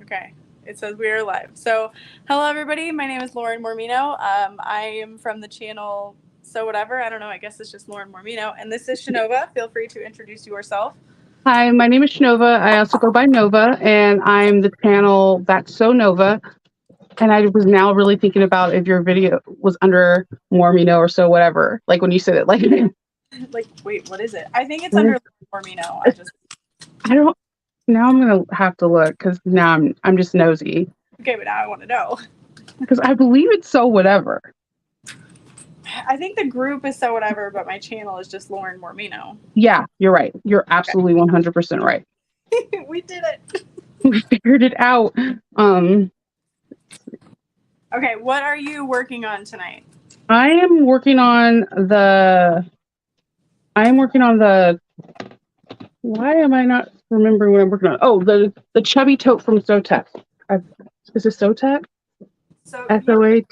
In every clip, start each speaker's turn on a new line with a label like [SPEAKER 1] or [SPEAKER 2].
[SPEAKER 1] Okay. It says we are live. So, hello everybody. My name is Lauren Mormino. I am from the channel So Whatever. I don't know. I guess it's just Lauren Mormino. And this is Chanova. Feel free to introduce yourself.
[SPEAKER 2] Hi, my name is Chanova. I also go by Nova, and I'm the channel That's So Nova. And I was now really thinking about if your video was under Mormino or So Whatever. Like when you said it, like
[SPEAKER 1] Like, wait, what is it? I think it's
[SPEAKER 2] what
[SPEAKER 1] under
[SPEAKER 2] is,
[SPEAKER 1] Lauren Mormino.
[SPEAKER 2] I don't. Now I'm gonna have to look because now I'm just nosy
[SPEAKER 1] Okay, but now I want to know.
[SPEAKER 2] because I believe it's So Whatever.
[SPEAKER 1] I think the group is So Whatever, but my channel is just Lauren Mormino.
[SPEAKER 2] Yeah, you're right. You're absolutely 100% right.
[SPEAKER 1] We did it.
[SPEAKER 2] We figured it out.
[SPEAKER 1] Okay, what are you working on tonight?
[SPEAKER 2] I am working on the. I am working on the. Why am I not remembering what I'm working on? Oh, the chubby tote from Sotec. Is it Sotec?
[SPEAKER 1] So, yeah.
[SPEAKER 2] SOAT.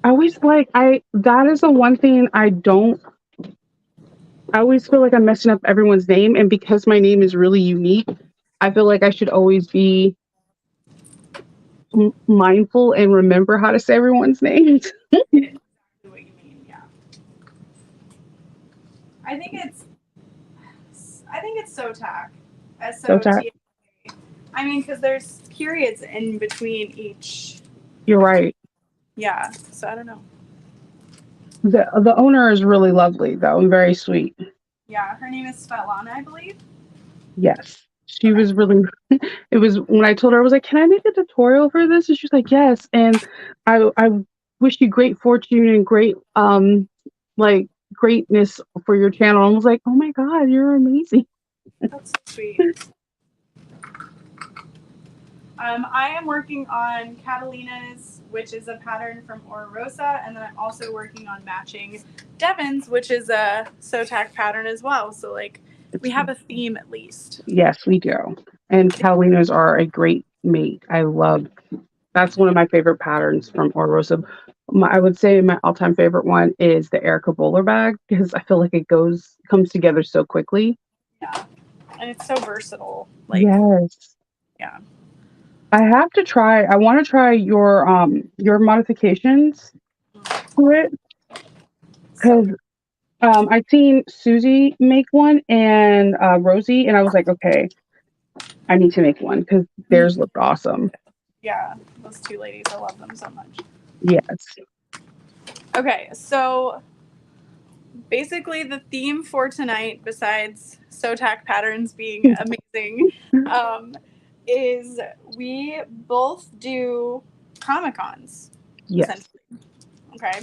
[SPEAKER 2] I always that is the one thing I don't. I always feel like I'm messing up everyone's name, and because my name is really unique, I feel like I should always be mindful and remember how to say everyone's names.
[SPEAKER 1] Exactly what you mean, yeah. I think it's SOTAC.
[SPEAKER 2] Sotec.
[SPEAKER 1] SOT. I mean, because there's periods in between each.
[SPEAKER 2] You're right.
[SPEAKER 1] Yeah, so I don't know.
[SPEAKER 2] The owner is really lovely though, and very sweet.
[SPEAKER 1] Yeah, her name is Svetlana, I believe.
[SPEAKER 2] Yes. She
[SPEAKER 1] Okay.
[SPEAKER 2] was really it was when I told her, I was like, "Can I make a tutorial for this?" And she's like, "Yes." And I wish you great fortune and great like greatness for your channel. I was like, "Oh my god, you're amazing."
[SPEAKER 1] That's so sweet. I am working on Catalina's, which is a pattern from Ora Rosa, and then I'm also working on matching Devon's, which is a SOTAC pattern as well. So, like, we have a theme at least.
[SPEAKER 2] Yes, we do. And Catalinas are a great mate. That's one of my favorite patterns from Rosa. I would say my all-time favorite one is the Erica Bowler bag because I feel like it comes together so quickly.
[SPEAKER 1] Yeah. And it's so versatile. Like,
[SPEAKER 2] Yes.
[SPEAKER 1] yeah.
[SPEAKER 2] I want to try your modifications to it
[SPEAKER 1] So
[SPEAKER 2] because I've seen Susie make one and Rosie, and I was like, okay, I need to make one because theirs looked awesome.
[SPEAKER 1] yeah, those two ladies, I love them so much.
[SPEAKER 2] Yes.
[SPEAKER 1] Okay, so basically the theme for tonight, besides SOTAC patterns being amazing, um, is we both do Comic Cons,
[SPEAKER 2] Yes.
[SPEAKER 1] essentially. Okay.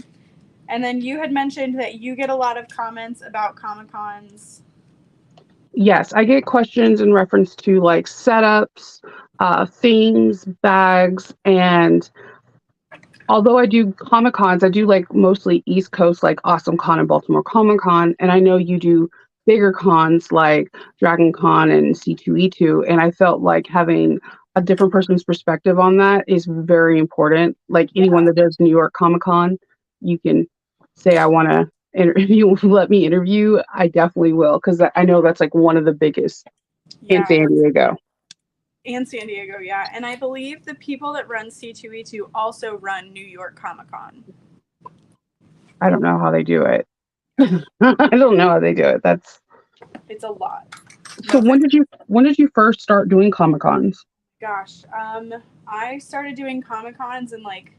[SPEAKER 1] And then you had mentioned that you get a lot of comments about Comic Cons.
[SPEAKER 2] Yes, I get questions in reference to like setups, themes, bags, and although I do Comic Cons, I do like mostly East Coast, like Awesome Con and Baltimore Comic Con, and I know you do bigger cons like Dragon Con and C2E2, and I felt like having a different person's perspective on that is very important. Like anyone
[SPEAKER 1] Yeah.
[SPEAKER 2] that does New York Comic Con, you can say I want to. If you let me interview, I definitely will because I know that's like one of the biggest in
[SPEAKER 1] Yeah.
[SPEAKER 2] San Diego.
[SPEAKER 1] And San Diego, yeah. And I believe the people that run C2E2 also run New York Comic Con.
[SPEAKER 2] I don't know how they do it. I don't know how they do it. That's
[SPEAKER 1] It's a lot.
[SPEAKER 2] So
[SPEAKER 1] No offense.
[SPEAKER 2] when did you first start doing Comic Cons?
[SPEAKER 1] Gosh, I started doing Comic Cons in like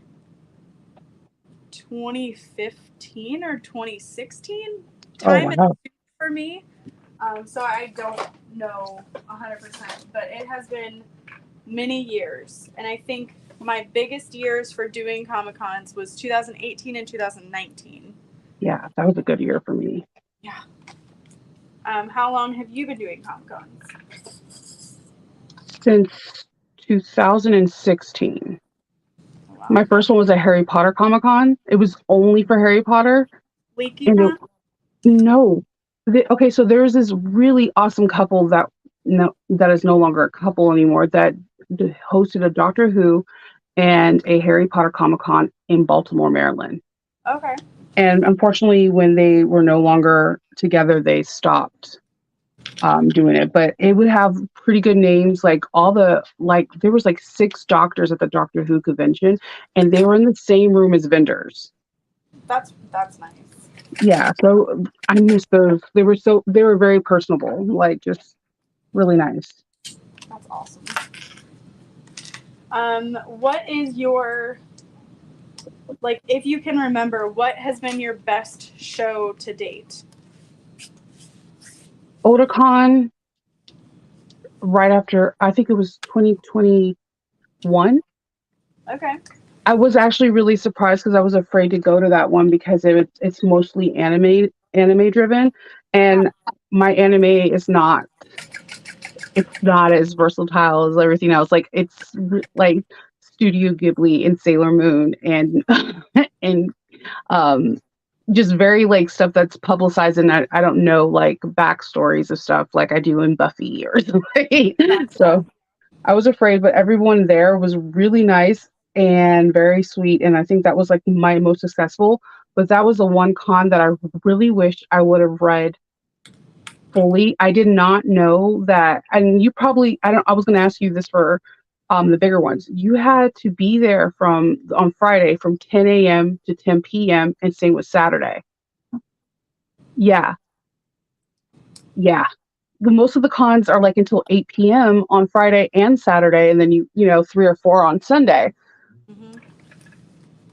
[SPEAKER 1] 2015 or 2016.
[SPEAKER 2] Oh
[SPEAKER 1] Time is
[SPEAKER 2] wow.
[SPEAKER 1] for me, so I don't know 100%, but it has been many years, and I think my biggest years for doing Comic Cons was 2018 and 2019.
[SPEAKER 2] Yeah, that was a good year for me.
[SPEAKER 1] Yeah. How long have you been doing Comic Cons?
[SPEAKER 2] Since 2016.
[SPEAKER 1] Oh, wow.
[SPEAKER 2] My first one was a Harry Potter Comic Con. It was only for Harry Potter. And
[SPEAKER 1] LeakyCon?
[SPEAKER 2] no. Okay, so there's this really awesome couple that is no longer a couple anymore that hosted a Doctor Who and a Harry Potter Comic Con in Baltimore, Maryland.
[SPEAKER 1] Okay.
[SPEAKER 2] And unfortunately, when they were no longer together, they stopped. doing it, but it would have pretty good names. Like all the like, there was like 6 doctors at the Doctor Who convention, and they were in the same room as vendors.
[SPEAKER 1] That's nice.
[SPEAKER 2] Yeah, so I miss those. They were very personable, like just really nice.
[SPEAKER 1] That's awesome. What is your like if you can remember, what has been your best show to date?
[SPEAKER 2] Otakon, right after, I think it was 2021.
[SPEAKER 1] Okay.
[SPEAKER 2] I was actually really surprised because I was afraid to go to that one because it's mostly anime driven,
[SPEAKER 1] Yeah.
[SPEAKER 2] and my anime is not, it's not as versatile as everything else. Like like Studio Ghibli and Sailor Moon and and um just very like stuff that's publicized, and I don't know like backstories of stuff like I do in Buffy or something.
[SPEAKER 1] Gotcha.
[SPEAKER 2] So I was afraid, but everyone there was really nice and very sweet. And I think that was like my most successful. But that was the one con that I really wish I would have read fully. I did not know that, and you probably, I was going to ask you this for the bigger ones. You had to be there from on Friday from 10 a.m. to 10 p.m. and same with Saturday. Yeah, yeah. Most of the cons are like until 8 p.m. on Friday and Saturday, and then you know 3 or 4 on Sunday.
[SPEAKER 1] Hmm.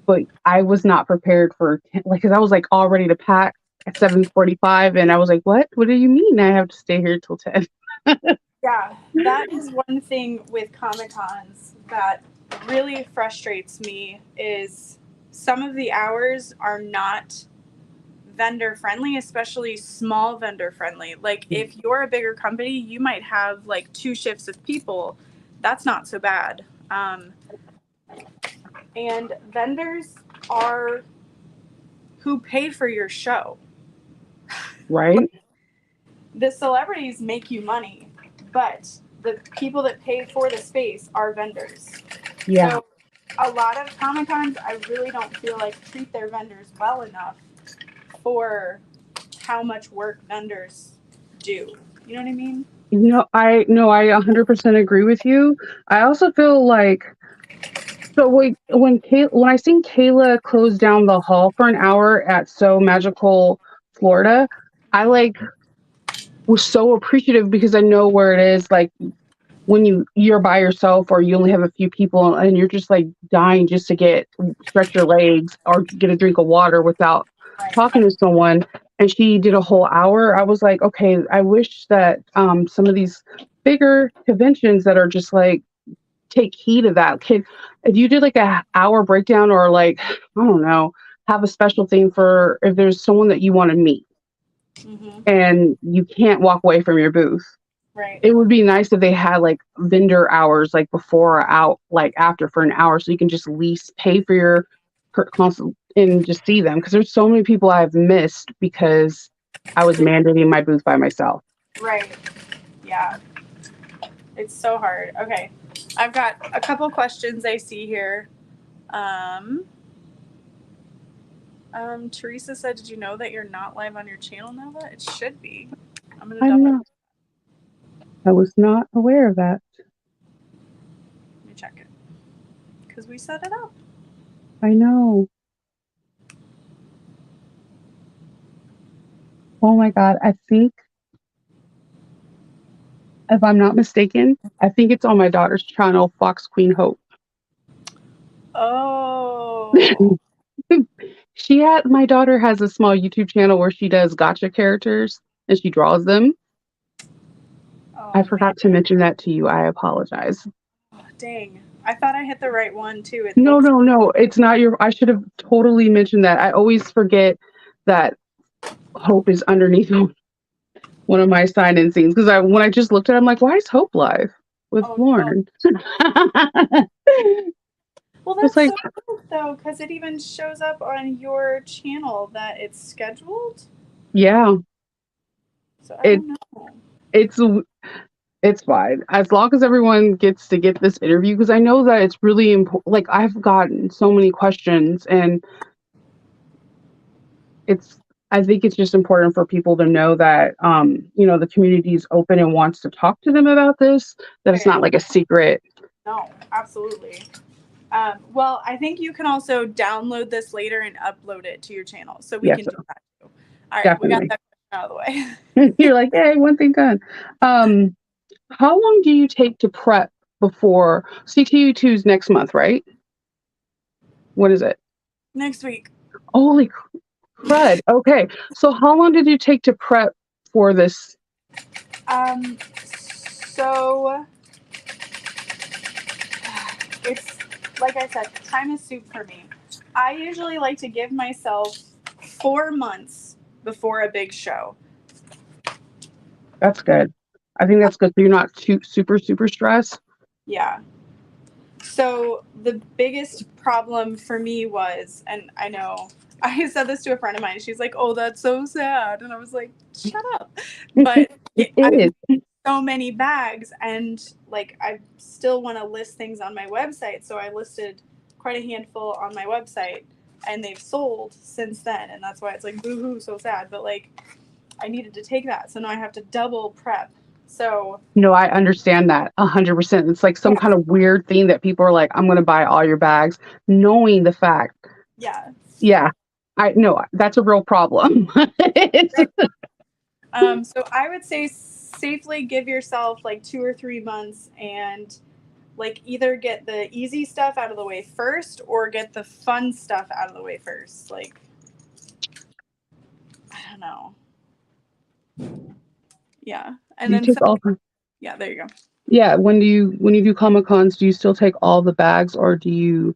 [SPEAKER 2] But I was not prepared for like because I was like all ready to pack at 7:45, and I was like, "What? What do you mean I have to stay here till 10?"
[SPEAKER 1] Yeah, that is one thing with Comic Cons that really frustrates me is some of the hours are not vendor friendly, especially small vendor friendly. Like if you're a bigger company, you might have like 2 shifts of people. That's not so bad. And vendors are who pay for your show.
[SPEAKER 2] Right?
[SPEAKER 1] The celebrities make you money, but the people that pay for the space are vendors.
[SPEAKER 2] Yeah.
[SPEAKER 1] So a lot of Comic Cons, I really don't feel like treat their vendors well enough for how much work vendors do. You know what I mean?
[SPEAKER 2] I 100% agree with you. I also feel like so when I seen Kayla close down the hall for an hour at So Magical, Florida, I like was so appreciative because I know where it is. Like when you're by yourself or you only have a few people and you're just like dying just to get stretch your legs or get a drink of water without
[SPEAKER 1] Right.
[SPEAKER 2] talking to someone, and she did a whole hour. I was like, okay, I wish that some of these bigger conventions that are just like take heed of that kid, if you did like a hour breakdown or like I don't know, have a special thing for if there's someone that you want to meet
[SPEAKER 1] Mm-hmm.
[SPEAKER 2] and you can't walk away from your booth.
[SPEAKER 1] Right.
[SPEAKER 2] It would be nice if they had like vendor hours, like before or out, like after for an hour, so you can just lease pay for your consult and just see them. Because there's so many people I've missed because I was mandating my booth by myself.
[SPEAKER 1] Right. Yeah. It's so hard. Okay. I've got a couple questions I see here. Um, Teresa said, "Did you know that you're not live on your channel, Nova? It should be. I'm gonna
[SPEAKER 2] I'm
[SPEAKER 1] double.
[SPEAKER 2] not. I was not aware of that.
[SPEAKER 1] Let me check it because we set it up."
[SPEAKER 2] I know. Oh my God. I think, if I'm not mistaken, I think it's on my daughter's channel, Fox Queen Hope.
[SPEAKER 1] Oh.
[SPEAKER 2] My daughter has a small YouTube channel where she does gotcha characters and she draws them. I
[SPEAKER 1] Oh man.
[SPEAKER 2] forgot to mention that to you. I apologize.
[SPEAKER 1] Oh, dang. I thought I hit the right one too. It
[SPEAKER 2] No,
[SPEAKER 1] looks.
[SPEAKER 2] no, no. It's not your. I should have totally mentioned that. I always forget that Hope is underneath one of my sign-in scenes because when I just looked at it, I'm like, why is Hope live with
[SPEAKER 1] Oh no.
[SPEAKER 2] Lauren?
[SPEAKER 1] Well,
[SPEAKER 2] It's
[SPEAKER 1] that's
[SPEAKER 2] like,
[SPEAKER 1] so cool though, because it even shows up on your channel that it's scheduled.
[SPEAKER 2] yeah,
[SPEAKER 1] So I
[SPEAKER 2] it
[SPEAKER 1] don't know.
[SPEAKER 2] it's it's fine as long as everyone gets to get this interview because I know that it's really important. Like I've gotten so many questions and it's I think it's just important for people to know that, the community is open and wants to talk to them about this, that it's
[SPEAKER 1] Okay.
[SPEAKER 2] not like a secret.
[SPEAKER 1] No, absolutely. Well, I think you can also download this later and upload it to your channel, so we
[SPEAKER 2] Yes,
[SPEAKER 1] can do that too. All right, we got
[SPEAKER 2] definitely.
[SPEAKER 1] that out of the way.
[SPEAKER 2] You're like, hey, one thing done. Um, how long do you take to prep before CTU2 is next month, right? What is it?
[SPEAKER 1] Next week.
[SPEAKER 2] Holy crud. Okay. So how long did you take to prep for this?
[SPEAKER 1] Um, so it's like I said, time is soup for me. I usually like to give myself 4 months before a big show.
[SPEAKER 2] That's good. I think that's good. So you're not too super, super stressed.
[SPEAKER 1] Yeah. So the biggest problem for me was, and I know I said this to a friend of mine. She's like, "Oh, that's so sad," and I was like, "Shut up!" But
[SPEAKER 2] It
[SPEAKER 1] I
[SPEAKER 2] is.
[SPEAKER 1] so many bags, and like I still want to list things on my website, so I listed quite a handful on my website, and they've sold since then, and that's why it's like boo-hoo, so sad. But like I needed to take that, so now I have to double prep. So
[SPEAKER 2] No, I understand that 100%. It's like some
[SPEAKER 1] yeah,
[SPEAKER 2] kind of weird thing that people are like, I'm going to buy all your bags, knowing the fact.
[SPEAKER 1] yeah.
[SPEAKER 2] Yeah, I know that's a real problem. It's,
[SPEAKER 1] So I would say safely give yourself like 2 or 3 months and like either get the easy stuff out of the way first or get the fun stuff out of the way first. Like I don't know. Yeah. And
[SPEAKER 2] you
[SPEAKER 1] then
[SPEAKER 2] take
[SPEAKER 1] so
[SPEAKER 2] all.
[SPEAKER 1] yeah, there you go.
[SPEAKER 2] Yeah, when you do Comic Cons, do you still take all the bags, or do you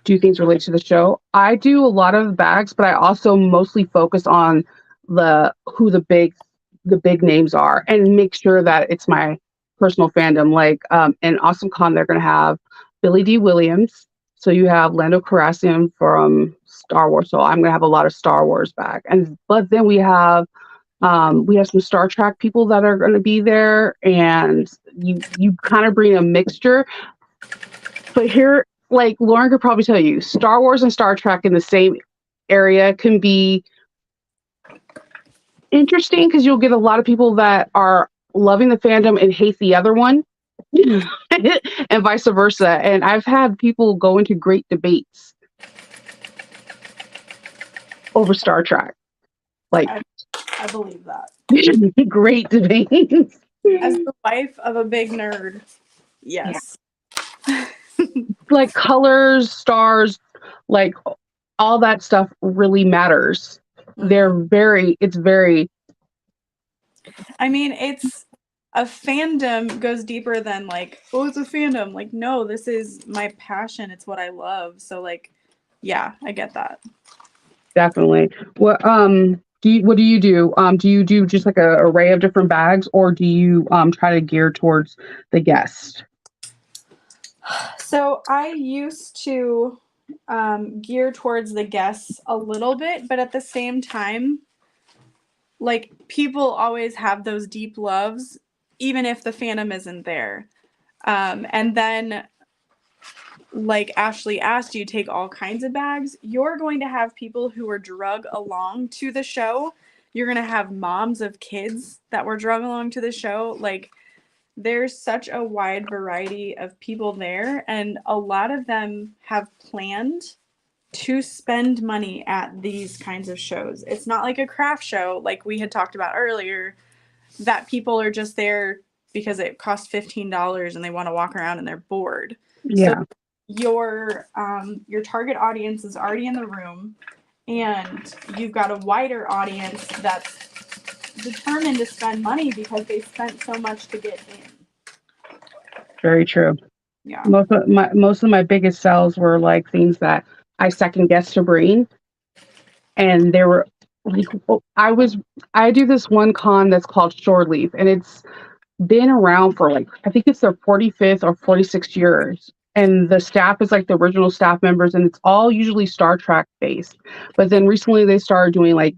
[SPEAKER 2] do things related to the show? I do a lot of bags, but I also mostly focus on who the big names are, and make sure that it's my personal fandom. Like in Awesome Con, they're going to have Billy D. Williams. So you have Lando Calrissian from Star Wars. So I'm going to have a lot of Star Wars back, and but then we have some Star Trek people that are going to be there, and you kind of bring a mixture. But here, like Lauren could probably tell you, Star Wars and Star Trek in the same area can be interesting because you'll get a lot of people that are loving the fandom and hate the other one, and vice versa. And I've had people go into great debates over Star Trek, like
[SPEAKER 1] I, I believe that.
[SPEAKER 2] great debates.
[SPEAKER 1] As the wife of a big nerd, yes.
[SPEAKER 2] Like colors, stars, like all that stuff really matters. It's very,
[SPEAKER 1] I mean, it's a fandom goes deeper than like, oh, it's a fandom. Like, no, this is my passion. It's what I love. So like, yeah, I get that.
[SPEAKER 2] definitely. What do you do? Do you do just like a array of different bags, or do you try to gear towards the guest?
[SPEAKER 1] So I used to gear towards the guests a little bit, but at the same time, like people always have those deep loves, even if the fandom isn't there. And then, like Ashley asked, you take all kinds of bags. You're going to have people who were drug along to the show. You're going to have moms of kids that were drug along to the show. Like, there's such a wide variety of people there, and a lot of them have planned to spend money at these kinds of shows. It's not like a craft show, like we had talked about earlier, that people are just there because it costs $15 and they want to walk around and they're bored. So
[SPEAKER 2] Yeah,
[SPEAKER 1] your target audience is already in the room, and you've got a wider audience that's determined to spend money because they spent so much to get in.
[SPEAKER 2] very true.
[SPEAKER 1] Yeah.
[SPEAKER 2] Most of my biggest sells were like things that I second guessed to bring, and they were like, I do this one con that's called Shore Leave, and it's been around for like, I think it's their 45th or 46th years. And the staff is like the original staff members, and it's all usually Star Trek based. But then recently they started doing like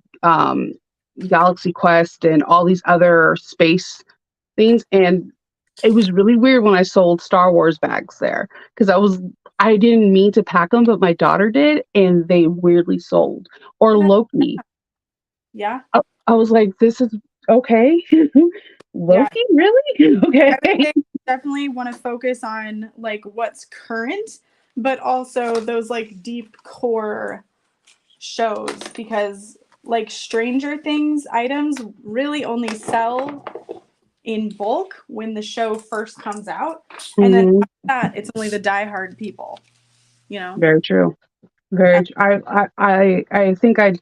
[SPEAKER 2] Galaxy Quest and all these other space things. And it was really weird when I sold Star Wars bags there, because I didn't mean to pack them, but my daughter did, and they weirdly sold. Or Loki.
[SPEAKER 1] Yeah.
[SPEAKER 2] I was like, this is okay.
[SPEAKER 1] Yeah.
[SPEAKER 2] Loki, really?
[SPEAKER 1] I would
[SPEAKER 2] Okay.
[SPEAKER 1] say definitely want to focus on like what's current, but also those like deep core shows because like Stranger Things items really only sell in bulk when the show first comes out. And then
[SPEAKER 2] Hmm.
[SPEAKER 1] after that, it's only the diehard people, you know?
[SPEAKER 2] Very true. Very. I think I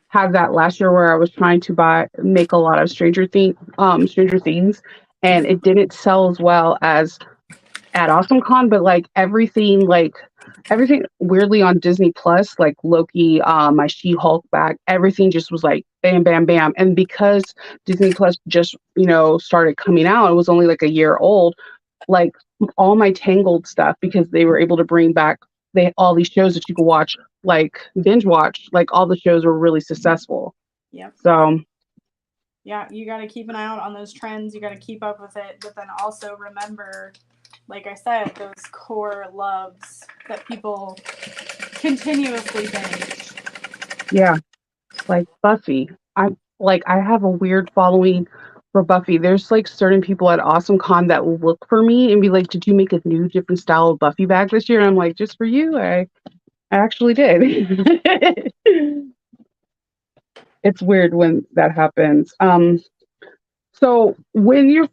[SPEAKER 2] had that last year where I was trying to make a lot of Stranger Things, and it didn't sell as well as at AwesomeCon, but everything weirdly on Disney Plus, like Loki, my She-Hulk bag, everything just was like bam, bam, bam. And because Disney Plus just, started coming out, it was only like a year old, like all my Tangled stuff, because they were able to bring back all these shows that you could watch, like binge watch, like all the shows were really successful.
[SPEAKER 1] Yep.
[SPEAKER 2] So
[SPEAKER 1] Yeah, you got to keep an eye out on those trends. You got to keep up with it, but then also remember, like I said, those core loves that people continuously binge.
[SPEAKER 2] yeah, like Buffy. I have a weird following for Buffy. There's like certain people at AwesomeCon that will look for me and be like, "Did you make a new different style of Buffy bag this year?" And I'm like, "Just for you, I actually did." It's weird when that happens. So when you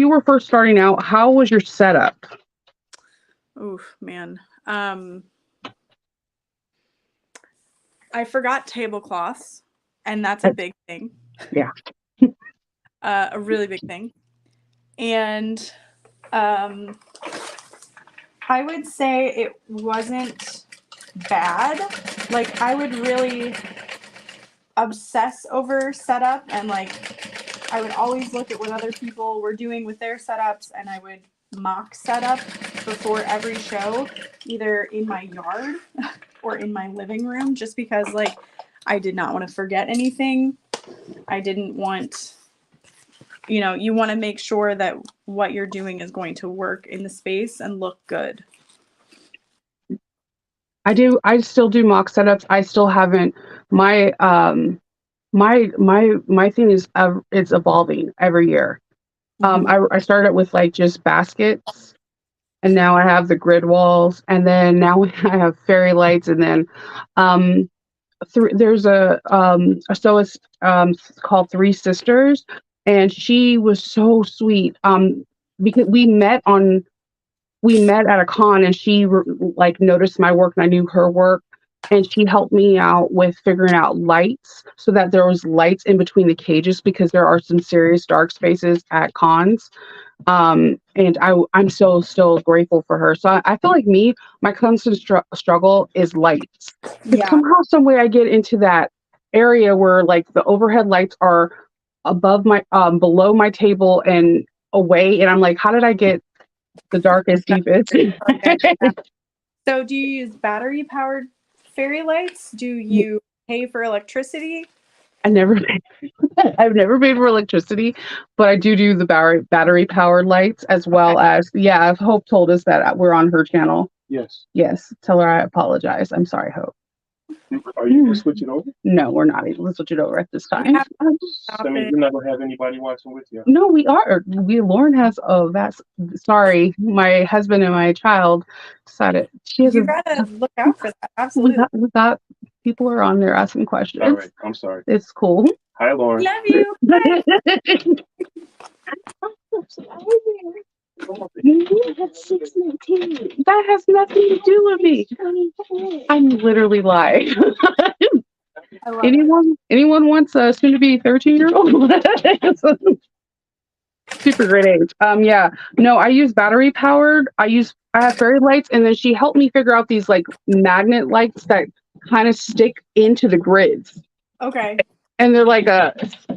[SPEAKER 2] were first starting out, how was your setup?
[SPEAKER 1] Oof, man. I forgot tablecloths, and that's a big thing,
[SPEAKER 2] Yeah.
[SPEAKER 1] a really big thing. And um, I would say it wasn't bad. Like, I would really obsess over setup and like I would always look at what other people were doing with their setups and I would mock setup before every show, either in my yard or in my living room, just because like I did not want to forget anything. I didn't want, you want to make sure that what you're doing is going to work in the space and look good.
[SPEAKER 2] I still do mock setups. I still haven't my my thing is it's evolving every year.
[SPEAKER 1] Mm-hmm.
[SPEAKER 2] I started with like just baskets, and now I have the grid walls, and then now I have fairy lights, and then um there's a sewist called Three Sisters, and she was so sweet. Because we met at a con, and like noticed my work, and I knew her work, and she helped me out with figuring out lights so that there was lights in between the cages, because there are some serious dark spaces at cons. And I'm so still grateful for her. So I feel like my constant struggle is lights, because
[SPEAKER 1] Yeah.
[SPEAKER 2] somehow some way I get into that area where like the overhead lights are above my below my table and away, and I'm like, how did I get the darkest, deepest?
[SPEAKER 1] So do you use battery powered fairy lights? Do you pay for electricity?
[SPEAKER 2] I never I've never paid for electricity, but I do the battery powered lights, as
[SPEAKER 1] Okay.
[SPEAKER 2] well as, yeah, Hope told us that we're on her channel.
[SPEAKER 3] Yes.
[SPEAKER 2] Yes, tell her I apologize. I'm sorry, Hope.
[SPEAKER 3] Are you gonna switch it over?
[SPEAKER 2] No, we're not able to switch it over at this
[SPEAKER 1] We
[SPEAKER 2] time.
[SPEAKER 1] have
[SPEAKER 3] I mean, you're not gonna have anybody watching with you.
[SPEAKER 2] No, we are. Lauren has. Oh, that's sorry. My husband and my child decided she has
[SPEAKER 1] You
[SPEAKER 2] a.
[SPEAKER 1] gotta look out for that.
[SPEAKER 2] We
[SPEAKER 1] Absolutely.
[SPEAKER 2] got we got people are on there asking questions.
[SPEAKER 3] All right, I'm sorry.
[SPEAKER 2] It's cool.
[SPEAKER 3] Hi, Lauren.
[SPEAKER 1] Love you. Bye.
[SPEAKER 2] That has nothing to do with me. I'm literally lying.
[SPEAKER 1] I love it.
[SPEAKER 2] Anyone wants a soon to be 13-year-old? Super great age. Yeah. No, I use battery powered. I have fairy lights, and then she helped me figure out these like magnet lights that kind of stick into the grids.
[SPEAKER 1] Okay.
[SPEAKER 2] And they're like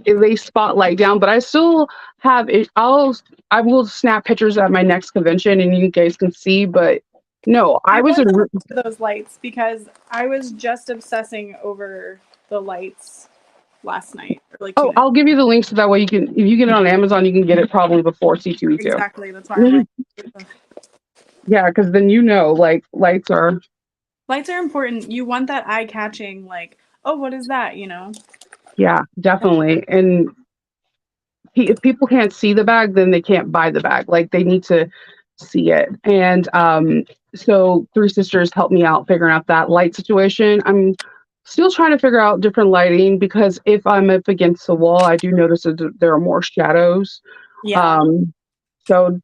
[SPEAKER 2] they spotlight down, but I still have it. I will snap pictures at my next convention, and you guys can see. But no, I was
[SPEAKER 1] want those lights because I was just obsessing over the lights last night. Or like
[SPEAKER 2] oh, I'll give you the link so that way you can, if you get it on Amazon, you can get it probably before C2E2.
[SPEAKER 1] Exactly. That's why I'm like,
[SPEAKER 2] Yeah, because then like lights are
[SPEAKER 1] lights are important. You want that eye catching, like, oh, what is that?
[SPEAKER 2] Yeah, definitely. And if people can't see the bag, then they can't buy the bag. Like they need to see it. And so Three Sisters helped me out figuring out that light situation. I'm still trying to figure out different lighting because if I'm up against the wall, I do notice that there are more shadows.
[SPEAKER 1] Yeah.
[SPEAKER 2] Um, so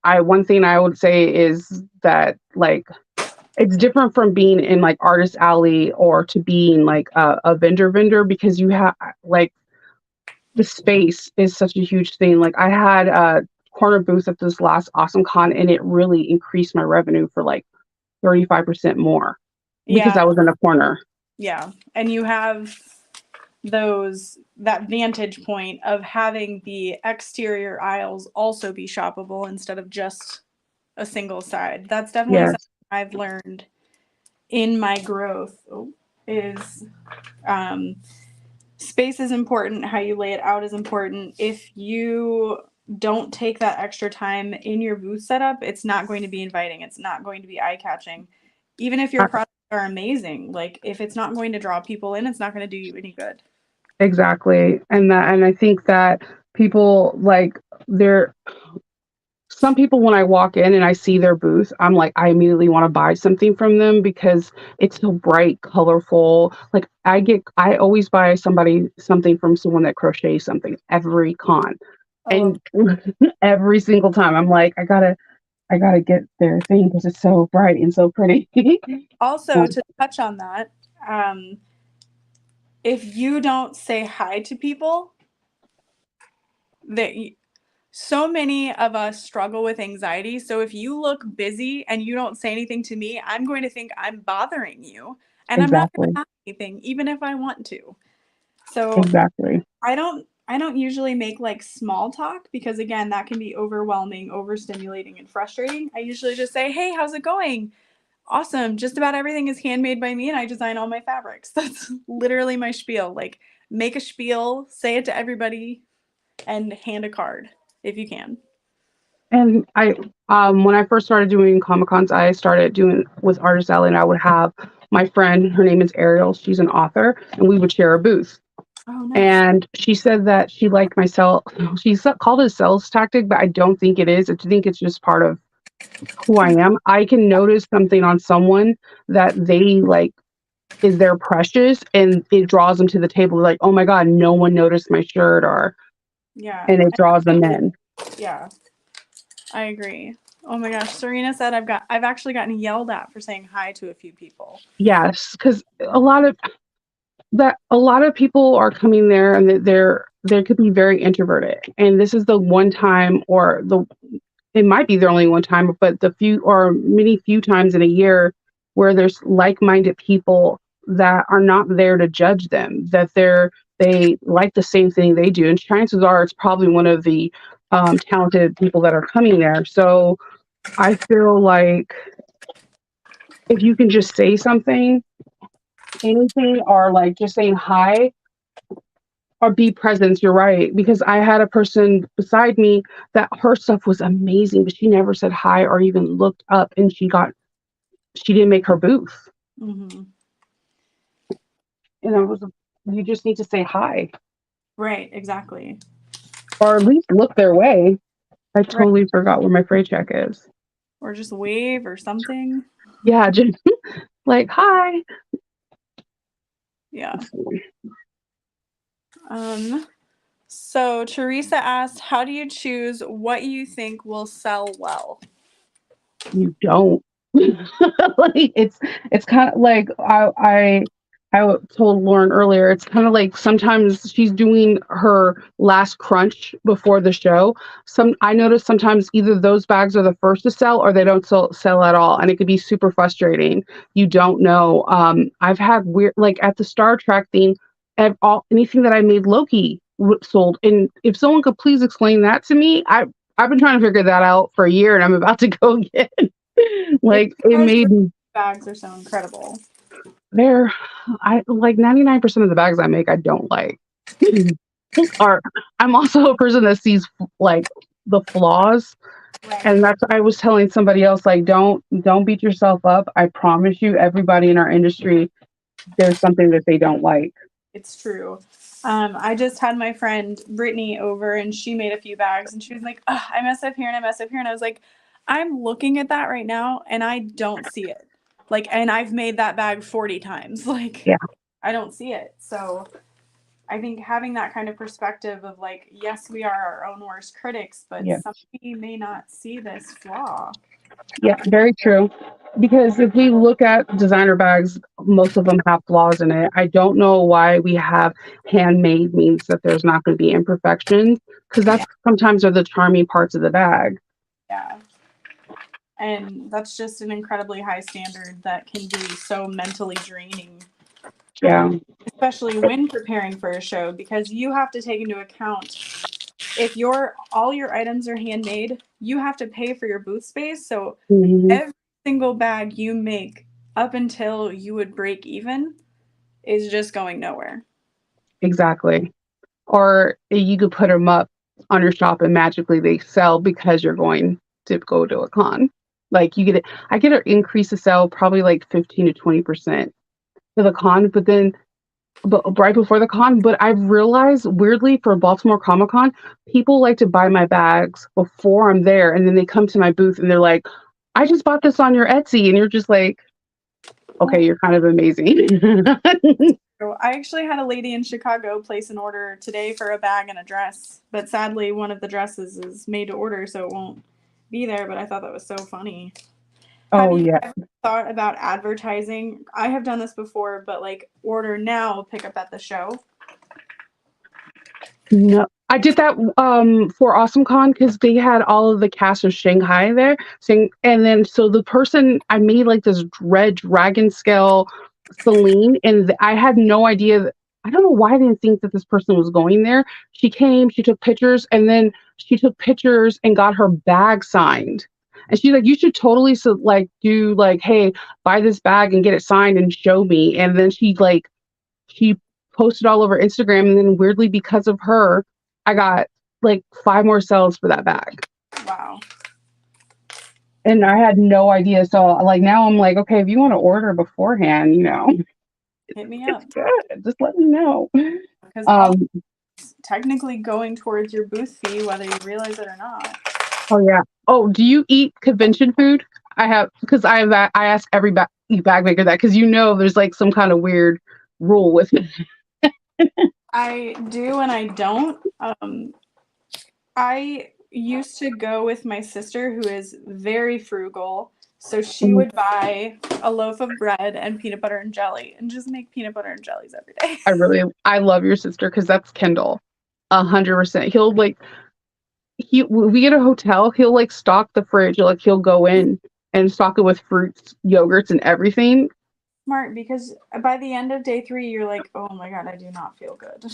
[SPEAKER 2] I one thing I would say is that like it's different from being in like artist alley or to being like a vendor because you have like the space is such a huge thing. Like I had a corner booth at this last Awesome Con and it really increased my revenue for like 35% more because
[SPEAKER 1] Yeah.
[SPEAKER 2] I was in a corner.
[SPEAKER 1] Yeah. And you have that vantage point of having the exterior aisles also be shoppable instead of just a single side. That's definitely something
[SPEAKER 2] Yes,
[SPEAKER 1] I've learned in my growth is um, space is important. How you lay it out is important. If you don't take that extra time in your booth setup, it's not going to be inviting. It's not going to be eye catching. Even if your
[SPEAKER 2] uh,
[SPEAKER 1] products are amazing, like if it's not going to draw people in, it's not going to do you any good.
[SPEAKER 2] exactly. And I think that people like they're some people when I walk in and I see their booth, I'm like I immediately want to buy something from them because it's so bright, colorful. Like I always buy somebody something from someone that crochets something every con.
[SPEAKER 1] I love.
[SPEAKER 2] And every single time I'm like I gotta get their thing because it's so bright and so pretty.
[SPEAKER 1] Also,
[SPEAKER 2] Um,
[SPEAKER 1] to touch on that, um, if you don't say hi to people, that so many of us struggle with anxiety. So if you look busy and you don't say anything to me, I'm going to think I'm bothering you, and I'm not going to
[SPEAKER 2] exactly.
[SPEAKER 1] have anything, even if I want to. So
[SPEAKER 2] Exactly.
[SPEAKER 1] I don't usually make like small talk because again that can be overwhelming, overstimulating, and frustrating. I usually just say, "Hey, how's it going? Awesome. Just about everything is handmade by me and I design all my fabrics." That's literally my spiel. Like make a spiel, say it to everybody, and hand a card if you can.
[SPEAKER 2] And I when I first started doing Comic Cons, I started doing with Artist Alley and I would have my friend, her name is Ariel, she's an author, and we would share a booth.
[SPEAKER 1] Oh, nice.
[SPEAKER 2] And she said that she liked my sell. Called it a sales tactic, but I don't think it is. I think it's just part of who I am. I can notice something on someone that they like is their precious, and it draws them to the table. Like, oh my god, no one noticed my shirt, or
[SPEAKER 1] Yeah.
[SPEAKER 2] and it draws them in.
[SPEAKER 1] Yeah. I agree. Oh my gosh, Serena said I've actually gotten yelled at for saying hi to a few people.
[SPEAKER 2] Yes, because a lot of people are coming there, and they could be very introverted, and this is the one time, or the it might be the only one time, but the few or many few times in a year where there's like-minded people that are not there to judge them, that they like the same thing they do, and chances are it's probably one of the talented people that are coming there. So I feel like if you can just say something, anything, or like just saying hi or be present, you're right. Because I had a person beside me that her stuff was amazing, but she never said hi or even looked up, and she didn't make her booth.
[SPEAKER 1] Mm-hmm.
[SPEAKER 2] And
[SPEAKER 1] Yeah.
[SPEAKER 2] it was you just need to say hi
[SPEAKER 1] Right. Exactly.
[SPEAKER 2] or at least look their way. I
[SPEAKER 1] Right.
[SPEAKER 2] totally forgot where my freight check is.
[SPEAKER 1] Or just wave or something.
[SPEAKER 2] Yeah, just like hi.
[SPEAKER 1] Yeah. So Teresa asked, how do you choose what you think will sell well?
[SPEAKER 2] You don't. Like it's kind of like told Lauren earlier. It's kind of like sometimes she's doing her last crunch before the show. I notice sometimes either those bags are the first to sell or they don't sell at all, and it could be super frustrating. You don't know. I've had weird like at the Star Trek thing, anything that I made Loki sold, and if someone could please explain that to me, I've been trying to figure that out for a year, and I'm about to go get.
[SPEAKER 1] It's
[SPEAKER 2] Like it
[SPEAKER 1] because
[SPEAKER 2] made
[SPEAKER 1] your
[SPEAKER 2] me
[SPEAKER 1] bags are so incredible.
[SPEAKER 2] there. I like 99% of the bags I make I don't like. Or I'm also a person that sees like the flaws,
[SPEAKER 1] Right.
[SPEAKER 2] and that's I was telling somebody else like don't beat yourself up. I promise you everybody in our industry there's something that they don't like.
[SPEAKER 1] It's true. I just had my friend Brittany over and she made a few bags and she was like, "Ugh, I mess up here and I mess up here." And I was like, I'm looking at that right now and I don't see it. Like, and I've made that bag 40 times. Like,
[SPEAKER 2] Yeah.
[SPEAKER 1] I don't see it. So I think having that kind of perspective of like, yes, we are our own worst critics, but
[SPEAKER 2] Yes.
[SPEAKER 1] somebody may not see this flaw.
[SPEAKER 2] Yeah, very true. Because if we look at designer bags, most of them have flaws in it. I don't know why we have handmade means that there's not going to be imperfections, because that's sometimes are the charming parts of the bag.
[SPEAKER 1] Yeah. And that's just an incredibly high standard that can be so mentally draining.
[SPEAKER 2] Yeah.
[SPEAKER 1] Especially when preparing for a show, because you have to take into account if all your items are handmade, you have to pay for your booth space. So
[SPEAKER 2] Mhm.
[SPEAKER 1] every single bag you make up until you would break even is just going nowhere.
[SPEAKER 2] Exactly. Or you could put them up on your shop and magically they sell because you're going to go to a con. Like I get an increase of sale probably like 15 to 20% for the con, but right before the con. But I've realized weirdly for Baltimore Comic Con, people like to buy my bags before I'm there, and then they come to my booth and they're like, "I just bought this on your Etsy," and you're just like, "Okay, you're kind of amazing."
[SPEAKER 1] So I actually had a lady in Chicago place an order today for a bag and a dress, but sadly one of the dresses is made to order, so it won't be there. But I thought that was so funny. Have
[SPEAKER 2] Oh
[SPEAKER 1] you
[SPEAKER 2] yeah.
[SPEAKER 1] ever thought about advertising? I have done this before, but like order now, pick up at the show.
[SPEAKER 2] No, I did that for AwesomeCon because they had all of the cast of Shanghai there. And then so the person I made like this red dragon scale Celine, and I had no idea. I don't know why I didn't think that this person was going there. She came, she took pictures, and then she took pictures and got her bag signed. And she's like, "You should totally do like, hey, buy this bag and get it signed and show me." And then she posted all over Instagram, and then weirdly, because of her, I got like 5 more sales for that bag.
[SPEAKER 1] Wow.
[SPEAKER 2] And I had no idea. So like now I'm like, okay, if you want to order beforehand,
[SPEAKER 1] Hit me up.
[SPEAKER 2] it's good. Just let me know.
[SPEAKER 1] Because technically going towards your booth fee, whether you realize it or not.
[SPEAKER 2] Oh yeah. Oh, do you eat convention food? I have because I ask every bag maker that because there's like some kind of weird rule with it.
[SPEAKER 1] I do and I don't. I used to go with my sister who is very frugal. So she would buy a loaf of bread and peanut butter and jelly and just make peanut butter and jellies every day.
[SPEAKER 2] I love your sister because that's Kendall. 100%. We get a hotel, he'll like stock the fridge, like he'll go in and stock it with fruits, yogurts, and everything.
[SPEAKER 1] Smart, because by the end of day 3, you're like, oh my God, I do not feel good.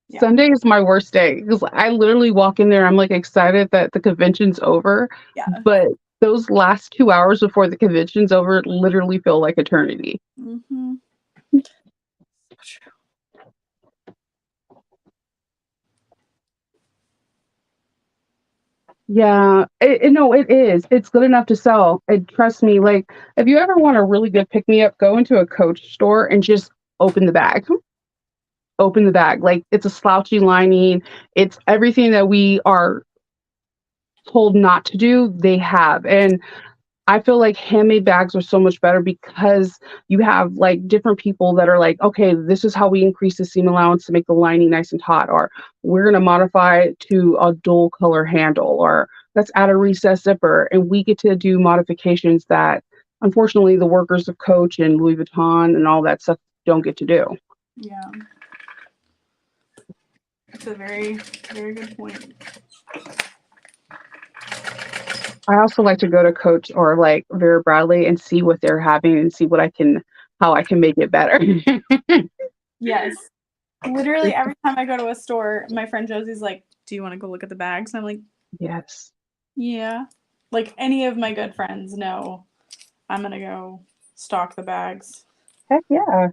[SPEAKER 1] Yeah.
[SPEAKER 2] Sunday is my worst day because I literally walk in there, I'm like excited that the convention's over.
[SPEAKER 1] Yeah.
[SPEAKER 2] But those last 2 hours before the convention's over literally feel like eternity.
[SPEAKER 1] Mm-hmm.
[SPEAKER 2] Yeah, no, it is. It's good enough to sell. And trust me, like if you ever want a really good pick me up, go into a Coach store and just open the bag. Open the bag. Like it's a slouchy lining. It's everything that we are told not to do, they have. And I feel like handmade bags are so much better because you have like different people that are like, okay, this is how we increase the seam allowance to make the lining nice and taut, or we're going to modify it to a dual color handle, or let's add a recessed zipper. And we get to do modifications that unfortunately the workers of Coach and Louis Vuitton and all that stuff don't get to do.
[SPEAKER 1] Yeah. That's a very, very good point.
[SPEAKER 2] I also like to go to Coach or like Vera Bradley and see what they're having and see how I can make it better.
[SPEAKER 1] Yes. Literally every time I go to a store, my friend Josie's like, do you want to go look at the bags? And I'm like,
[SPEAKER 2] Yes.
[SPEAKER 1] yeah. Like any of my good friends know I'm going to go stock the bags.
[SPEAKER 2] Heck yeah.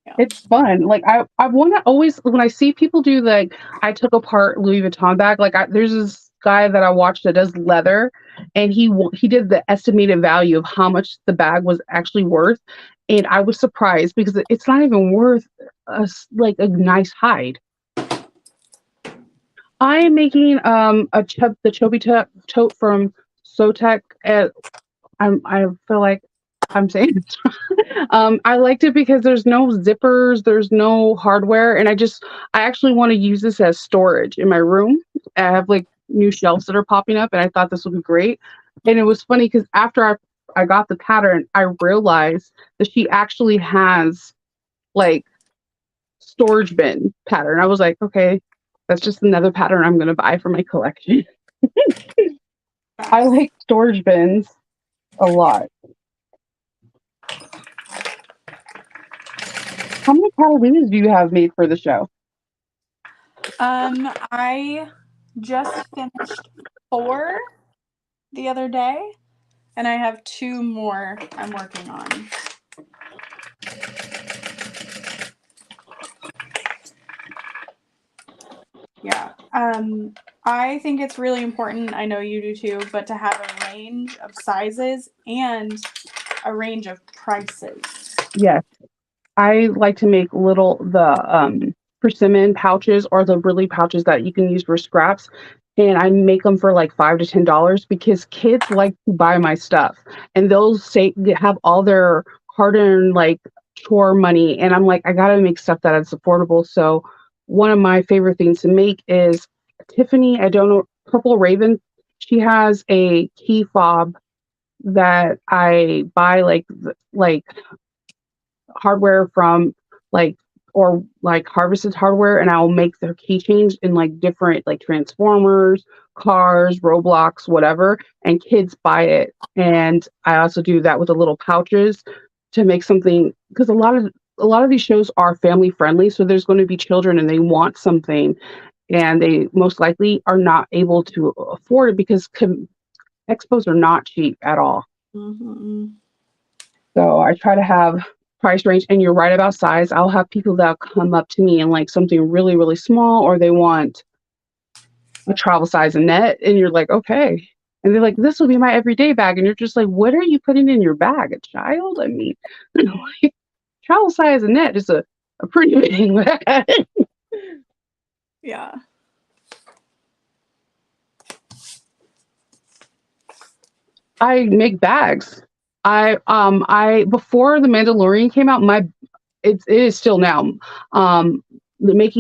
[SPEAKER 1] Yeah.
[SPEAKER 2] It's fun. Like I want to always when I see people do like I took apart Louis Vuitton bag. Like there's this guy that I watched that does leather, and he did the estimated value of how much the bag was actually worth, And I was surprised because it's not even worth like a nice hide. I am making the Chubby tote from Sotec. I feel like I'm saying I liked it because there's no zippers, there's no hardware, and I actually want to use this as storage in my room. I have like new shelves that are popping up, and I thought this would be great. And it was funny because after I got the pattern, I realized that she actually has like storage bin pattern. I was like, okay, that's just another pattern I'm gonna buy for my collection. I like storage bins a lot. How many Catalinas do you have made for the show?
[SPEAKER 1] I just finished 4 the other day, and I have 2 more I'm working on. Yeah. I think it's really important, I know you do too, but to have a range of sizes and a range of prices.
[SPEAKER 2] Yes. I like to make the persimmon pouches or the really pouches that you can use for scraps. And I make them for like $5 to $10 because kids like to buy my stuff and they have all their hard earned like chore money. And I'm like, I got to make stuff that is affordable. So one of my favorite things to make is Tiffany. I don't know, Purple Raven. She has a key fob that I buy like hardware from like or like harvested hardware, and I'll make their keychains in like different like Transformers, cars, Roblox, whatever, and kids buy it. And I also do that with the little pouches to make something because a lot of these shows are family friendly, so there's going to be children and they want something and they most likely are not able to afford it because expos are not cheap at all.
[SPEAKER 1] Mm-hmm.
[SPEAKER 2] So I try to have price range, and you're right about size. I'll have people that come up to me and like something really, really small, or they want a travel size net, and you're like, okay. And they're like, this will be my everyday bag. And you're just like, what are you putting in your bag? A child? I mean, like, travel size net is a pretty big bag.
[SPEAKER 1] Yeah.
[SPEAKER 2] I make bags. I before the Mandalorian came out, it is still now. I would make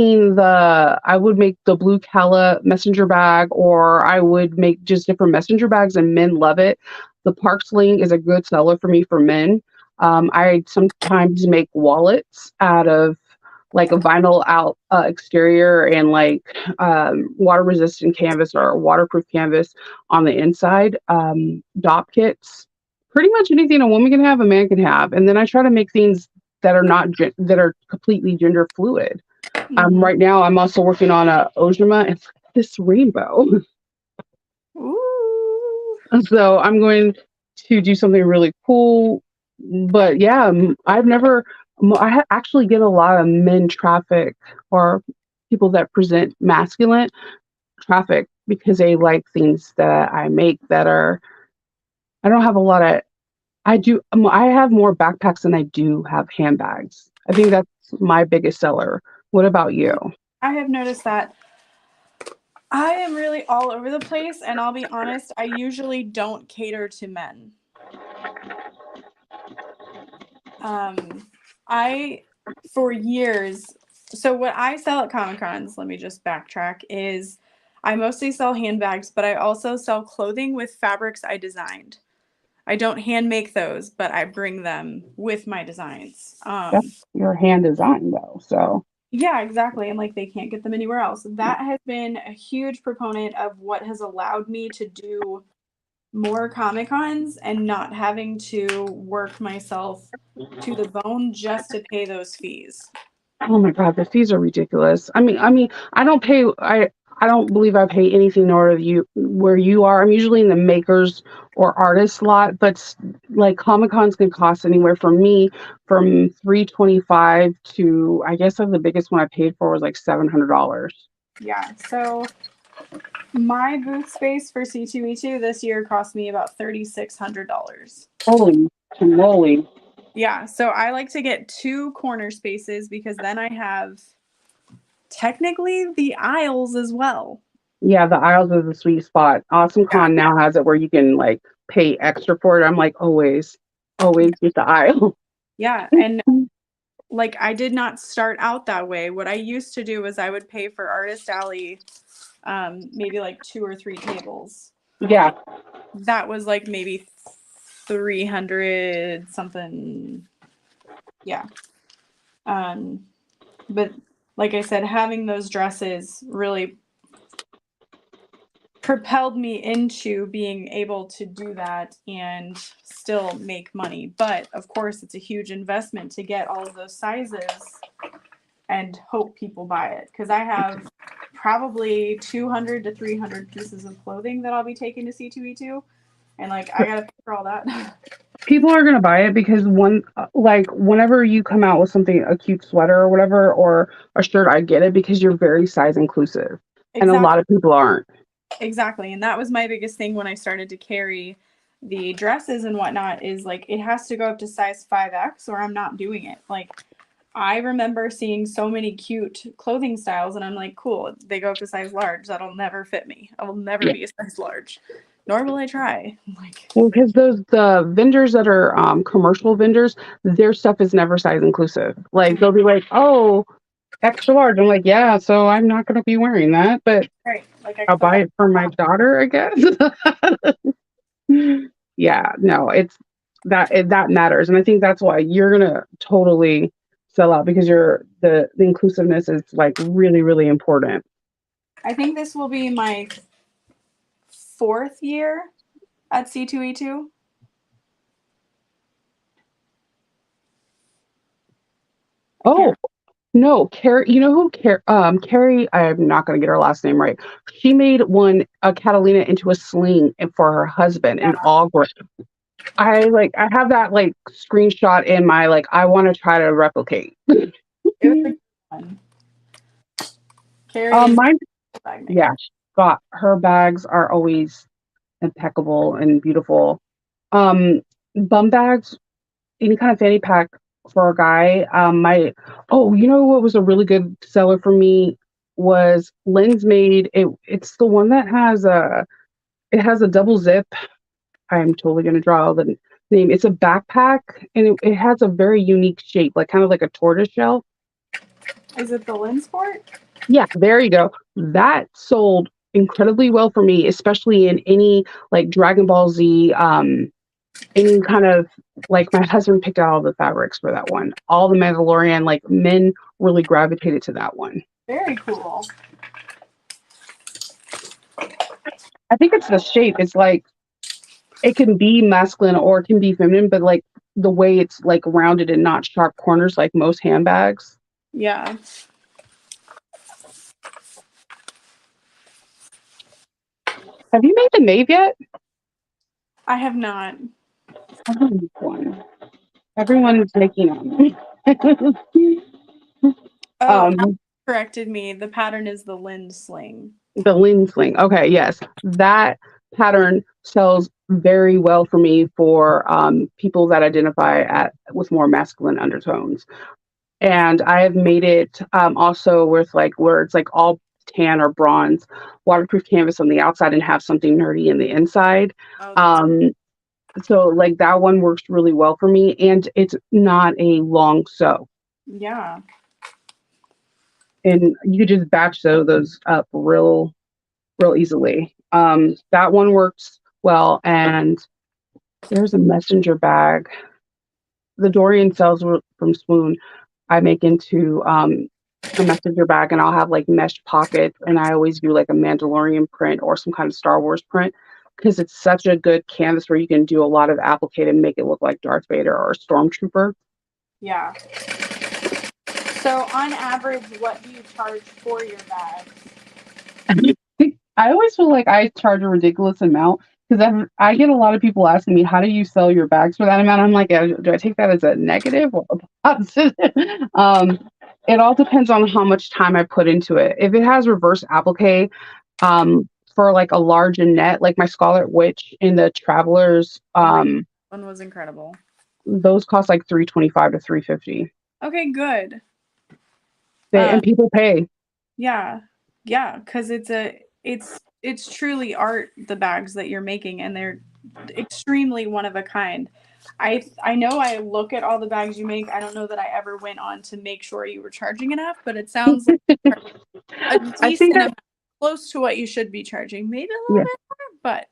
[SPEAKER 2] the blue Cala messenger bag, or I would make just different messenger bags, and men love it. The Park Sling is a good seller for me for men. I sometimes make wallets out of like a vinyl out exterior and like water resistant canvas or waterproof canvas on the inside. Dop kits, pretty much anything a woman can have, a man can have. And then I try to make things that are not that are completely gender fluid.
[SPEAKER 1] Mm-hmm.
[SPEAKER 2] Right now, I'm also working on a ojima and this rainbow.
[SPEAKER 1] Ooh.
[SPEAKER 2] So I'm going to do something really cool. But yeah, actually get a lot of men traffic or people that present masculine traffic because they like things that I make that are, I don't have a lot of, I have more backpacks than I do have handbags. I think that's my biggest seller. What about you?
[SPEAKER 1] I have noticed that I am really all over the place, and I'll be honest, I usually don't cater to men. For years, so what I sell at Comic Cons, let me just backtrack, is I mostly sell handbags, but I also sell clothing with fabrics I designed. I don't hand make those, but I bring them with my designs.
[SPEAKER 2] That's your hand design though. So
[SPEAKER 1] Yeah, exactly. And like they can't get them anywhere else. That has been a huge proponent of what has allowed me to do more Comic Cons and not having to work myself to the bone just to pay those fees.
[SPEAKER 2] oh my God, the fees are ridiculous. I mean, I don't believe I pay anything nor you where you are. I'm usually in the makers or artist lot, but like Comic Cons can cost anywhere from $325 to, I guess the biggest one I paid for was like $700.
[SPEAKER 1] Yeah. So my booth space for C2E2 this year cost me about $3,600.
[SPEAKER 2] Holy moly.
[SPEAKER 1] Yeah, so I like to get 2 corner spaces because then I have technically the aisles as well.
[SPEAKER 2] Yeah, the aisles is the sweet spot. Awesome
[SPEAKER 1] Yeah.
[SPEAKER 2] Con now has it where you can like pay extra for it. I'm like always get the aisle.
[SPEAKER 1] Yeah, and like I did not start out that way. What I used to do was I would pay for Artist Alley maybe like 2 or 3 tables.
[SPEAKER 2] Yeah.
[SPEAKER 1] That was like maybe 300 something. Yeah. But like I said, having those dresses really propelled me into being able to do that and still make money. But of course, it's a huge investment to get all of those sizes and hope people buy it. Because I have probably 200 to 300 pieces of clothing that I'll be taking to C2E2. And like, I got to pay for all that.
[SPEAKER 2] People are gonna buy it because like whenever you come out with something, a cute sweater or whatever, or a shirt, I get it because you're very size inclusive, and a lot of people aren't.
[SPEAKER 1] Exactly. And that was my biggest thing when I started to carry the dresses and whatnot is like, it has to go up to size 5X or I'm not doing it. Like, I remember seeing so many cute clothing styles and I'm like, cool, they go up to size large. That'll never fit me. I will never be a size large, nor will I try. Like,
[SPEAKER 2] Well, because the vendors that are commercial vendors, their stuff is never size inclusive. Like they'll be like, "Oh, extra large." I'm like, "Yeah, so I'm not going to be wearing that, but
[SPEAKER 1] right. Like
[SPEAKER 2] I'll buy it for my daughter, I guess." Yeah, no, it's that matters, and I think that's why you're gonna totally sell out because the inclusiveness is like really important.
[SPEAKER 1] I think this will be my 4th year at C2E2.
[SPEAKER 2] Oh, no, Carrie, you know who Carrie, I'm not gonna get her last name right. She made a Catalina into a sling and for her husband in all gray. I have that like screenshot in my like I want to try to replicate.
[SPEAKER 1] It was a good one. Carrie is
[SPEAKER 2] Mine,
[SPEAKER 1] bag maker.
[SPEAKER 2] yeah, got her bags are always impeccable and beautiful. Bum bags, any kind of fanny pack for a guy. You know what was a really good seller for me was Lynn's made it's the one that it has a double zip. I'm totally gonna draw the name. It's a backpack and it has a very unique shape, like kind of like a tortoise shell.
[SPEAKER 1] Is it the Linsport?
[SPEAKER 2] Yeah, there you go. That sold incredibly well for me, especially in any like Dragon Ball Z, any kind of like my husband picked out all the fabrics for that one. All the Mandalorian, like men really gravitated to that one.
[SPEAKER 1] Very cool.
[SPEAKER 2] I think it's the shape. It's like it can be masculine or it can be feminine, but like the way it's like rounded and not sharp corners like most handbags.
[SPEAKER 1] Yeah.
[SPEAKER 2] Have you made the Nave yet?
[SPEAKER 1] I have not.
[SPEAKER 2] I want to make one. Everyone is making them.
[SPEAKER 1] Corrected me. The pattern is the Lind sling.
[SPEAKER 2] The Lin sling. Okay, yes. That pattern sells very well for me for people that identify with more masculine undertones. And I have made it also with like where it's like all tan or bronze, waterproof canvas on the outside and have something nerdy in the inside. So like that one works really well for me and it's not a long sew.
[SPEAKER 1] Yeah.
[SPEAKER 2] And you could just batch sew those up real easily. That one works well. And there's a messenger bag. The Dorian cells from Swoon, I make into a messenger bag, and I'll have like mesh pockets, and I always do like a Mandalorian print or some kind of Star Wars print because it's such a good canvas where you can do a lot of applique and make it look like Darth Vader or a Stormtrooper.
[SPEAKER 1] Yeah. So on average, what do you charge for your bags?
[SPEAKER 2] I always feel like I charge a ridiculous amount because I get a lot of people asking me, how do you sell your bags for that amount? I'm like, do I take that as a negative or a positive? It all depends on how much time I put into it. If it has reverse applique, for like a large net, like my Scarlet Witch in the Travelers,
[SPEAKER 1] one was incredible.
[SPEAKER 2] those cost like 325 to 350.
[SPEAKER 1] Okay, good.
[SPEAKER 2] And people pay.
[SPEAKER 1] Yeah, yeah, because it's truly art, the bags that you're making, and they're extremely one of a kind. I know I look at all the bags you make. I don't know that I ever went on to make sure you were charging enough, but it sounds like you charge a
[SPEAKER 2] I think
[SPEAKER 1] decent
[SPEAKER 2] that
[SPEAKER 1] amount, close to what you should be charging, maybe a
[SPEAKER 2] yeah.
[SPEAKER 1] little bit more, but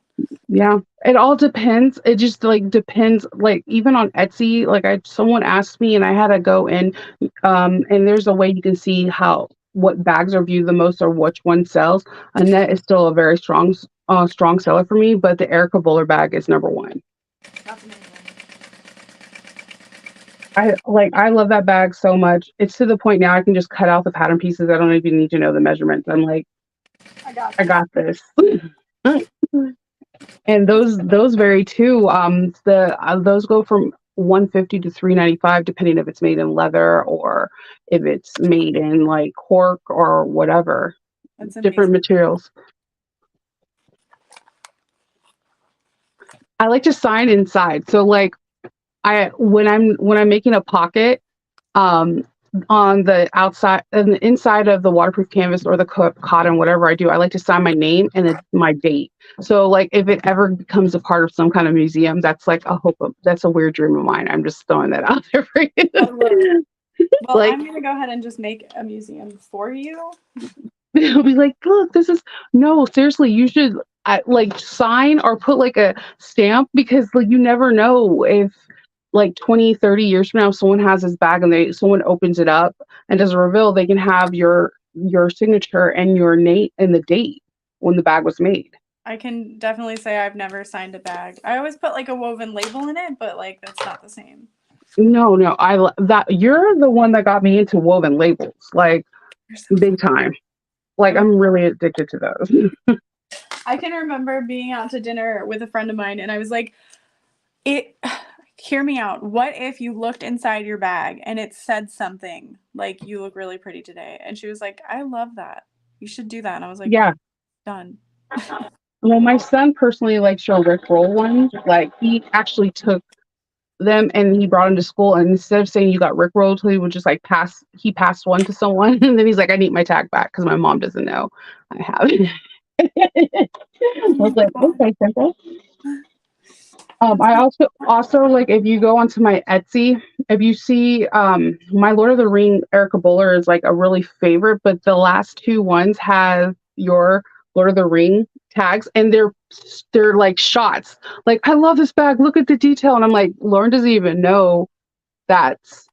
[SPEAKER 2] Yeah, it all depends. It just like depends. Like even on Etsy, like someone asked me, and I had to go in, and there's a way you can see how what bags are viewed the most or which one sells. Annette is still a very strong seller for me, but the Erica Bowler bag is number one.
[SPEAKER 1] that's amazing.
[SPEAKER 2] I love that bag so much. It's to the point now I can just cut out the pattern pieces. I don't even need to know the measurements. I'm like, I got this. And those vary too. Those go from 150 to 395 depending if it's made in leather or if it's made in like cork or whatever.
[SPEAKER 1] That's
[SPEAKER 2] Different
[SPEAKER 1] amazing.
[SPEAKER 2] materials. I like to sign inside. So like when I'm making a pocket, um on the outside and the inside of the waterproof canvas or the cotton, whatever I do, I like to sign my name and my date. So like if it ever becomes a part of some kind of museum, that's like that's a weird dream of mine. I'm just throwing that out there for you.
[SPEAKER 1] Well,
[SPEAKER 2] Like
[SPEAKER 1] I'm gonna go ahead and just make a museum for you.
[SPEAKER 2] it'll be like, look, this is no, seriously, you should like sign or put like a stamp because like you never know if like 20, 30 years from now someone has this bag and someone opens it up and does a reveal, they can have your signature and your name and the date when the bag was made.
[SPEAKER 1] I can definitely say I've never signed a bag. I always put like a woven label in it, but like that's not the same.
[SPEAKER 2] No, that you're the one that got me into woven labels, like big time. Like I'm really addicted to those.
[SPEAKER 1] I can remember being out to dinner with a friend of mine and I was like, hear me out. What if you looked inside your bag and it said something like you look really pretty today? And she was like, I love that. You should do that. And I was like,
[SPEAKER 2] Yeah.
[SPEAKER 1] done.
[SPEAKER 2] Well, my son personally likes your Rick Roll ones. Like he actually took them and he brought them to school, and instead of saying you got Rick rolled, he would just like passed one to someone and then he's like, I need my tag back because my mom doesn't know I have it. I was like, okay, simple. I also like if you go onto my Etsy, if you see my Lord of the Ring Erica Bowler is like a really favorite, but the last two ones have your Lord of the Ring tags and they're like shots. Like, I love this bag. Look at the detail. And I'm like, Lauren doesn't even know that's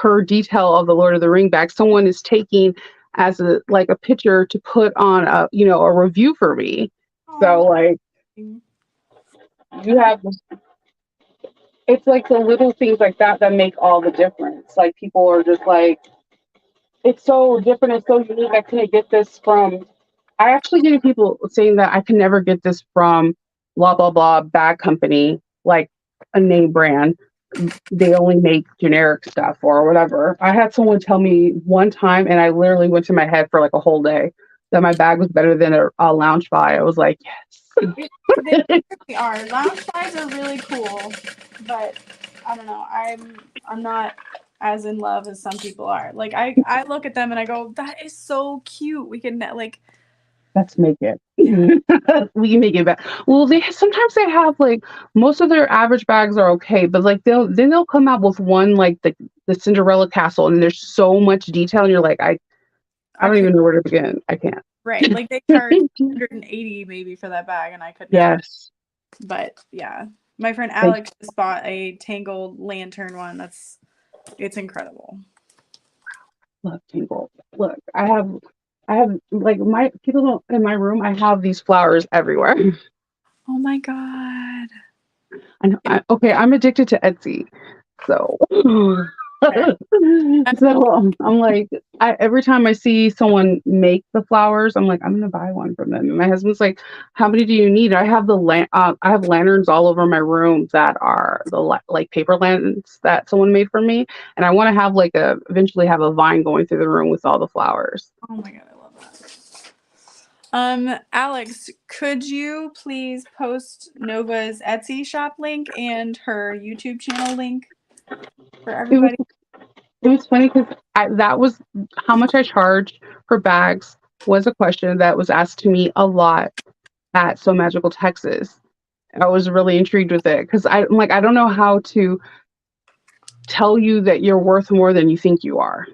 [SPEAKER 2] her detail of the Lord of the Ring bag. Someone is taking as a picture to put on a review for me. So like you have it's like the little things like that that make all the difference. Like people are just like, it's so different, it's so unique. I couldn't get this from. I actually get people saying that I can never get this from blah blah blah bag company, like a name brand. They only make generic stuff or whatever. I had someone tell me one time, and I literally went to my head for like a whole day that my bag was better than a lounge buy. I was like, yes.
[SPEAKER 1] They really are. Lounge buys are really cool, but I don't know. I'm not as in love as some people are. Like I look at them and I go, that is so cute. We can like
[SPEAKER 2] Let's make it. We can make it back. Well, sometimes they have like most of their average bags are okay, but like they'll come out with one like the Cinderella castle, and there's so much detail, and you're like, I don't even know where to begin. I can't.
[SPEAKER 1] Right, like they charge 180 maybe for that bag, and I couldn't.
[SPEAKER 2] Yes.
[SPEAKER 1] But yeah, my friend Alex just bought a Tangled lantern one. It's incredible.
[SPEAKER 2] Love Tangled. Look, I have like my people don't in my room. I have these flowers everywhere.
[SPEAKER 1] Oh my god.
[SPEAKER 2] Okay, I'm addicted to Etsy, so I'm like, every time I see someone make the flowers, I'm like, I'm gonna buy one from them. And my husband's like, how many do you need? I have I have lanterns all over my room that are like paper lanterns that someone made for me, and I want to have eventually have a vine going through the room with all the flowers.
[SPEAKER 1] Oh my god, I love that. Alex, could you please post Nova's Etsy shop link and her YouTube channel link for everybody?
[SPEAKER 2] It was funny because that was how much I charge for bags was a question that was asked to me a lot at So Magical Texas. I was really intrigued with it because I'm like, I don't know how to tell you that you're worth more than you think you are.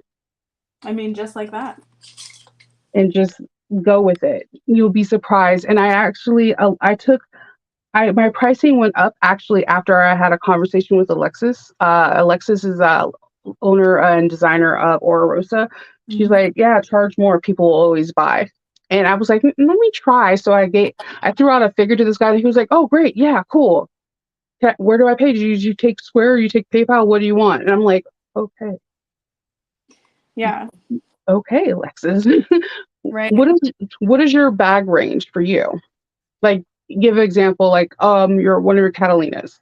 [SPEAKER 1] I mean, just like that.
[SPEAKER 2] And just go with it. You'll be surprised. And I actually, my pricing went up actually after I had a conversation with Alexis. Alexis is owner and designer of Aura Rosa. She's like, yeah, charge more. People will always buy. And I was like, let me try. So I threw out a figure to this guy and he was like, oh, great. Yeah, cool. Where do I pay? Do you take Square or you take PayPal? What do you want? And I'm like, okay.
[SPEAKER 1] Yeah.
[SPEAKER 2] Okay, Alexis.
[SPEAKER 1] Right.
[SPEAKER 2] What is your bag range for you? Like, give an example, like one of your Catalinas.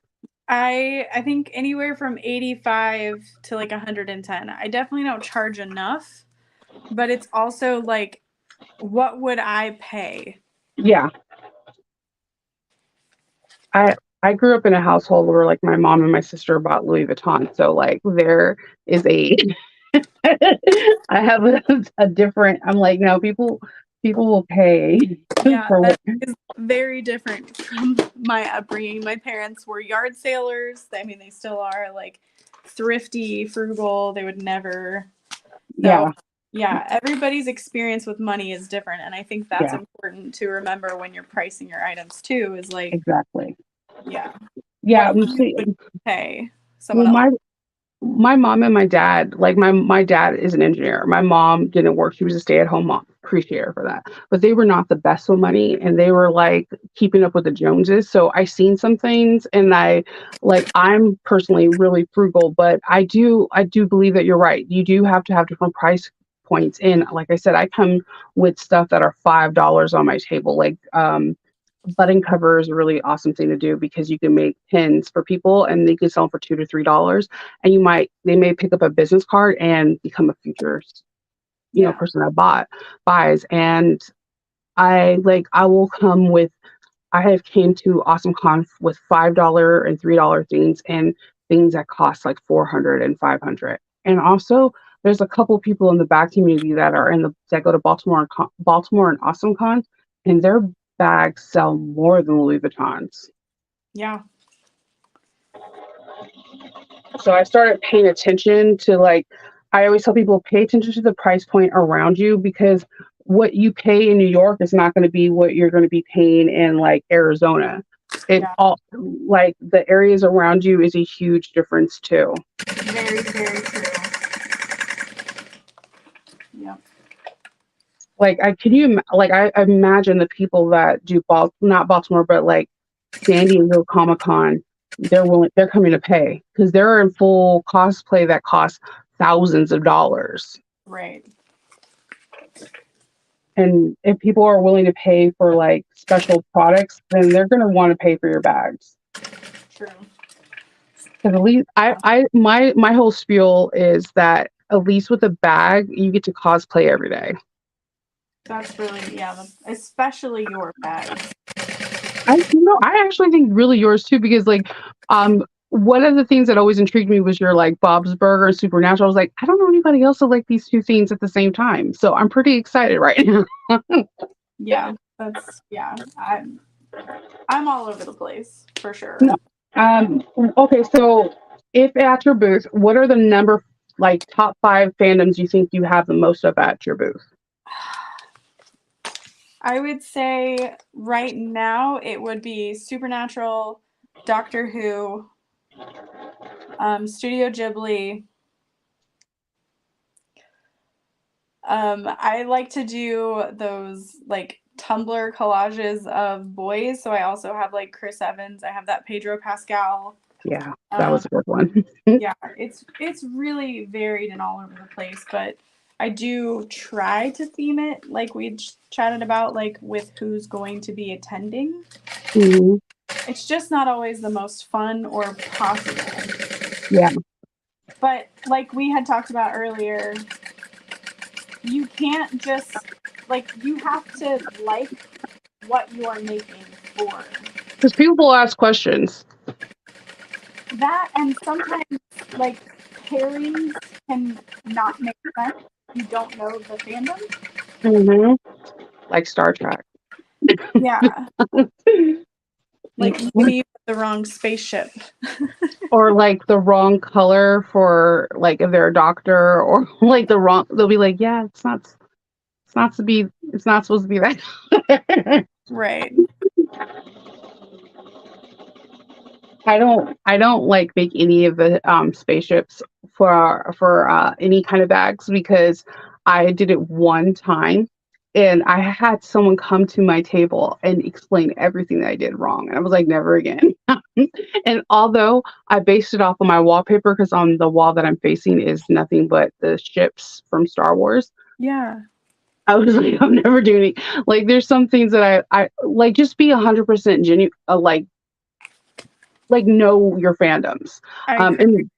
[SPEAKER 1] I think anywhere from 85 to like 110. I definitely don't charge enough, but it's also like, what would I pay?
[SPEAKER 2] Yeah. I grew up in a household where like my mom and my sister bought Louis Vuitton. So like there is I have a different, I'm like, no, people will pay
[SPEAKER 1] Yeah,
[SPEAKER 2] for
[SPEAKER 1] that
[SPEAKER 2] what.
[SPEAKER 1] is very different from my upbringing. My parents were yard sailors. I mean, they still are like thrifty, frugal. They would never. So, yeah, everybody's experience with money is different. And I think that's important to remember when you're pricing your items too, is like,
[SPEAKER 2] Exactly.
[SPEAKER 1] yeah.
[SPEAKER 2] Yeah.
[SPEAKER 1] What would you pay someone
[SPEAKER 2] Well,
[SPEAKER 1] else?
[SPEAKER 2] my mom and my dad, like my dad is an engineer. My mom didn't work. She was a stay-at-home mom. Appreciate her for that. But they were not the best with money and they were like keeping up with the Joneses. So I seen some things and I'm personally really frugal, but I do believe that you're right. You do have to have different price points. And like I said, I come with stuff that are $5 on my table. Like button cover is a really awesome thing to do because you can make pins for people and they can sell them for $2 to $3. And they may pick up a business card and become a future, person that buys. And I will come with, I have came to Awesome Con with $5 and $3 things and things that cost like 400 and 500. And also there's a couple people in the back community that go to Baltimore and Awesome Con, and their bags sell more than Louis Vuittons.
[SPEAKER 1] Yeah.
[SPEAKER 2] So I started paying attention to I always tell people pay attention to the price point around you because what you pay in New York is not going to be what you're going to be paying in like Arizona. All like the areas around you is a huge difference too.
[SPEAKER 1] Very, very true. Yeah.
[SPEAKER 2] I imagine the people that do not Baltimore, but like San Diego Comic Con, they're coming to pay because they're in full cosplay that costs thousands of dollars.
[SPEAKER 1] Right.
[SPEAKER 2] And if people are willing to pay for like special products, then they're going to want to pay for your bags.
[SPEAKER 1] True.
[SPEAKER 2] Because at least my whole spiel is that at least with a bag, you get to cosplay every day.
[SPEAKER 1] That's really, especially your bag.
[SPEAKER 2] I actually think really yours too, because one of the things that always intrigued me was your like Bob's Burger and Supernatural. I was like, I don't know anybody else that like these two things at the same time. So I'm pretty excited right now.
[SPEAKER 1] Yeah, I'm all over the place for sure.
[SPEAKER 2] Okay, so if at your booth, what are the top 5 fandoms you think you have the most of at your booth?
[SPEAKER 1] I would say right now it would be Supernatural, Doctor Who, Studio Ghibli. I like to do those like Tumblr collages of boys. So I also have like Chris Evans. I have that Pedro Pascal.
[SPEAKER 2] Yeah, that was a good one.
[SPEAKER 1] Yeah, it's really varied and all over the place, but I do try to theme it like we chatted about, like with who's going to be attending.
[SPEAKER 2] Mm-hmm.
[SPEAKER 1] It's just not always the most fun or possible.
[SPEAKER 2] Yeah.
[SPEAKER 1] But like we had talked about earlier, you can't just like you have to like what you are making for
[SPEAKER 2] Because people will ask questions.
[SPEAKER 1] that, and sometimes like pairings can not make sense. You don't know the fandom.
[SPEAKER 2] Mm-hmm. Like Star Trek.
[SPEAKER 1] Yeah, like maybe the wrong spaceship.
[SPEAKER 2] Or like the wrong color for like if they're a doctor, or like the wrong. They'll be like, yeah, it's not supposed to be that.
[SPEAKER 1] Right.
[SPEAKER 2] I don't like make any of the spaceships for any kind of bags, because I did it one time and I had someone come to my table and explain everything that I did wrong, and I was like, never again. And although I based it off of my wallpaper, because on the wall that I'm facing is nothing but the ships from Star Wars,
[SPEAKER 1] Yeah.
[SPEAKER 2] I was like, I'm never doing it. Like, there's some things that I like, just be 100% genuine, like know your fandoms.
[SPEAKER 1] I
[SPEAKER 2] And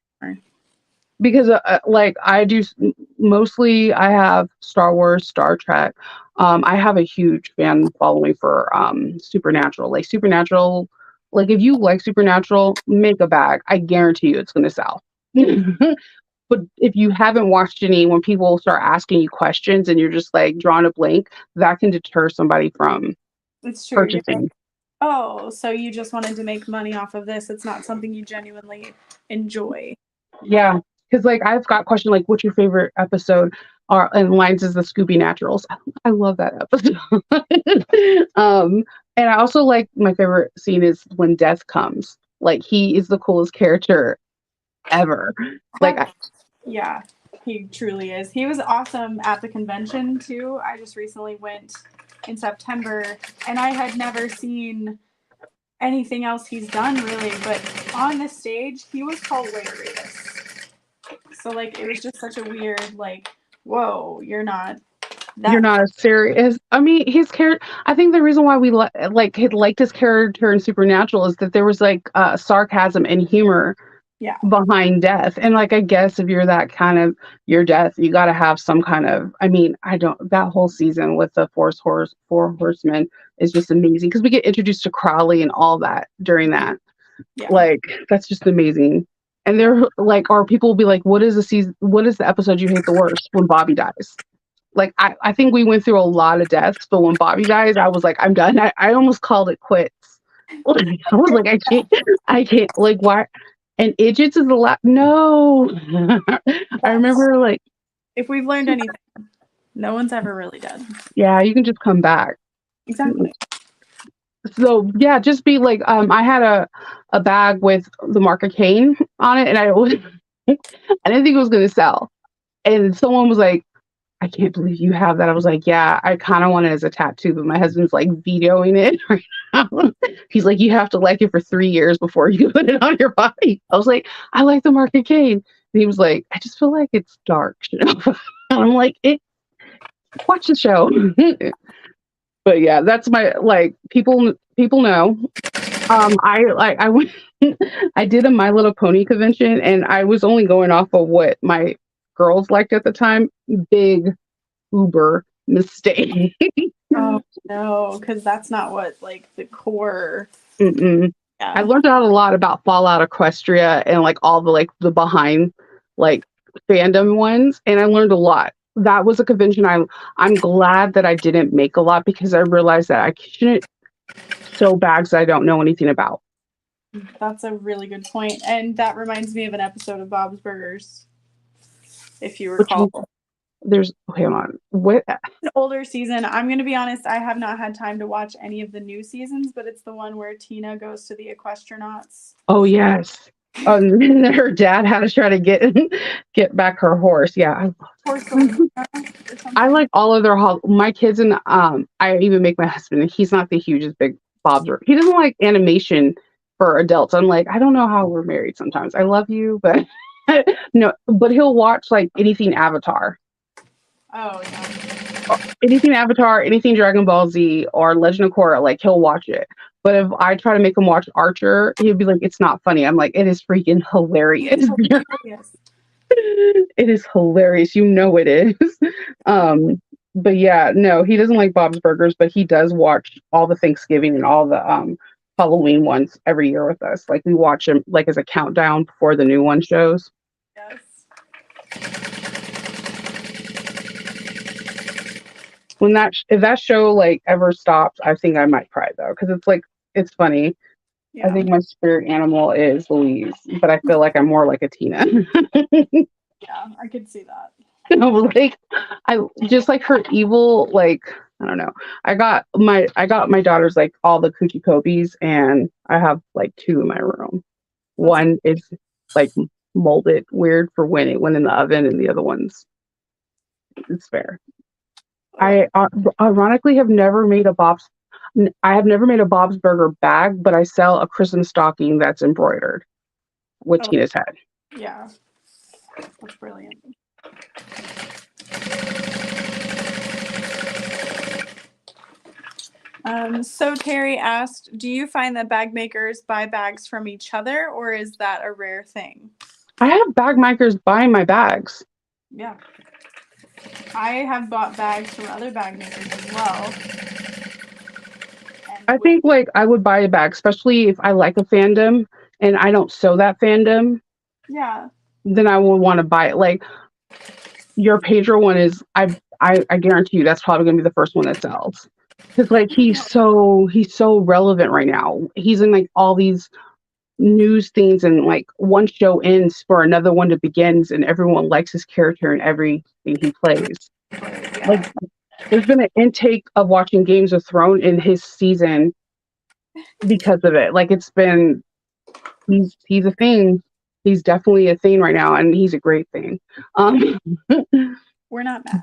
[SPEAKER 2] because like I do mostly, I have Star Wars, Star Trek. I have a huge fan following for Supernatural. Like Supernatural, like if you like Supernatural, make a bag. I guarantee you it's going to sell. But if you haven't watched any, when people start asking you questions and you're just like drawing a blank, that can deter somebody from
[SPEAKER 1] It's true. You're
[SPEAKER 2] purchasing.
[SPEAKER 1] like, oh, so you just wanted to make money off of this. It's not something you genuinely enjoy.
[SPEAKER 2] Yeah, because like I've got question like, what's your favorite episode? Or and lines is the Scooby Naturals. I love that episode. And I also like, my favorite scene is when Death comes. Like, he is the coolest character ever. Like,
[SPEAKER 1] Yeah, he truly is. He was awesome at the convention too. I just recently went in September, and I had never seen anything else he's done really, but on the stage he was hilarious. So like it was just such a weird like, whoa, you're not
[SPEAKER 2] you're
[SPEAKER 1] that.
[SPEAKER 2] not as serious. I mean, his character. I think the reason why we had liked his character in Supernatural is that there was like sarcasm and humor
[SPEAKER 1] Yeah.
[SPEAKER 2] behind Death. And like, I guess if you're that kind of your Death, you got to have some kind of. I mean, I don't. That whole season with the four horsemen is just amazing, because we get introduced to Crowley and all that during that.
[SPEAKER 1] Yeah.
[SPEAKER 2] Like, that's just amazing. And they're like, or people will be like, what is the season? What is the episode you hate the worst? When Bobby dies. Like, I think we went through a lot of deaths, but when Bobby dies, I was like, I'm done. I almost called it quits. I was like, I can't, like, why? And Idiots is the last. No. I remember, like,
[SPEAKER 1] if we've learned anything, no one's ever really dead.
[SPEAKER 2] yeah, you can just come back.
[SPEAKER 1] Exactly.
[SPEAKER 2] So yeah, just be like, I had a bag with the mark of Cain on it, and I didn't think it was gonna sell. And someone was like, I can't believe you have that. I was like, yeah, I kind of want it as a tattoo, but my husband's like vetoing it right now. He's like, you have to like it for 3 years before you put it on your body. I was like, I like the mark of Cain. And he was like, I just feel like it's dark. And I'm like, watch the show. But yeah, that's my, like, people know. I went, I did a My Little Pony convention, and I was only going off of what my girls liked at the time. Big uber mistake.
[SPEAKER 1] Oh no, because that's not what like the core.
[SPEAKER 2] Mm-mm.
[SPEAKER 1] Yeah.
[SPEAKER 2] I learned out a lot about Fallout Equestria and like all the like the behind like fandom ones, and I learned a lot. That was a convention I'm glad that I didn't make a lot, because I realized that I shouldn't sew bags that I don't know anything about.
[SPEAKER 1] That's a really good point, and that reminds me of an episode of Bob's Burgers, if you recall.
[SPEAKER 2] There's okay, hold on. What?
[SPEAKER 1] An older season. I'm going to be honest, I have not had time to watch any of the new seasons, but it's the one where Tina goes to the Equestronauts.
[SPEAKER 2] Oh yes. And her dad had to try to get back her horse. Yeah, I like all of their my kids, and I even make my husband. He's not the hugest big Bob's. He doesn't like animation for adults. I'm like, I don't know how we're married sometimes. I love you, but no. But he'll watch like anything Avatar.
[SPEAKER 1] Oh yeah.
[SPEAKER 2] Anything Avatar, anything Dragon Ball Z or Legend of Korra, like he'll watch it. But if I try to make him watch Archer, he'd be like, "It's not funny." I'm like, "It is freaking hilarious."
[SPEAKER 1] Yes.
[SPEAKER 2] It is hilarious. You know it is. But yeah, no, he doesn't like Bob's Burgers, but he does watch all the Thanksgiving and all the Halloween ones every year with us. Like we watch them like as a countdown before the new one shows.
[SPEAKER 1] Yes.
[SPEAKER 2] When if that show like ever stops, I think I might cry though, because it's like it's funny.
[SPEAKER 1] Yeah.
[SPEAKER 2] I think my spirit animal is Louise, but I feel like I'm more like a Tina.
[SPEAKER 1] Yeah, I could see that.
[SPEAKER 2] Like I just like her evil, like I don't know. I got my daughters like all the coochie copies, and I have like two in my room. One is like molded weird for when it went in the oven, and the other one's it's fair. I ironically have never made a Bob's. I have never made a Bob's Burger bag, but I sell a Christmas stocking that's embroidered with Tina's head.
[SPEAKER 1] Yeah, that's brilliant. So Terry asked, do you find that bag makers buy bags from each other, or is that a rare thing?
[SPEAKER 2] I have bag makers buying my bags.
[SPEAKER 1] Yeah. I have bought bags from other bag makers as well.
[SPEAKER 2] I think like I would buy a bag, especially if I like a fandom and I don't sew that fandom.
[SPEAKER 1] Yeah.
[SPEAKER 2] Then I would want to buy it. Like your Pedro one is, I guarantee you that's probably gonna be the first one that sells. Because like he's so relevant right now. He's in like all these news things, and like one show ends for another one to begins, and everyone likes his character and everything he plays.
[SPEAKER 1] Yeah.
[SPEAKER 2] Like there's been an intake of watching Games of Thrones in his season because of it. Like it's been he's a thing. He's definitely a thing right now, and he's a great thing.
[SPEAKER 1] We're not mad.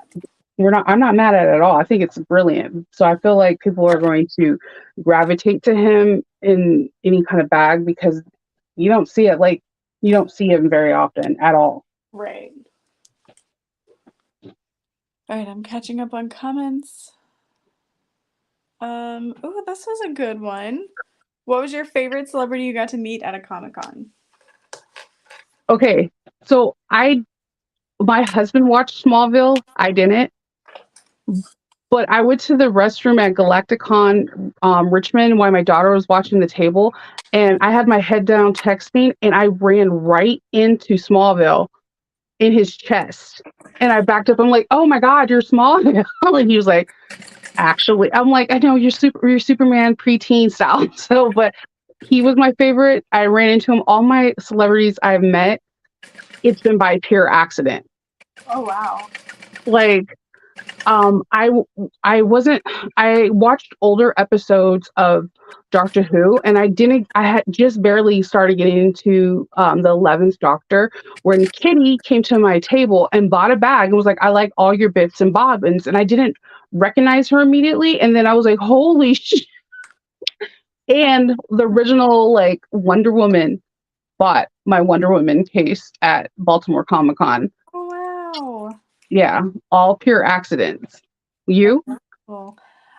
[SPEAKER 2] I'm not mad at it at all. I think it's brilliant. So I feel like people are going to gravitate to him in any kind of bag because you don't see it you don't see him very often at all.
[SPEAKER 1] Right. All right, I'm catching up on comments. Oh, this was a good one. What was your favorite celebrity you got to meet at a Comic-Con?
[SPEAKER 2] Okay, so my husband watched Smallville. I didn't. But I went to the restroom at Galacticon Richmond while my daughter was watching the table, and I had my head down texting, and I ran right into Smallville in his chest. And I backed up. I'm like, "Oh my God, you're Smallville!" And he was like, "Actually," I'm like, "I know you're Superman preteen style." So, but he was my favorite. I ran into him. All my celebrities I've met, it's been by pure accident.
[SPEAKER 1] Oh wow!
[SPEAKER 2] Like. I watched older episodes of Doctor Who, and I had just barely started getting into the 11th Doctor when Kitty came to my table and bought a bag and was like, "I like all your bits and bobbins," and I didn't recognize her immediately, and then I was like, "Holy shit!" And the original like Wonder Woman bought my Wonder Woman case at Baltimore Comic Con.
[SPEAKER 1] Oh wow!
[SPEAKER 2] Yeah, all pure accidents. You?
[SPEAKER 1] Cool.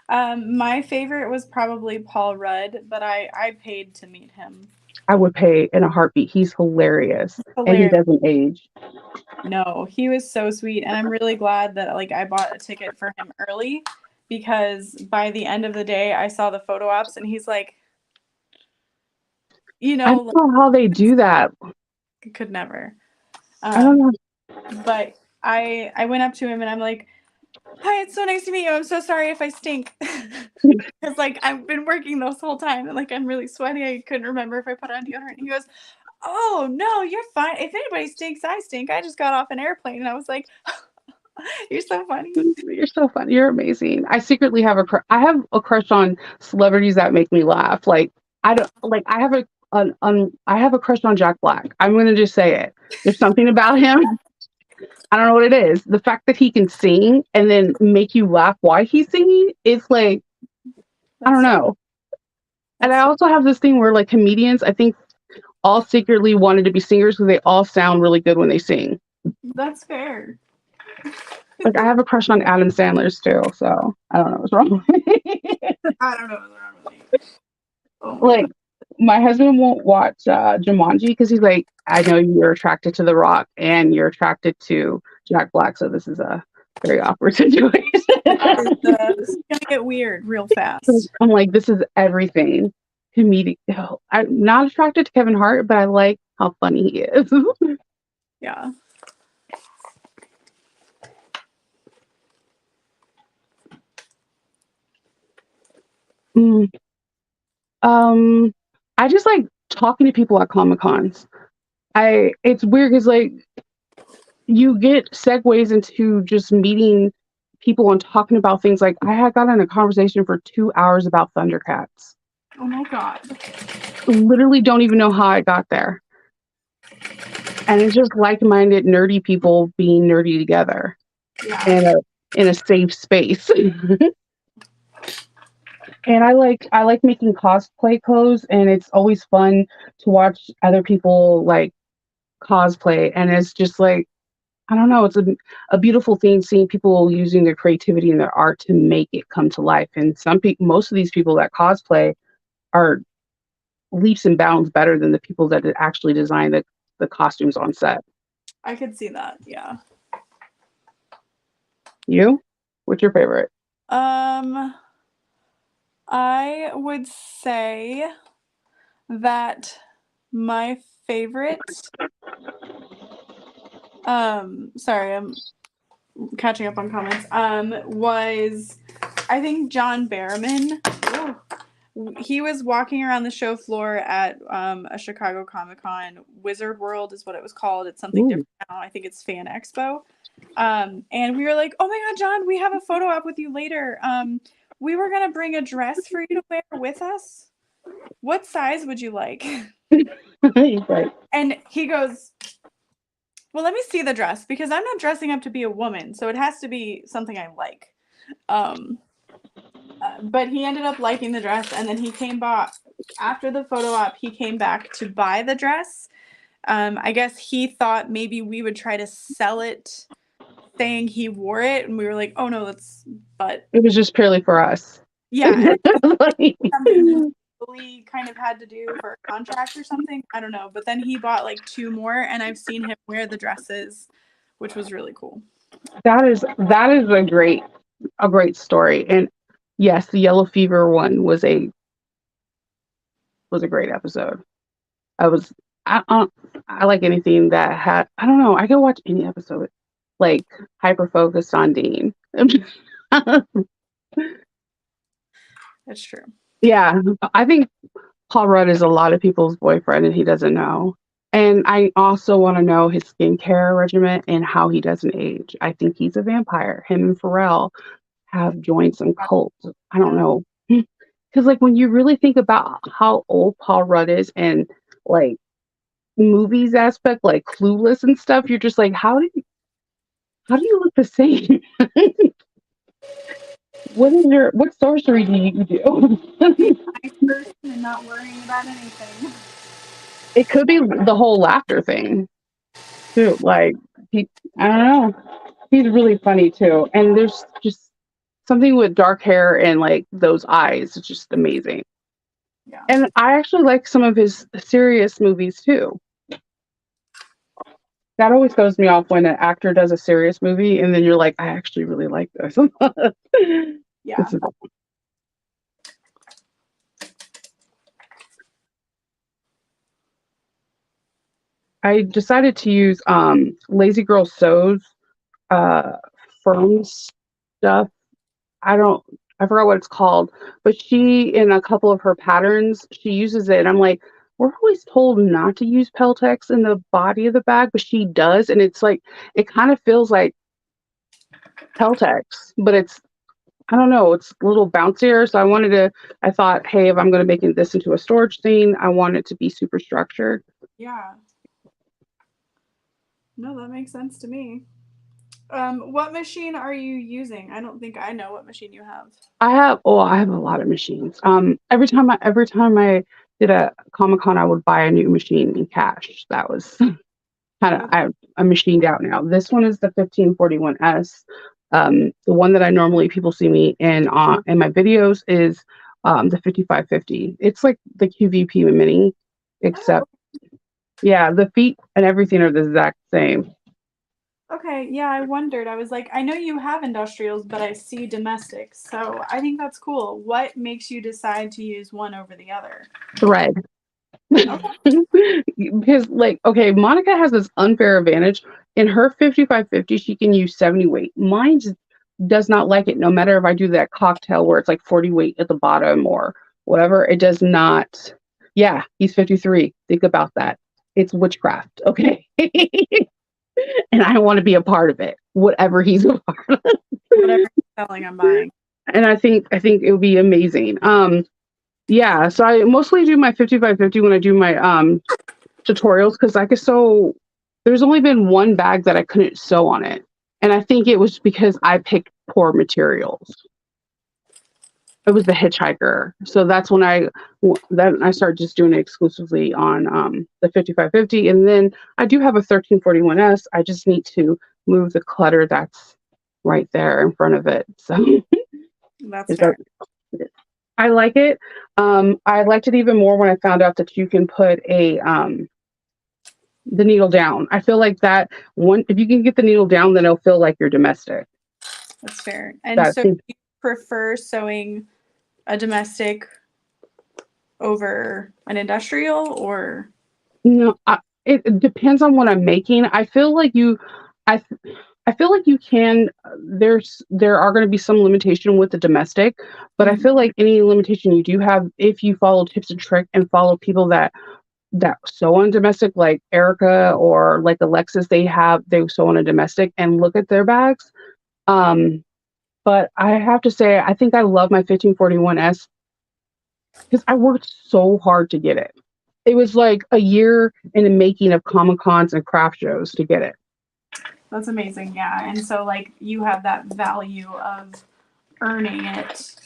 [SPEAKER 1] My favorite was probably Paul Rudd, but I paid to meet him.
[SPEAKER 2] I would pay in a heartbeat. He's hilarious. And he doesn't age.
[SPEAKER 1] No, he was so sweet, and I'm really glad that like I bought a ticket for him early because by the end of the day I saw the photo ops and he's like,
[SPEAKER 2] I don't know how they do that.
[SPEAKER 1] Could never.
[SPEAKER 2] I don't know.
[SPEAKER 1] But I went up to him and I'm like, "Hi, it's so nice to meet you. I'm so sorry if I stink." Because like I've been working this whole time and like I'm really sweaty. I couldn't remember if I put on deodorant. And he goes, "Oh no, you're fine. If anybody stinks, I stink. I just got off an airplane." And I was like, "You're so funny.
[SPEAKER 2] You're so funny. You're amazing." I secretly have I have a crush on celebrities that make me laugh. Like I don't like I have I have a crush on Jack Black. I'm gonna just say it. There's something about him. I don't know what it is. The fact that he can sing and then make you laugh while he's singing, it's like, I don't know. And I also have this thing where like comedians, I think all secretly wanted to be singers because they all sound really good when they sing.
[SPEAKER 1] That's fair.
[SPEAKER 2] Like I have a crush on Adam Sandler's too, so I don't know what's wrong.
[SPEAKER 1] I don't know what's wrong with me.
[SPEAKER 2] Like My husband won't watch Jumanji because he's like, I know you're attracted to The Rock and you're attracted to Jack Black, so this is a very awkward situation.
[SPEAKER 1] This is gonna get weird real fast.
[SPEAKER 2] I'm like, this is everything. Comedic. I'm not attracted to Kevin Hart, but I like how funny he is.
[SPEAKER 1] Yeah.
[SPEAKER 2] Mm. I just like talking to people at Comic Cons. It's weird because like you get segues into just meeting people and talking about things. Like I had got in a conversation for 2 hours about Thundercats.
[SPEAKER 1] Oh my god.
[SPEAKER 2] Literally don't even know how I got there. And it's just like-minded nerdy people being nerdy together
[SPEAKER 1] Yeah.
[SPEAKER 2] in a safe space. And I like making cosplay clothes, and it's always fun to watch other people like cosplay, and it's just like I don't know, it's a beautiful thing seeing people using their creativity and their art to make it come to life. And most of these people that cosplay are leaps and bounds better than the people that actually design the costumes on set.
[SPEAKER 1] I could see that. Yeah.
[SPEAKER 2] You? What's your favorite?
[SPEAKER 1] I would say that my favorite sorry, I'm catching up on comments. Was I think John Barrowman. Ooh. He was walking around the show floor at a Chicago Comic-Con. Wizard World is what it was called. It's something different now. I think it's Fan Expo. And we were like, oh my god, John, we have a photo op with you later. We were gonna bring a dress for you to wear with us. What size would you like?
[SPEAKER 2] Right.
[SPEAKER 1] And he goes, well, let me see the dress because I'm not dressing up to be a woman, so it has to be something I like. But he ended up liking the dress, and then he came back after the photo op. He came back to buy the dress. I guess he thought maybe we would try to sell it, saying he wore it, and we were like, "Oh no, but
[SPEAKER 2] it was just purely for us."
[SPEAKER 1] Yeah, like something we kind of had to do for a contract or something. I don't know. But then he bought like 2 more, and I've seen him wear the dresses, which was really cool.
[SPEAKER 2] That is a great story. And yes, the yellow fever one was a great episode. I like anything that had I don't know, I can watch any episode like hyper focused on Dean.
[SPEAKER 1] That's true.
[SPEAKER 2] Yeah, I think Paul Rudd is a lot of people's boyfriend and he doesn't know. And I also want to know his skincare regimen and how he doesn't age. I think he's a vampire. Him and Pharrell have joined some cult. I don't know. Because like when you really think about how old Paul Rudd is and like movies aspect, like Clueless and stuff, you're just like, how do you look the same? What sorcery do you do?
[SPEAKER 1] Nice person and not worrying about anything.
[SPEAKER 2] It could be the whole laughter thing too. Like I don't know. He's really funny too. And there's just something with dark hair and like those eyes. It's just amazing.
[SPEAKER 1] Yeah.
[SPEAKER 2] And I actually like some of his serious movies too. That always throws me off when an actor does a serious movie and then you're like, I actually really like this.
[SPEAKER 1] Yeah.
[SPEAKER 2] I decided to use Lazy Girl Sews firm stuff. I forgot what it's called, but she in a couple of her patterns, she uses it. And I'm like, we're always told not to use Peltex in the body of the bag, but she does. And it's like, it kind of feels like Peltex, but I don't know, it's a little bouncier. So I thought, hey, if I'm going to make this into a storage thing, I want it to be super structured.
[SPEAKER 1] Yeah. No, that makes sense to me. What machine are you using? I don't think I know what machine you have.
[SPEAKER 2] I have a lot of machines. Every time I did a Comic-Con, I would buy a new machine in cash. That was kind of I'm machined out now. This one is the 1541S. The one that I normally people see me in my videos is the 5550. It's like the QVP mini, except yeah, the feet and everything are the exact same.
[SPEAKER 1] Okay, yeah, I wondered. I was like, I know you have industrials, but I see domestics. So I think that's cool. What makes you decide to use one over the other?
[SPEAKER 2] Thread. Because like, okay, Monica has this unfair advantage. In her 5550, she can use 70 weight. Mine does not like it, no matter if I do that cocktail where it's like 40 weight at the bottom or whatever. It does not. Yeah, he's 53. Think about that. It's witchcraft, okay? And I want to be a part of it, whatever he's a part of.
[SPEAKER 1] Whatever you're selling, I'm buying.
[SPEAKER 2] And I think it would be amazing. Yeah, so I mostly do my 5550 when I do my tutorials because I could sew. There's only been one bag that I couldn't sew on it, and I think it was because I picked poor materials. It was the hitchhiker, so that's when I started just doing it exclusively on the 5550, and then I do have a 1341S. I just need to move the clutter that's right there in front of it. So
[SPEAKER 1] That's
[SPEAKER 2] is
[SPEAKER 1] fair.
[SPEAKER 2] that I like it. I liked it even more when I found out that you can put the needle down. I feel like that one, if you can get the needle down, then it'll feel like you're domestic.
[SPEAKER 1] That's fair. And
[SPEAKER 2] That
[SPEAKER 1] so you prefer sewing a domestic over an industrial or?
[SPEAKER 2] No, it depends on what I'm making. I I feel like you can. There are going to be some limitation with the domestic, but I
[SPEAKER 1] Mhm.
[SPEAKER 2] feel like any limitation you do have, if you follow tips and trick and follow people that sew on domestic, like Erica or like Alexis, they sew on a domestic and look at their bags. Um, but I have to say, I think I love my 1541S because I worked so hard to get it. It was like a year in the making of Comic Cons and craft shows to get it.
[SPEAKER 1] That's amazing. Yeah. And so like you have that value of earning it.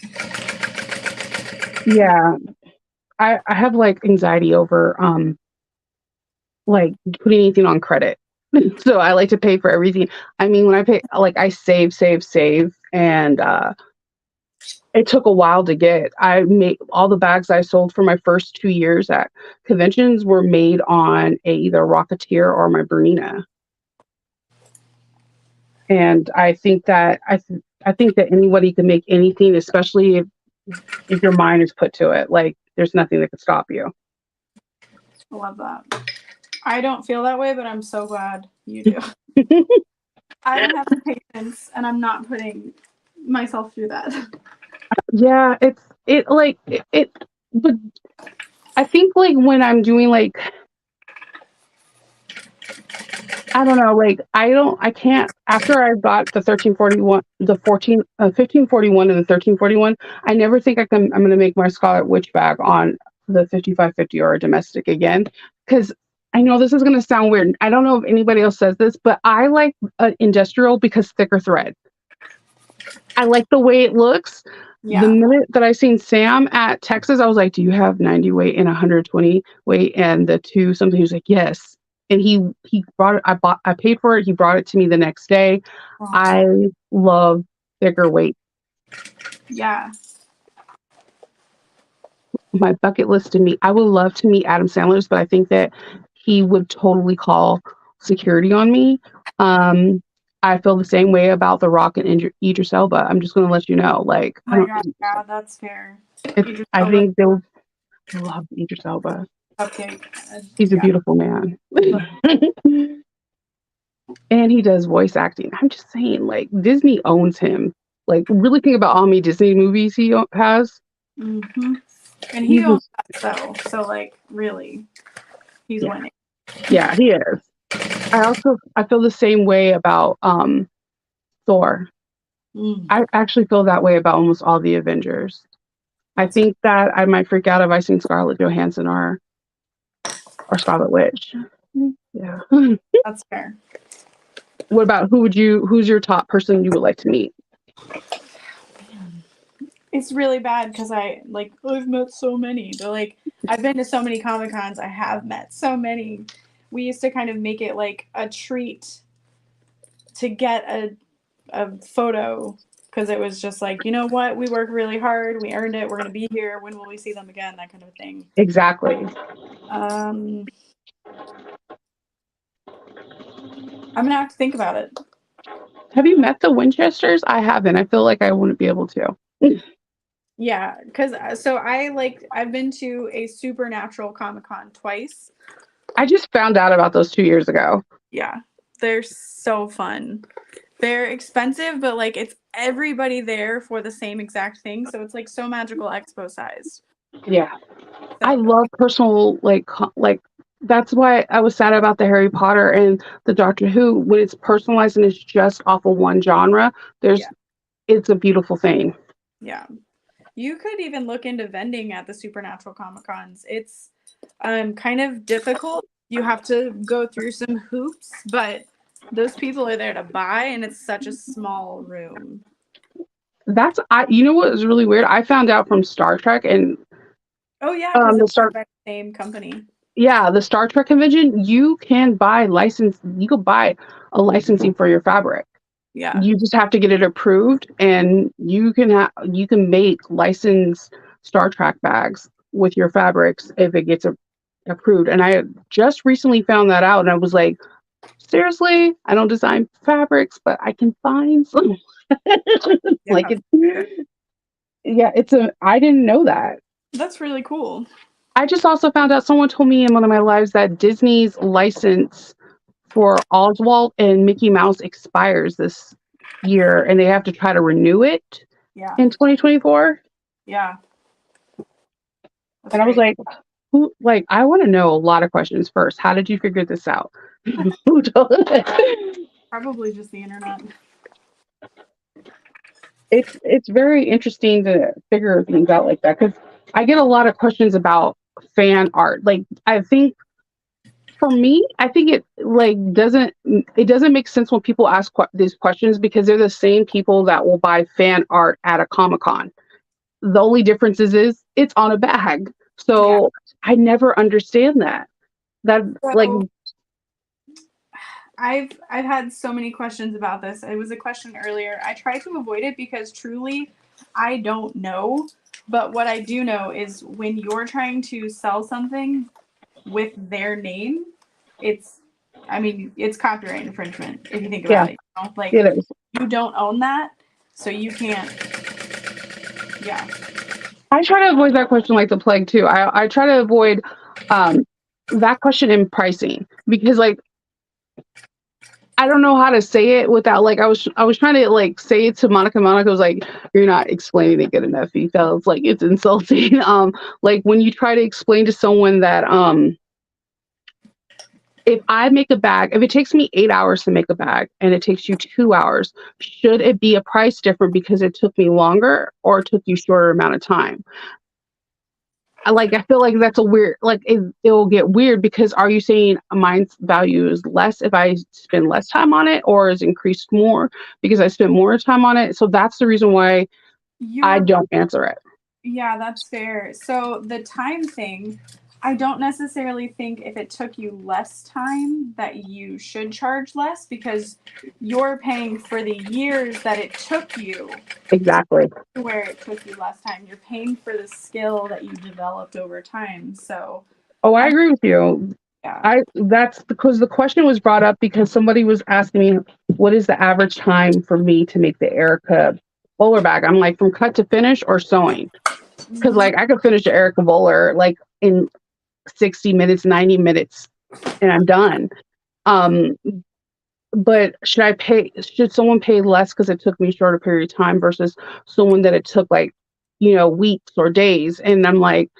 [SPEAKER 2] Yeah, I have like anxiety over like putting anything on credit. So I like to pay for everything. I mean, when I pay, like I save, and it took a while to get. I made all the bags I sold for my first 2 years at conventions were made on either Rocketeer or my Bernina. And I think that anybody can make anything, especially if your mind is put to it. Like there's nothing that could stop you.
[SPEAKER 1] I love that. I don't feel that way, but I'm so glad you do. I don't have the patience and I'm not putting myself through that.
[SPEAKER 2] Yeah, but I think like when I'm doing like I don't know, like I can't after I got the 1341, the 1541 and the 1341, I never think I'm gonna make my Scarlet Witch bag on the 5550 or a domestic again. Because I know this is gonna sound weird. I don't know if anybody else says this, but I like industrial because thicker thread. I like the way it looks. The
[SPEAKER 1] Yeah.
[SPEAKER 2] minute that I seen Sam at Texas, I was like, "Do you have 90 weight and 120 weight?" And the two something. He was like, "Yes." And he brought it. I paid for it. He brought it to me the next day. I love thicker weight.
[SPEAKER 1] Yeah.
[SPEAKER 2] My bucket list to meet. I would love to meet Adam Sandler's, but I think that he would totally call security on me. I feel the same way about The Rock and Idris Elba. I'm just going to let you know. Like,
[SPEAKER 1] Oh my God. Yeah, that's fair.
[SPEAKER 2] I think they would love Idris Elba.
[SPEAKER 1] Cupcake.
[SPEAKER 2] He's a
[SPEAKER 1] Yeah.
[SPEAKER 2] beautiful man. And he does voice acting. I'm just saying, like, Disney owns him. Like, really think about how many Disney movies he has.
[SPEAKER 1] Mm-hmm. And he
[SPEAKER 2] He's
[SPEAKER 1] owns that though. So like really, he's
[SPEAKER 2] yeah,
[SPEAKER 1] winning.
[SPEAKER 2] yeah, he is. I feel the same way about Thor.
[SPEAKER 1] Mm.
[SPEAKER 2] I actually feel that way about almost all the Avengers. I think that I might freak out if I seen Scarlett Johansson or Scarlet Witch. Yeah.
[SPEAKER 1] That's fair.
[SPEAKER 2] What about who's your top person you would like to meet?
[SPEAKER 1] It's really bad because I've met so many. But like I've been to so many Comic Cons. I have met so many. We used to kind of make it like a treat to get a photo because it was just like, you know what, we work really hard, we earned it, we're gonna be here. When will we see them again? That kind of thing.
[SPEAKER 2] Exactly.
[SPEAKER 1] I'm gonna have to think about it.
[SPEAKER 2] Have you met the Winchesters? I haven't. I feel like I wouldn't be able to.
[SPEAKER 1] Yeah, because I've been to a Supernatural Comic-Con twice.
[SPEAKER 2] I just found out about those 2 years ago.
[SPEAKER 1] Yeah, they're so fun. They're expensive, but like it's everybody there for the same exact thing, so it's like so magical expo sized.
[SPEAKER 2] Yeah.
[SPEAKER 1] So,
[SPEAKER 2] I love personal like that's why I was sad about the Harry Potter and the Doctor Who when it's personalized and it's just off of one genre.
[SPEAKER 1] Yeah.
[SPEAKER 2] It's a beautiful thing.
[SPEAKER 1] Yeah. You could even look into vending at the Supernatural Comic Cons. It's kind of difficult. You have to go through some hoops, but those people are there to buy, and it's such a small room.
[SPEAKER 2] You know what was really weird? I found out from Star Trek and
[SPEAKER 1] Oh yeah, because it's by the same company.
[SPEAKER 2] Yeah, the Star Trek convention, you can buy a licensing for your fabric.
[SPEAKER 1] Yeah.
[SPEAKER 2] You just have to get it approved, and you can make licensed Star Trek bags with your fabrics if it gets approved. And I just recently found that out, and I was like, seriously, I don't design fabrics, but I can find some. I didn't know that.
[SPEAKER 1] That's really cool.
[SPEAKER 2] I just also found out, someone told me in one of my lives that Disney's license for Oswald and Mickey Mouse expires this year, and they have to try to renew it in 2024.
[SPEAKER 1] Yeah.
[SPEAKER 2] I was like, I want to know a lot of questions first. How did you figure this out?
[SPEAKER 1] Probably just the internet.
[SPEAKER 2] It's very interesting to figure things out like that, because I get a lot of questions about fan art. Like, I think for me, I think it doesn't make sense when people ask these questions, because they're the same people that will buy fan art at a Comic-Con. The only difference is it's on a bag. So I never understand that.
[SPEAKER 1] I've had so many questions about this. It was a question earlier. I try to avoid it because truly I don't know. But what I do know is when you're trying to sell something with their name, it's copyright infringement if you think about it. You know? Like,
[SPEAKER 2] it is.
[SPEAKER 1] You don't own that, so you can't. Yeah.
[SPEAKER 2] I try to avoid that question like the plague too. I try to avoid that question in pricing, because I don't know how to say it without I was trying to say it to Monica. Monica was like, "You're not explaining it good enough." He felt like it's insulting. When you try to explain to someone that if I make a bag, if it takes me 8 hours to make a bag and it takes you 2 hours, should it be a price difference because it took me longer or it took you shorter amount of time? I feel like that's a weird, it'll get weird, because are you saying mine's value is less if I spend less time on it, or is increased more because I spent more time on it? So that's the reason why I don't answer it.
[SPEAKER 1] Yeah, that's fair. So the time thing, I don't necessarily think if it took you less time that you should charge less, because you're paying for the years that it took you.
[SPEAKER 2] Exactly.
[SPEAKER 1] Where it took you less time. You're paying for the skill that you developed over time. So
[SPEAKER 2] I agree with you. Yeah. That's because the question was brought up because somebody was asking me, what is the average time for me to make the Erica bowler bag? I'm like, from cut to finish or sewing? Because I could finish the Erica bowler in 60 minutes, 90 minutes, and I'm done. But should someone pay less because it took me a shorter period of time versus someone that it took weeks or days? And I'm like,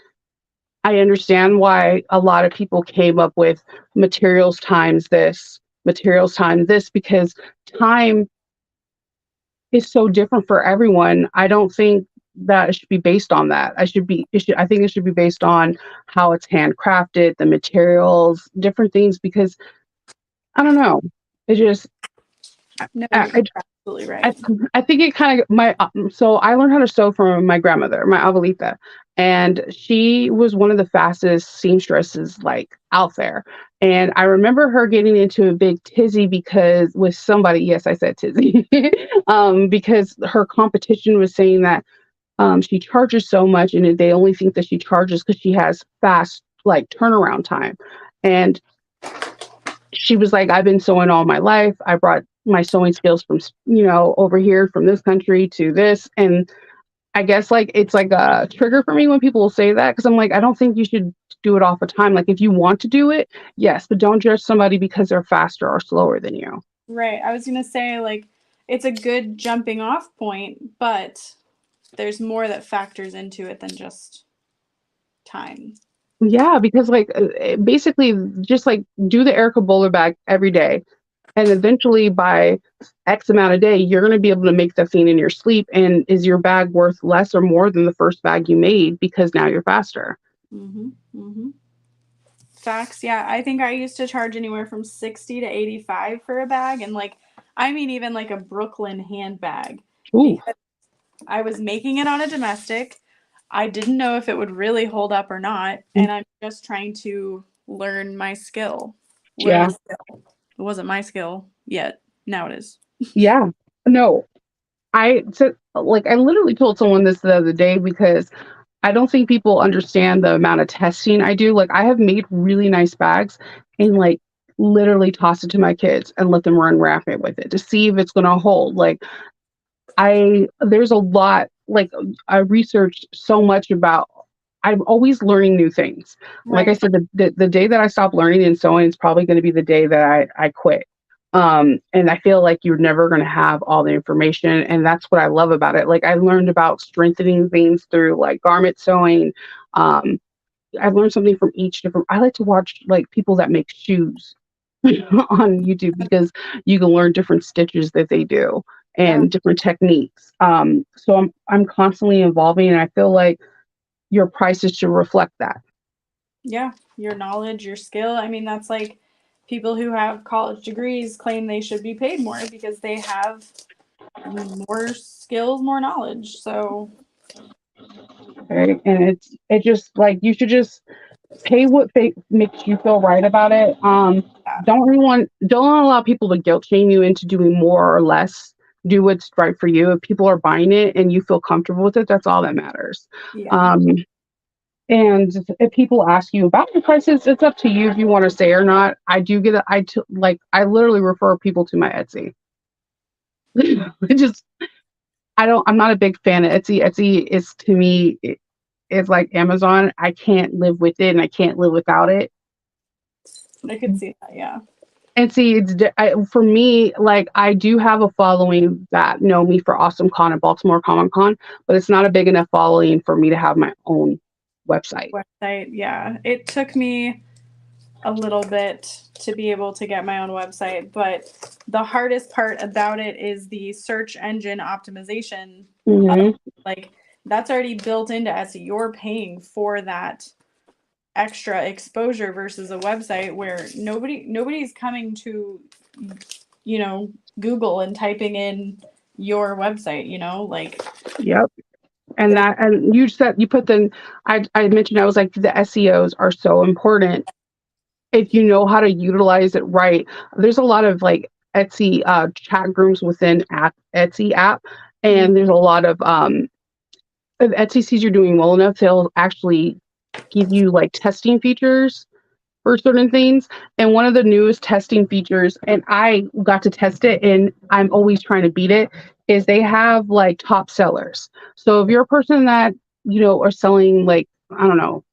[SPEAKER 2] I understand why a lot of people came up with materials times this, because time is so different for everyone. I don't think that it should be based on that. I think it should be based on how it's handcrafted, the materials, different things, because I don't know. It just,
[SPEAKER 1] no, you're absolutely right.
[SPEAKER 2] I think it kind of, so I learned how to sew from my grandmother, my abuelita, and she was one of the fastest seamstresses out there. And I remember her getting into a big tizzy because with somebody, yes, I said tizzy, because her competition was saying that she charges so much and they only think that she charges because she has fast like turnaround time. And she was like, I've been sewing all my life. I brought my sewing skills from, over here from this country to this. And I guess like it's like a trigger for me when people will say that because I'm like, I don't think you should do it off of time. Like if you want to do it, yes, but don't judge somebody because they're faster or slower than you.
[SPEAKER 1] Right. I was gonna say like it's a good jumping off point, but there's more that factors into it than just time.
[SPEAKER 2] Yeah, because like basically just like do the Erica Bowler bag every day. And eventually by X amount of day, you're going to be able to make that thing in your sleep. And is your bag worth less or more than the first bag you made because now you're faster?
[SPEAKER 1] Mm-hmm. Mm-hmm. Facts. Yeah, I think I used to charge anywhere from 60 to 85 for a bag, and like, I mean, even like a Brooklyn handbag,
[SPEAKER 2] Ooh,
[SPEAKER 1] because I was making it on a domestic. I didn't know if it would really hold up or not, and I'm just trying to learn my skill. Learn
[SPEAKER 2] yeah,
[SPEAKER 1] a skill. It wasn't my skill yet. Now it is.
[SPEAKER 2] yeah. No, I said, like, I literally told someone this the other day because I don't think people understand the amount of testing I do. Like, I have made really nice bags and, like, literally tossed it to my kids and let them run rapid with it to see if it's going to hold. Like, there's a lot, like, I researched so much about, I'm always learning new things. Like I
[SPEAKER 1] Right.
[SPEAKER 2] said, the day that I stop learning and sewing is probably going to be the day that I quit. And I feel like you're never going to have all the information. And that's what I love about it. Like I learned about strengthening things through like garment sewing. Um, I've learned something from each different, I like to watch like people that make shoes on YouTube because you can learn different stitches that they do
[SPEAKER 1] Yeah.
[SPEAKER 2] and different techniques. So I'm constantly evolving and I feel like your prices should reflect that.
[SPEAKER 1] Yeah. Your knowledge, your skill. I mean, that's like people who have college degrees claim they should be paid more because they have more skills, more knowledge. So,
[SPEAKER 2] Right. And it just like you should just pay what makes you feel right about it.
[SPEAKER 1] yeah.
[SPEAKER 2] Don't allow people to guilt shame you into doing more or less. Do what's right for you. If people are buying it and you feel comfortable with it, that's all that matters.
[SPEAKER 1] Yeah.
[SPEAKER 2] Um, and if people ask you about the prices, it's up to you if you want to say or not. I do get like I literally refer people to my Etsy. I just I'm not a big fan of Etsy. Etsy is to me it's like Amazon. I can't live with it and I can't live without it.
[SPEAKER 1] I could see that. Yeah.
[SPEAKER 2] And see, for me, like I do have a following that know me for Awesome Con and Baltimore Comic Con, but it's not a big enough following for me to have my own website.
[SPEAKER 1] Website. Yeah. It took me a little bit to be able to get my own website, but the hardest part about it is the search engine optimization.
[SPEAKER 2] Hmm.
[SPEAKER 1] Like that's already built into Etsy. You're paying for that extra exposure versus a website where nobody's coming to Google and typing in your website, like
[SPEAKER 2] Yep. And you said you put I mentioned I was like the SEOs are so important if you know how to utilize it right. There's a lot of like Etsy chat groups within Etsy app, and there's a lot of if Etsy sees you're doing well enough, they'll actually give you like testing features for certain things. And one of the newest testing features, and I got to test it and I'm always trying to beat it, is they have like top sellers. So if you're a person that, are selling like, I don't know,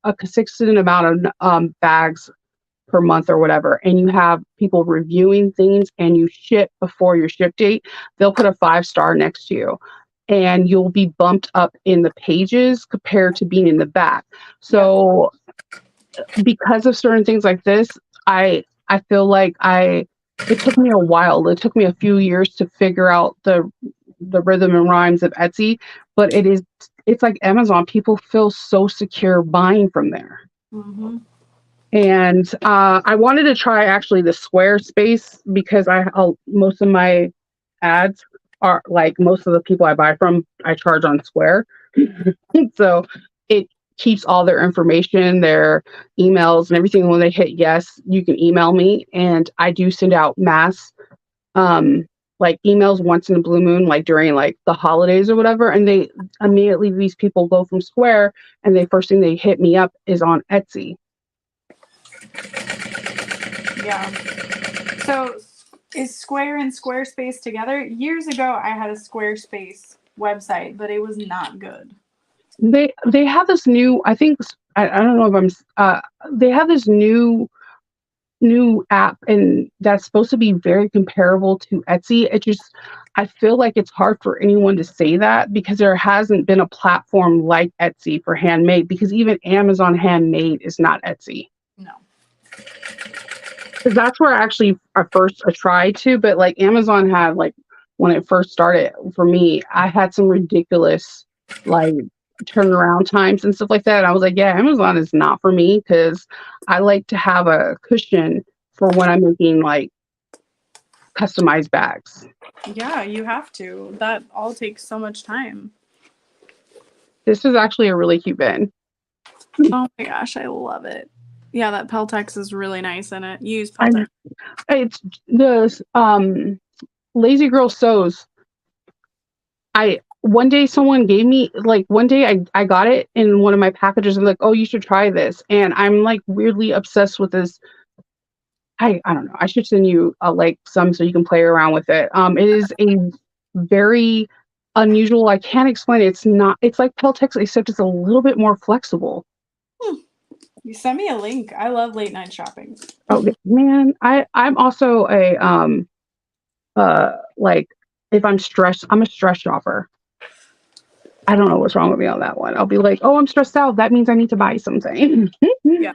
[SPEAKER 2] a consistent amount of bags per month or whatever, and you have people reviewing things and you ship before your ship date, they'll put a 5-star next to you. And you'll be bumped up in the pages compared to being in the back. So because of certain things like this, I feel like it took me a while. It took me a few years to figure out the rhythm and rhymes of Etsy, but it's like Amazon. People feel so secure buying from there.
[SPEAKER 1] mm-hmm.
[SPEAKER 2] And I wanted to try actually the Squarespace because most of my ads are like most of the people I buy from, I charge on Square. So it keeps all their information, their emails and everything. When they hit yes, you can email me, and I do send out mass like emails once in a blue moon, like during like the holidays or whatever. And they immediately, these people go from Square, and the first thing they hit me up is on Etsy.
[SPEAKER 1] Yeah. So is Square and Squarespace together? Years ago, I had a Squarespace website, but it was not good.
[SPEAKER 2] They have this new, I think, I don't know if they have this new app, and that's supposed to be very comparable to Etsy. It just, I feel like it's hard for anyone to say that because there hasn't been a platform like Etsy for handmade, because even Amazon handmade is not Etsy.
[SPEAKER 1] No.
[SPEAKER 2] Because that's where I first tried to, but like Amazon had, like, when it first started for me, I had some ridiculous like turnaround times and stuff like that. And I was like, yeah, Amazon is not for me, because I like to have a cushion for when I'm making like customized bags.
[SPEAKER 1] Yeah, you have to. That all takes so much time.
[SPEAKER 2] This is actually a really cute bin.
[SPEAKER 1] Oh my gosh, I love it. Yeah, that Peltex is really nice in it. Use
[SPEAKER 2] And
[SPEAKER 1] Peltex.
[SPEAKER 2] it's the Lazy Girl Sews. One day someone gave me, like, one day I got it in one of my packages, and like, oh, you should try this. And I'm like weirdly obsessed with this. I don't know. I should send you like some so you can play around with it. It is a very unusual. I can't explain it. It's like Peltex, except it's a little bit more flexible.
[SPEAKER 1] You send me a link. I love late night shopping.
[SPEAKER 2] Oh man, I'm also a like, if I'm stressed, I'm a stress shopper. I don't know what's wrong with me on that one. I'll be like, oh, I'm stressed out. That means I need to buy something.
[SPEAKER 1] Yeah.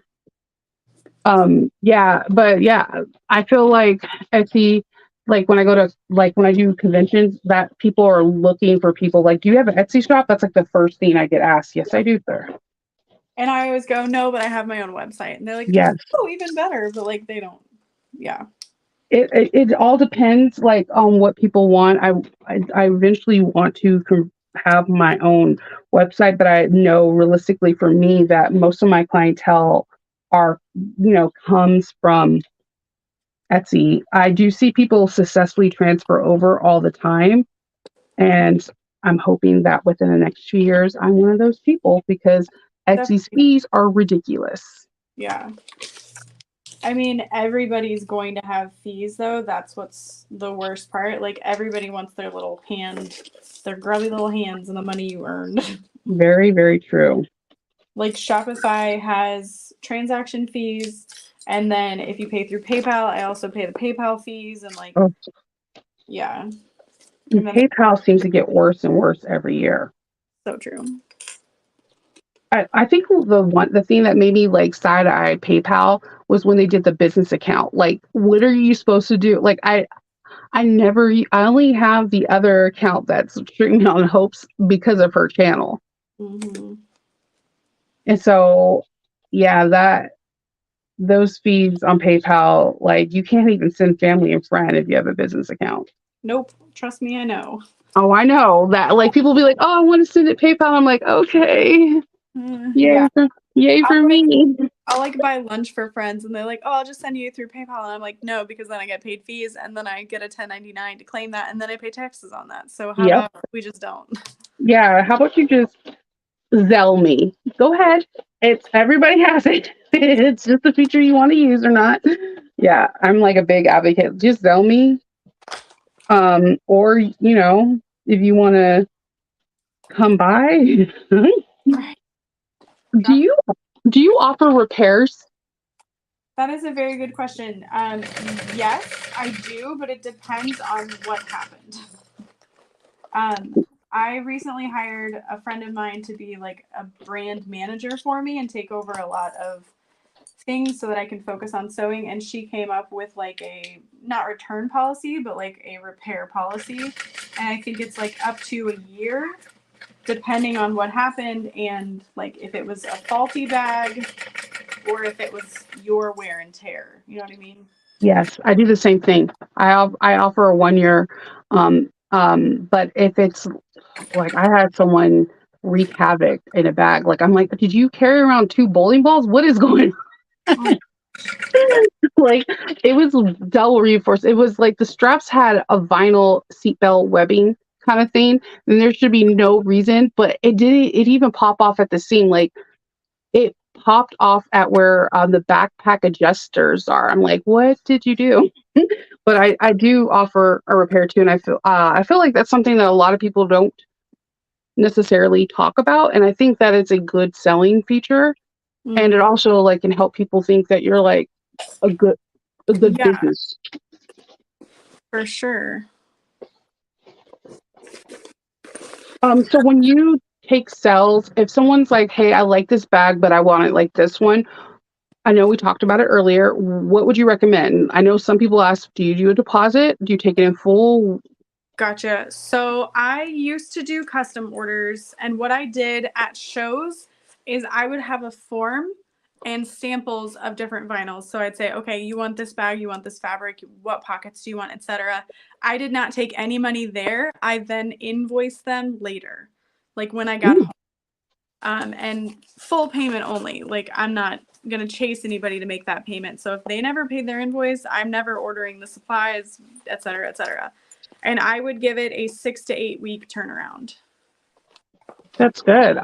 [SPEAKER 2] Yeah, but yeah, I feel like Etsy, like when I do conventions, that people are looking for people like, do you have an Etsy shop? That's like the first thing I get asked. Yes, I do, sir.
[SPEAKER 1] And I always go, no, but I have my own website. And they're like,
[SPEAKER 2] Yes.
[SPEAKER 1] oh, even better. But like, they don't. Yeah.
[SPEAKER 2] It all depends, like, on what people want. I eventually want to have my own website, but I know realistically for me that most of my clientele comes from Etsy. I do see people successfully transfer over all the time, and I'm hoping that within the next 2 years, I'm one of those people, because Etsy's fees are ridiculous.
[SPEAKER 1] Yeah. I mean, everybody's going to have fees, though. That's what's the worst part. Like, everybody wants their grubby little hands and the money you earned.
[SPEAKER 2] Very, very true.
[SPEAKER 1] Like, Shopify has transaction fees, and then if you pay through PayPal, I also pay the PayPal fees, and like, yeah.
[SPEAKER 2] And PayPal seems to get worse and worse every year.
[SPEAKER 1] So true.
[SPEAKER 2] I think the thing that made me like side-eye PayPal was when they did the business account. Like, what are you supposed to do? Like, I only have the other account that's Streaming on Hopes because of her channel.
[SPEAKER 1] Mm-hmm.
[SPEAKER 2] And so, yeah, those fees on PayPal, like, you can't even send family and friend if you have a business account.
[SPEAKER 1] Nope. Trust me, I know.
[SPEAKER 2] Oh, I know that. Like, people be like, oh, I want to send it PayPal. I'm like, okay. Yay for me.
[SPEAKER 1] I'll like buy lunch for friends, and they're like, oh, I'll just send you through PayPal. And I'm like, no, because then I get paid fees, and then I get a 1099 to claim that, and then I pay taxes on that. So how about we just don't?
[SPEAKER 2] Yeah, how about you just Zelle me? Go ahead. Everybody has it. It's just a feature you want to use or not. Yeah, I'm like a big advocate. Just Zelle me. Or, if you want to come by. Do you offer repairs?
[SPEAKER 1] That is a very good question. Yes, I do, but it depends on what happened. I recently hired a friend of mine to be like a brand manager for me and take over a lot of things so that I can focus on sewing. And she came up with like a not return policy, but like a repair policy. And I think it's like up to a year, depending on what happened and like if it was a faulty bag or if it was your wear and tear. You know what I mean?
[SPEAKER 2] Yes, I do the same thing. I offer a 1 year, but if it's like, I had someone wreak havoc in a bag. Like I'm like, did you carry around 2 bowling balls? What is going on? Like it was double reinforced. It was like the straps had a vinyl seatbelt webbing kind of thing, and there should be no reason, but it didn't. It even pop off at the seam. Like it popped off at where the backpack adjusters are. I'm like, what did you do? But I do offer a repair too, and I feel like that's something that a lot of people don't necessarily talk about, and I think that it's a good selling feature, and it
[SPEAKER 1] Mhm.
[SPEAKER 2] also like can help people think that you're like a good
[SPEAKER 1] Yeah,
[SPEAKER 2] business.
[SPEAKER 1] for sure.
[SPEAKER 2] So when you take sales, if someone's like, "Hey, I like this bag, but I want it like this one," I know we talked about it earlier. What would you recommend? I know some people ask, "Do you do a deposit? Do you take it in full?"
[SPEAKER 1] Gotcha. So I used to do custom orders, and what I did at shows is I would have a form and samples of different vinyls. So I'd say, okay, you want this bag, you want this fabric, what pockets do you want, etc. I did not take any money there. I then invoiced them later, like when I got
[SPEAKER 2] Ooh,
[SPEAKER 1] home. And full payment only. Like I'm not gonna chase anybody to make that payment. So if they never paid their invoice, I'm never ordering the supplies, etc., etc. And I would give it a 6 to 8 week turnaround.
[SPEAKER 2] that's good.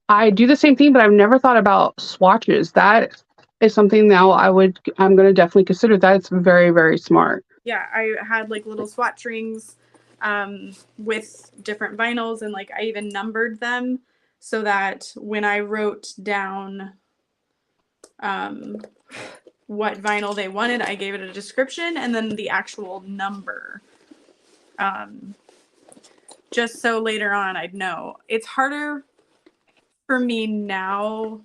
[SPEAKER 2] I do the same thing, but I've never thought about swatches. That is something now I'm going to definitely consider. That's very, very smart.
[SPEAKER 1] Yeah, I had like little swatch rings with different vinyls, and like I even numbered them so that when I wrote down um, what vinyl they wanted, I gave it a description and then the actual number. Just so later on I'd know. It's harder for me now.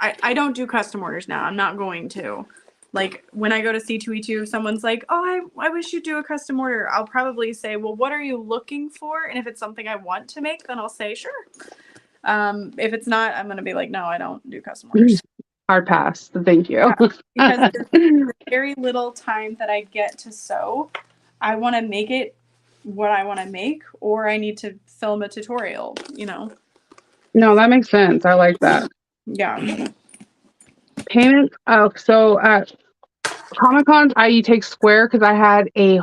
[SPEAKER 1] I don't do custom orders now. I'm not going to. Like when I go to C2E2, if someone's like, oh, I wish you'd do a custom order, I'll probably say, well, what are you looking for? And if it's something I want to make, then I'll say, sure. If it's not, I'm going to be like, no, I don't do custom orders.
[SPEAKER 2] Hard pass. Thank you.
[SPEAKER 1] Because there's very little time that I get to sew. I want to make it what I want to make, or I need to film a tutorial, you know?
[SPEAKER 2] No, that makes sense. I like that.
[SPEAKER 1] Yeah.
[SPEAKER 2] Payment. Oh, so at Comic Cons, I take Square because I had a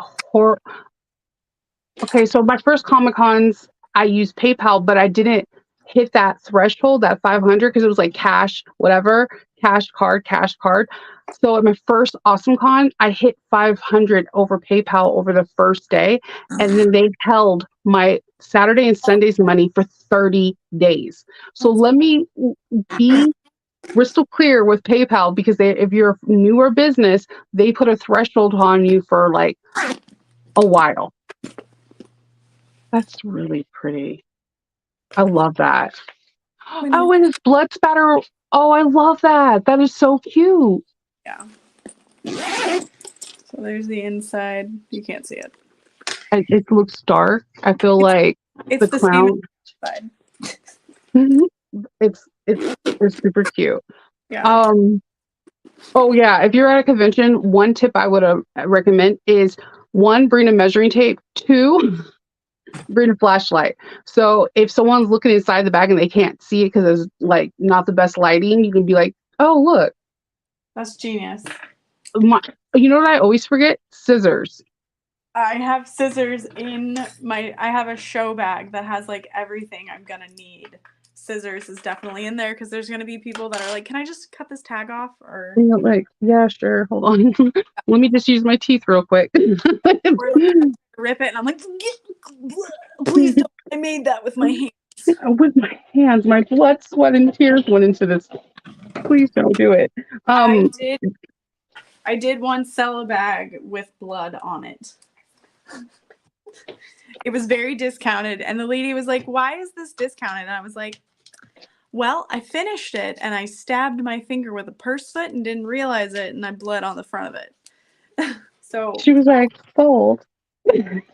[SPEAKER 2] Okay, so my first Comic Cons, I used PayPal, but I didn't hit that threshold, that 500, because it was like cash, whatever, cash card, cash card. So at my first Awesome Con, I hit 500 over PayPal over the first day, and then they held my Saturday and Sunday's money for 30 days. So let me be crystal clear with PayPal, because if you're a newer business, they put a threshold on you for like a while. That's really pretty. I love that. Oh, and it's blood spatter. Oh, I love that. That is so cute.
[SPEAKER 1] Yeah. So there's the inside. You can't see it.
[SPEAKER 2] It looks dark. I feel like
[SPEAKER 1] It's the
[SPEAKER 2] clown.
[SPEAKER 1] same inside.
[SPEAKER 2] It's super cute.
[SPEAKER 1] Yeah.
[SPEAKER 2] Oh yeah. If you're at a convention, one tip I would recommend is, one, bring a measuring tape. Two, bring a flashlight. So if someone's looking inside the bag and they can't see it because it's like not the best lighting, you can be like, "Oh, look."
[SPEAKER 1] That's genius.
[SPEAKER 2] You know what I always forget? Scissors.
[SPEAKER 1] I have scissors I have a show bag that has like everything I'm gonna need. Scissors is definitely in there because there's gonna be people that are like, can I just cut this tag off? Or
[SPEAKER 2] And you're like, yeah, sure. Hold on. Let me just use my teeth real quick.
[SPEAKER 1] or like, rip it, and I'm like, please don't. I made that with my hands.
[SPEAKER 2] With my hands, my blood, sweat, and tears went into this. Please don't do it.
[SPEAKER 1] I did once sell a bag with blood on it. It was very discounted, and the lady was like, why is this discounted? And I was like, well, I finished it and I stabbed my finger with a purse foot and didn't realize it, and I bled on the front of it. So
[SPEAKER 2] She was like, sold.
[SPEAKER 1] I think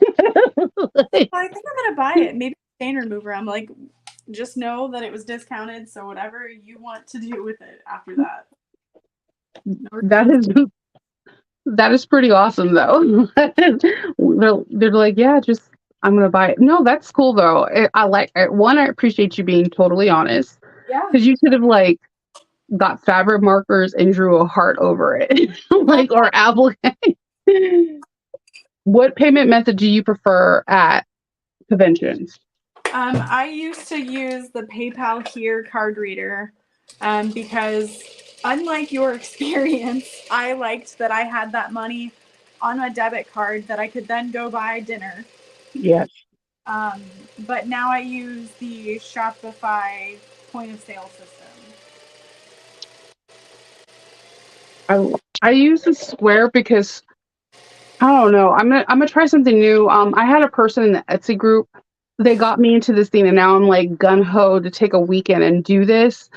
[SPEAKER 1] I'm gonna buy it. Maybe stain remover. I'm like, just know that it was discounted, so whatever you want to do with it after that.
[SPEAKER 2] That is pretty awesome though. They're like, yeah, just I'm gonna buy it. No, that's cool though. I like it. One. I appreciate you being totally honest
[SPEAKER 1] Yeah.
[SPEAKER 2] because you could have like got fabric markers and drew a heart over it, like or applique. What payment method do you prefer at conventions?
[SPEAKER 1] I used to use the PayPal Here card reader because, unlike your experience, I liked that I had that money on a debit card that I could then go buy dinner.
[SPEAKER 2] Yes.
[SPEAKER 1] But now I use the Shopify point of sale system.
[SPEAKER 2] I use the Square because I don't know. I'm gonna try something new. I had a person in the Etsy group. They got me into this thing, and now I'm like gun ho to take a weekend and do this.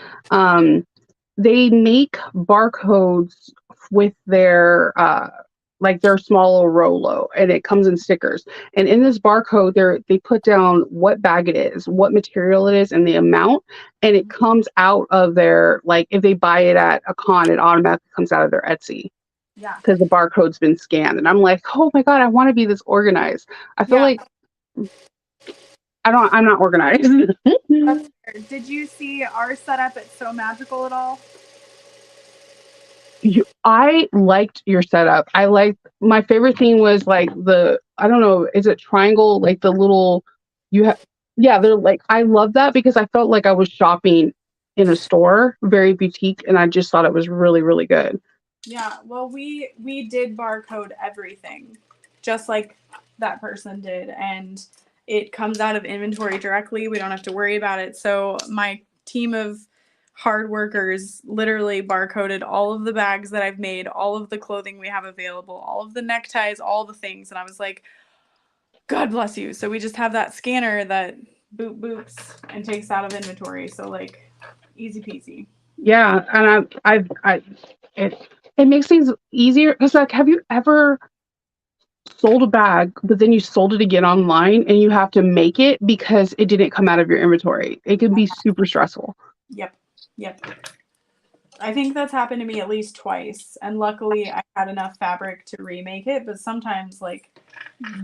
[SPEAKER 2] They make barcodes with their like their small little Rolo, and it comes in stickers. And in this barcode, they put down what bag it is, what material it is, and the amount. And it comes out of their like if they buy it at a con, it automatically comes out of their Etsy
[SPEAKER 1] Yeah.
[SPEAKER 2] because the barcode's been scanned. And I'm like, oh my god, I want to be this organized. I feel like I'm not organized.
[SPEAKER 1] That's fair. Did you see our setup at So Magical at all?
[SPEAKER 2] I liked your setup. I liked my favorite thing was like I don't know, is it triangle? Like the little you have yeah, they're like I love that because I felt like I was shopping in a store, very boutique, and I just thought it was really, really good.
[SPEAKER 1] Yeah, well, we did barcode everything, just like that person did, and it comes out of inventory directly. We don't have to worry about it. So my team of hard workers literally barcoded all of the bags that I've made, all of the clothing we have available, all of the neckties, all the things, and I was like, God bless you. So we just have that scanner that boops and takes out of inventory. So like, easy peasy.
[SPEAKER 2] Yeah, and I it makes things easier because like have you ever sold a bag but then you sold it again online and you have to make it because it didn't come out of your inventory? It can be super stressful.
[SPEAKER 1] Yep. I think that's happened to me at least twice, and luckily I had enough fabric to remake it, but sometimes like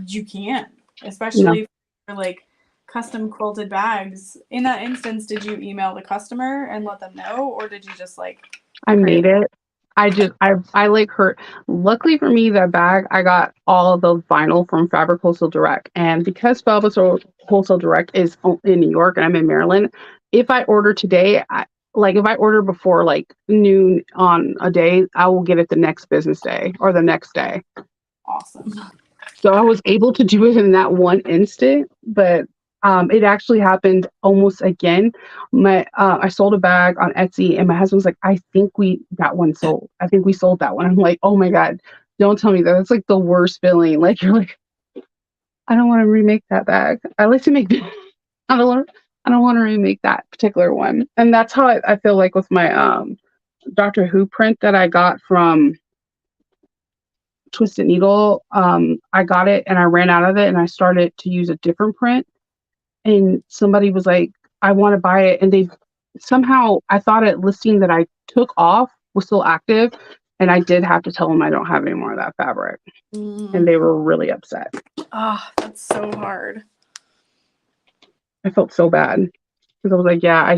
[SPEAKER 1] you can't, especially for like custom quilted bags. In that instance, did you email the customer and let them know, or did you just like
[SPEAKER 2] I made it. I like hurt. Luckily for me, that bag I got all of the vinyl from Fabric Wholesale Direct, and because Fabric Wholesale Direct is in New York and I'm in Maryland, if I order today, if I order before like noon on a day, I will get it the next business day or the next day.
[SPEAKER 1] awesome?
[SPEAKER 2] So I was able to do it in that one instant, but it actually happened almost again. I sold a bag on Etsy, and my husband was like, "I think that one sold. I think we sold that one." I'm like, "Oh my god, don't tell me that. That's like the worst feeling. Like you're like, I don't want to remake that bag. I like to make. I don't want to remake that particular one." And that's how I feel like with my Doctor Who print that I got from Twisted Needle. I got it and I ran out of it, and I started to use a different print. And somebody was like, I want to buy it. And they somehow, I thought a listing that I took off was still active. And I did have to tell them I don't have any more of that fabric. And they were really upset.
[SPEAKER 1] Oh, that's so hard.
[SPEAKER 2] I felt so bad because I was like, yeah,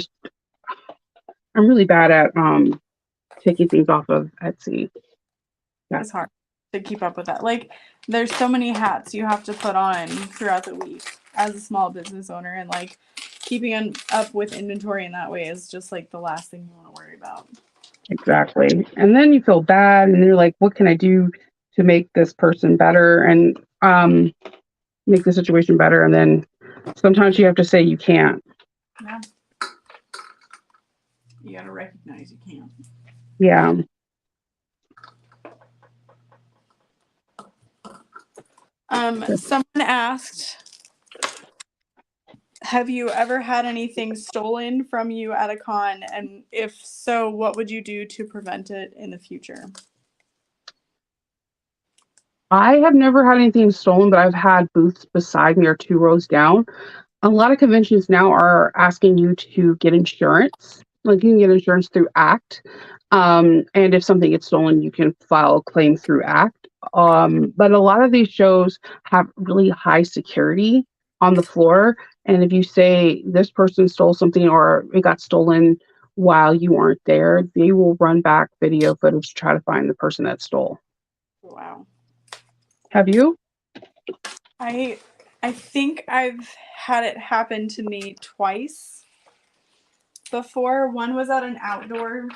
[SPEAKER 2] I'm really bad at taking things off of Etsy. Yeah.
[SPEAKER 1] It's hard to keep up with that. Like, there's so many hats you have to put on throughout the week as a small business owner, and like keeping up with inventory in that way is just like the last thing you want to worry about.
[SPEAKER 2] Exactly. And then you feel bad and you're like, what can I do to make this person better and make the situation better? And then sometimes you have to say you can't.
[SPEAKER 1] Yeah. You got to recognize you can't.
[SPEAKER 2] Yeah.
[SPEAKER 1] Someone asked, have you ever had anything stolen from you at a con? And if so, what would you do to prevent it in the future?
[SPEAKER 2] I have never had anything stolen, but I've had booths beside me or 2 rows down. A lot of conventions now are asking you to get insurance. Like you can get insurance through ACT. And if something gets stolen, you can file a claim through ACT. But a lot of these shows have really high security. on the floor. And if you say this person stole something or it got stolen while you weren't there, they will run back video footage to try to find the person that stole.
[SPEAKER 1] Wow.
[SPEAKER 2] Have you?
[SPEAKER 1] I think I've had it happen to me twice before. One was at an outdoor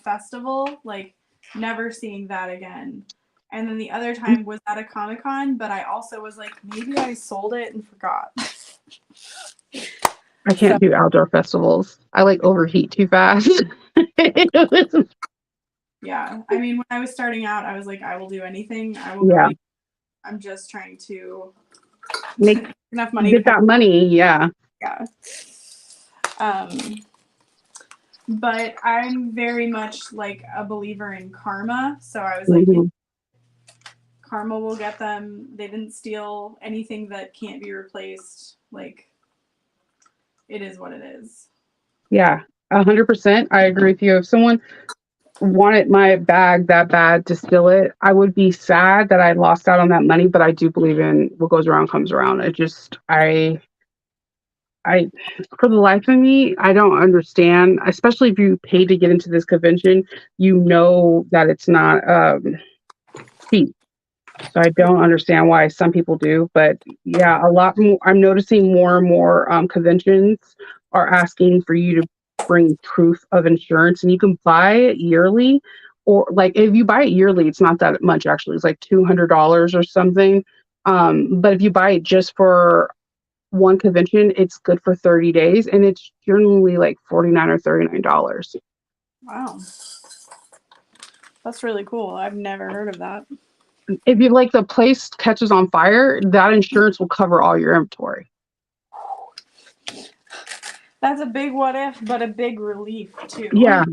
[SPEAKER 1] festival, like never seeing that again. And then the other time was at a Comic-Con, but I also was like, maybe I sold it and forgot.
[SPEAKER 2] I can't do outdoor festivals. I like overheat too fast.
[SPEAKER 1] Yeah. I mean, when I was starting out, I was like, I will do anything. I will
[SPEAKER 2] Yeah.
[SPEAKER 1] go. I'm just trying to
[SPEAKER 2] Make
[SPEAKER 1] enough money
[SPEAKER 2] get that money. Yeah.
[SPEAKER 1] Yeah. But I'm very much like a believer in karma. So I was like,
[SPEAKER 2] Mhm.
[SPEAKER 1] karma will get them. They didn't steal anything that can't be replaced. Like, it is what it is.
[SPEAKER 2] Yeah. 100%. I agree with you. If someone wanted my bag that bad to steal it, I would be sad that I lost out on that money, but I do believe in what goes around comes around. I, for the life of me, I don't understand, especially if you pay to get into this convention, you know that it's not cheap. So I don't understand why some people do, but yeah, a lot more. I'm noticing more and more conventions are asking for you to bring proof of insurance, and you can buy it yearly, or like if you buy it yearly, it's not that much actually. It's like $200 or something. But if you buy it just for one convention, it's good for 30 days, and it's generally like $49 or $39.
[SPEAKER 1] Wow. That's really cool. I've never heard of that.
[SPEAKER 2] If you like the place catches on fire, that insurance will cover all your inventory.
[SPEAKER 1] That's a big what if, but a big relief too.
[SPEAKER 2] Yeah.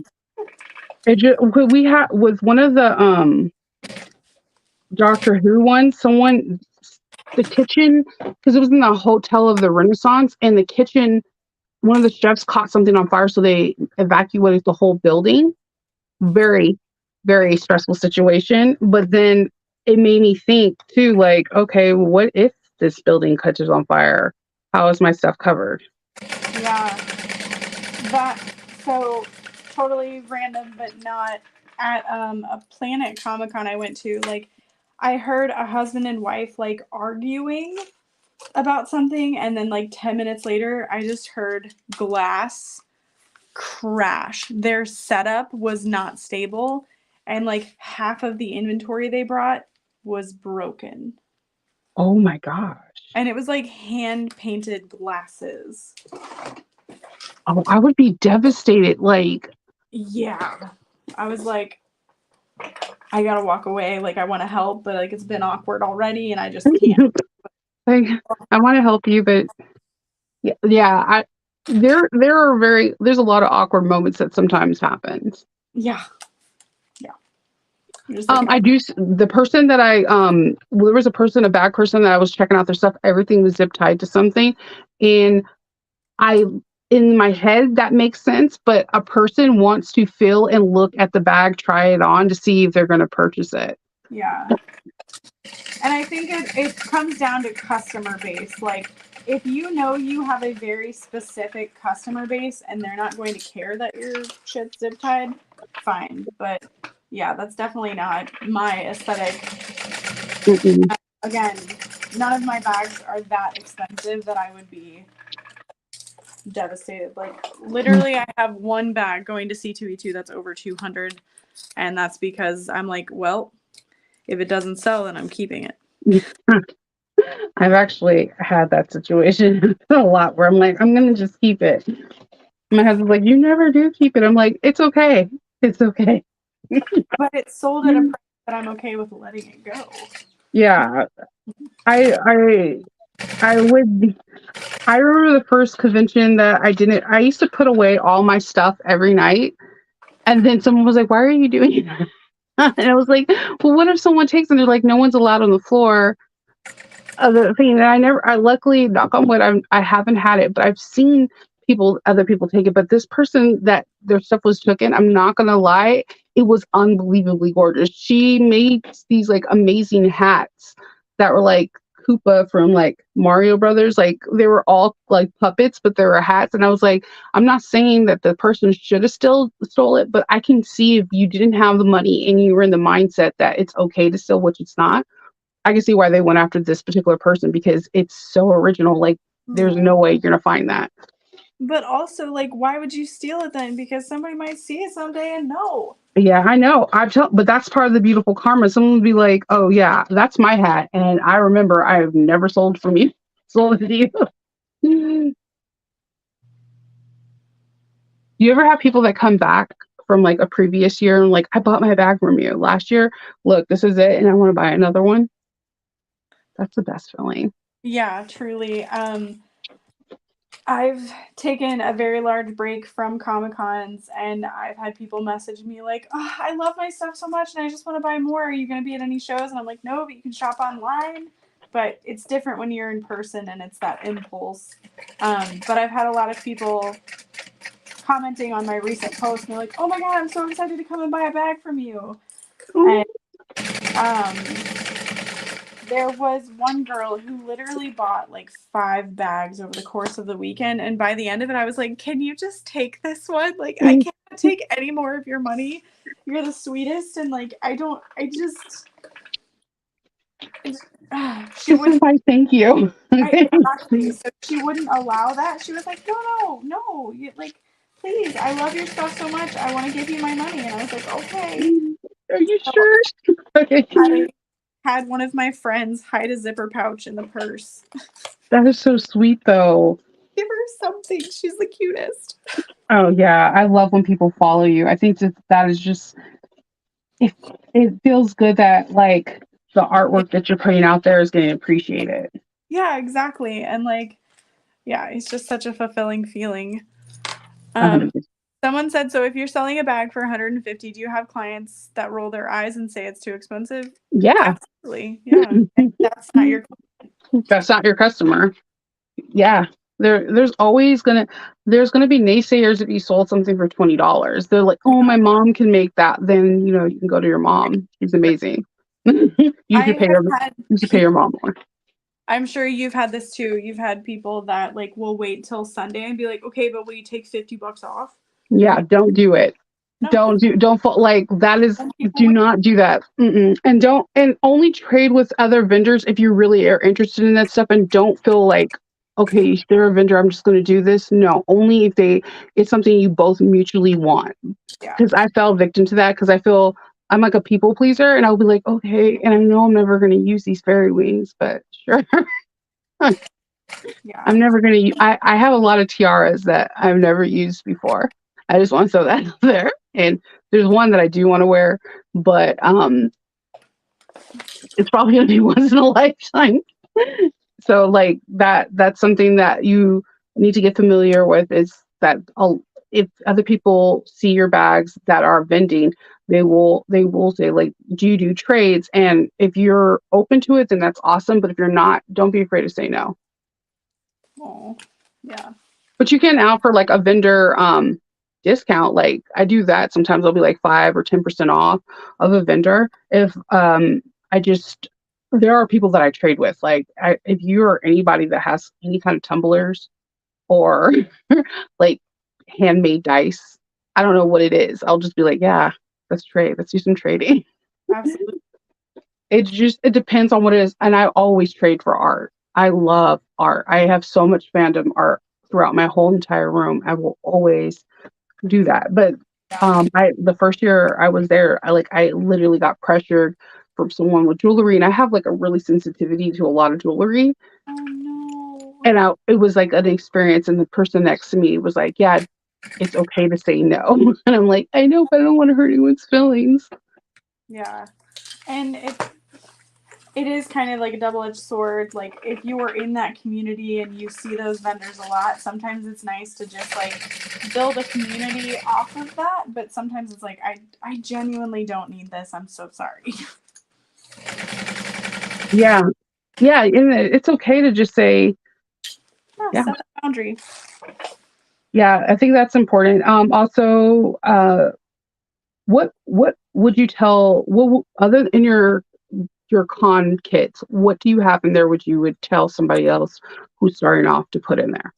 [SPEAKER 2] We had with one of the Doctor Who ones, the kitchen, because it was in the Hotel of the Renaissance, and the kitchen, one of the chefs caught something on fire, so they evacuated the whole building. Very, very stressful situation. But then it made me think too, like, okay, what if this building catches on fire? How is my stuff covered?
[SPEAKER 1] Yeah. So totally random, but not at a Planet Comic-Con I went to. Like, I heard a husband and wife like arguing about something, and then like 10 minutes later, I just heard glass crash. Their setup was not stable, and like half of the inventory they brought was broken.
[SPEAKER 2] Oh my gosh.
[SPEAKER 1] And it was like hand painted glasses.
[SPEAKER 2] Oh, I would be devastated. Like,
[SPEAKER 1] Yeah. I was like, I gotta walk away. Like, I want to help, but like it's been awkward already, and I just can't.
[SPEAKER 2] like, I want to help you, but yeah, there's a lot of awkward moments that sometimes happens.
[SPEAKER 1] Yeah. Yeah. Just like,
[SPEAKER 2] The person that there was a bad person that I was checking out their stuff. Everything was zip tied to something, and I in my head that makes sense. But a person wants to feel and look at the bag, try it on to see if they're going to purchase it.
[SPEAKER 1] yeah. And I think it comes down to customer base. Like, if you know you have a very specific customer base and they're not going to care that your shit's zip tied, fine. But yeah, that's definitely not my aesthetic.
[SPEAKER 2] Mm-mm.
[SPEAKER 1] Again, none of my bags are that expensive that I would be devastated. Like, literally, I have one bag going to C2E2 that's over 200, and that's because I'm like, well, if it doesn't sell, then I'm keeping it.
[SPEAKER 2] I've actually had that situation a lot where I'm like, I'm gonna just keep it. My husband's like, you never do keep it. I'm like, it's okay. It's okay.
[SPEAKER 1] But it's sold at a price that I'm okay with letting it go.
[SPEAKER 2] Yeah. I remember the first convention that I used to put away all my stuff every night. And then someone was like, why are you doing that? And I was like, well, what if someone takes it? And they're like, no one's allowed on the floor. The thing that I luckily, knock on wood, I haven't had it, but I've seen other people take it. But this person that their stuff was taken, I'm not gonna lie, it was unbelievably gorgeous. She made these like amazing hats that were like Koopa from like Mario Brothers. Like they were all like puppets, but they were hats. And I was like, I'm not saying that the person should have still stole it, but I can see if you didn't have the money and you were in the mindset that it's okay to steal, which it's not. I can see why they went after this particular person because it's so original. Like there's no way you're gonna find that.
[SPEAKER 1] But also, like, why would you steal it then? Because somebody might see it someday and know.
[SPEAKER 2] Yeah, I know. But that's part of the beautiful karma. Someone would be like, "Oh yeah, that's my hat," and I remember I have never sold from you, sold it to you. Do you ever have people that come back from like a previous year and like, I bought my bag from you last year. Look, this is it, and I want to buy another one. That's the best feeling.
[SPEAKER 1] Yeah, truly. I've taken a very large break from Comic-Cons, and I've had people message me like, oh, I love my stuff so much and I just want to buy more. Are you going to be at any shows? And I'm like, no, but you can shop online. But it's different when you're in person and it's that impulse. But I've had a lot of people commenting on my recent post, and they're like, oh my God, I'm so excited to come and buy a bag from you. And there was one girl who literally bought like 5 bags over the course of the weekend. And by the end of it, I was like, can you just take this one? Like, I can't take any more of your money. You're the sweetest. And like, she wouldn't.
[SPEAKER 2] Thank you.
[SPEAKER 1] Exactly. So she wouldn't allow that. She was like, no. You, like, please, I love your stuff so much. I want to give you my money. And I was like, okay.
[SPEAKER 2] Are you sure? Okay.
[SPEAKER 1] I had one of my friends hide a zipper pouch in the purse.
[SPEAKER 2] That is so sweet, though.
[SPEAKER 1] Give her something. She's the cutest.
[SPEAKER 2] Oh yeah, I love when people follow you. I think that is just it feels good that like the artwork that you're putting out there is getting appreciated.
[SPEAKER 1] Yeah, exactly. And like, yeah, it's just such a fulfilling feeling.
[SPEAKER 2] 100%.
[SPEAKER 1] Someone said, so if you're selling a bag for 150, do you have clients that roll their eyes and say it's too expensive?
[SPEAKER 2] Yeah.
[SPEAKER 1] Absolutely. Yeah. That's not your
[SPEAKER 2] customer. Yeah. There's always gonna be naysayers if you sold something for $20. They're like, oh, my mom can make that. Then you can go to your mom. She's amazing. You should pay your mom more.
[SPEAKER 1] I'm sure you've had this too. You've had people that like will wait till Sunday and be like, okay, but will you take $50 off?
[SPEAKER 2] Yeah, don't do it.
[SPEAKER 1] No.
[SPEAKER 2] Don't like that is do not do that. And only trade with other vendors if you really are interested in that stuff, and don't feel like, okay, they're a vendor, I'm just going to do this. No, only if it's something you both mutually want. Because I fell victim to that because I feel I'm like a people pleaser, and I'll be like, okay, and I know I'm never going to use these fairy wings, but sure.
[SPEAKER 1] Yeah.
[SPEAKER 2] I'm never going to use, I have a lot of tiaras that I've never used before. I just want to throw that out there. And there's one that I do want to wear, but it's probably going to be once in a lifetime. So like that's something that you need to get familiar with, is that if other people see your bags that are vending, they will say like, do you do trades? And if you're open to it, then that's awesome. But if you're not, don't be afraid to say no.
[SPEAKER 1] Oh, yeah.
[SPEAKER 2] But you can offer like a vendor discount. Like I do that sometimes. I'll be like 5 or 10% off of a vendor if there are people that I trade with. Like if you are anybody that has any kind of tumblers or like handmade dice, I don't know what it is. I'll just be like, yeah, let's trade. Let's do some trading.
[SPEAKER 1] Absolutely.
[SPEAKER 2] It depends on what it is. And I always trade for art. I love art. I have so much fandom art throughout my whole entire room. I will always do that. But the first year I was there, I literally got pressured from someone with jewelry, and I have like a really sensitivity to a lot of jewelry.
[SPEAKER 1] Oh no.
[SPEAKER 2] And it was like an experience, and the person next to me was like, yeah, it's okay to say no. And I'm like, I know, but I don't want to hurt anyone's feelings.
[SPEAKER 1] Yeah. And it is kind of like a double-edged sword. Like if you are in that community and you see those vendors a lot, sometimes it's nice to just like build a community off of that. But sometimes it's like, I genuinely don't need this. I'm so sorry.
[SPEAKER 2] Yeah. Yeah. And it's okay to just say,
[SPEAKER 1] Set a boundary.
[SPEAKER 2] Yeah, I think that's important. Also, what would you tell, other in your your con kits, what do you have in there which you would tell somebody else who's starting off to put in there?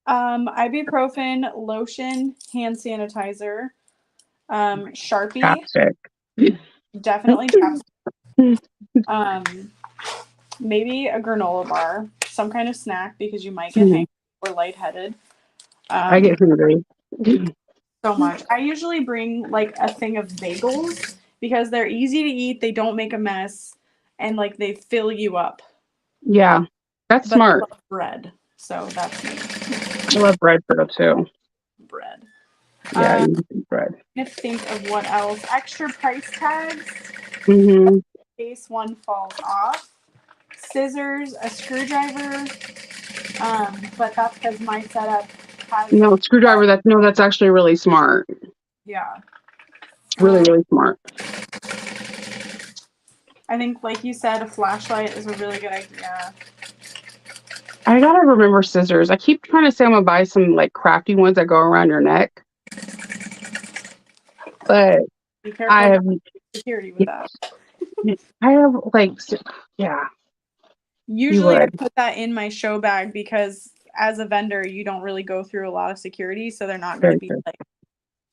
[SPEAKER 1] Ibuprofen, lotion, hand sanitizer, Sharpie,
[SPEAKER 2] Chapstick.
[SPEAKER 1] definitely chapstick. Maybe a granola bar, some kind of snack because you might get hangry or lightheaded.
[SPEAKER 2] I get hungry.
[SPEAKER 1] So much. I usually bring like a thing of bagels because they're easy to eat, they don't make a mess, and like they fill you up.
[SPEAKER 2] Yeah, that's
[SPEAKER 1] But
[SPEAKER 2] smart.
[SPEAKER 1] I love bread, so that's me.
[SPEAKER 2] I love bread though too.
[SPEAKER 1] Bread.
[SPEAKER 2] Yeah, you eat bread.
[SPEAKER 1] I think of what else. Extra price tags
[SPEAKER 2] Mm-hmm.
[SPEAKER 1] in case one falls off. Scissors, a screwdriver. But that's because my setup has
[SPEAKER 2] No, screwdriver, that's actually really smart.
[SPEAKER 1] yeah.
[SPEAKER 2] Really, really smart.
[SPEAKER 1] I think, like you said, a flashlight is a really good idea.
[SPEAKER 2] I gotta remember scissors. I keep trying to say I'm gonna buy some like crafty ones that go around your neck, but
[SPEAKER 1] Be careful
[SPEAKER 2] I have
[SPEAKER 1] about security with that.
[SPEAKER 2] like yeah.
[SPEAKER 1] Usually I put that in my show bag because as a vendor, you don't really go through a lot of security, so they're not going to be like,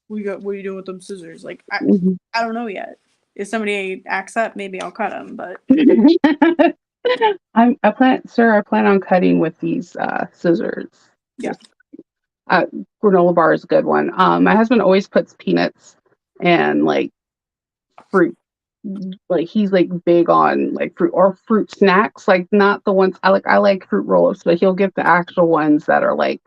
[SPEAKER 1] what are you doing with them scissors? Like, I don't know yet. If somebody acts up, maybe I'll cut them, but.
[SPEAKER 2] I plan on cutting with these scissors.
[SPEAKER 1] Yeah.
[SPEAKER 2] Granola bar is a good one. My husband always puts peanuts and like fruit. Like he's like big on like fruit snacks, like not the ones I like fruit roll-ups, but he'll get the actual ones that are like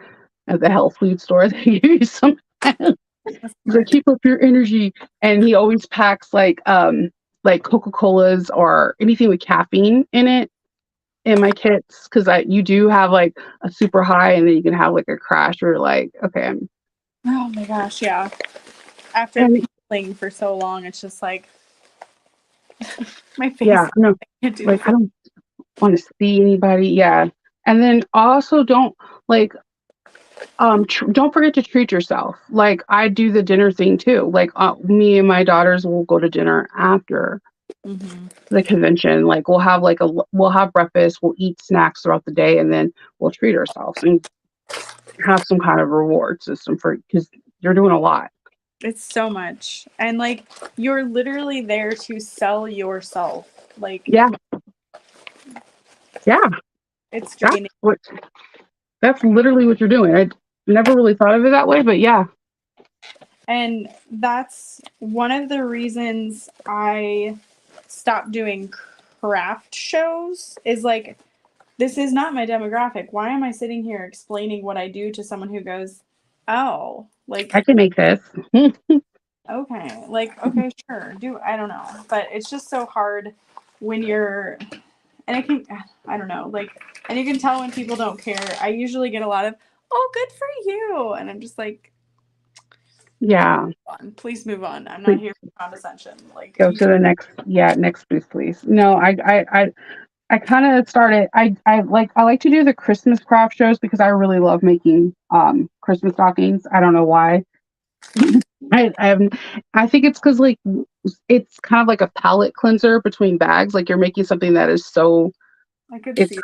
[SPEAKER 2] at the health food store. They give you some. He's like, keep up your energy, and he always packs like Coca-Colas or anything with caffeine in it in my kits because you do have like a super high and then you can have like a crash where you're like, okay,
[SPEAKER 1] Oh my gosh, yeah. After peeling for so long, it's just like my face.
[SPEAKER 2] Yeah, no, like I don't want to see anybody. Yeah, and then also don't like don't forget to treat yourself. Like I do the dinner thing too. Like me and my daughters will go to dinner after the convention. Like we'll have breakfast, we'll eat snacks throughout the day, and then we'll treat ourselves and have some kind of reward system because you're doing a lot.
[SPEAKER 1] It's so much, and like you're literally there to sell yourself. Like
[SPEAKER 2] yeah,
[SPEAKER 1] it's draining.
[SPEAKER 2] That's literally what you're doing. I never really thought of it that way, but yeah.
[SPEAKER 1] And that's one of the reasons I stopped doing craft shows is like, this is not my demographic. Why am I sitting here explaining what I do to someone who goes, oh, like,
[SPEAKER 2] I can make this.
[SPEAKER 1] okay, like, okay, sure, I don't know. But it's just so hard when you're, and I don't know, like, and you can tell when people don't care. I usually get a lot of, oh, good for you. And I'm just like,
[SPEAKER 2] yeah.
[SPEAKER 1] Please move on. I'm not here for condescension. Like
[SPEAKER 2] go to the next booth, please. No, I kind of started. I like to do the Christmas craft shows because I really love making Christmas stockings. I don't know why. I think it's because like it's kind of like a palate cleanser between bags. Like you're making something that is so.
[SPEAKER 1] I could see.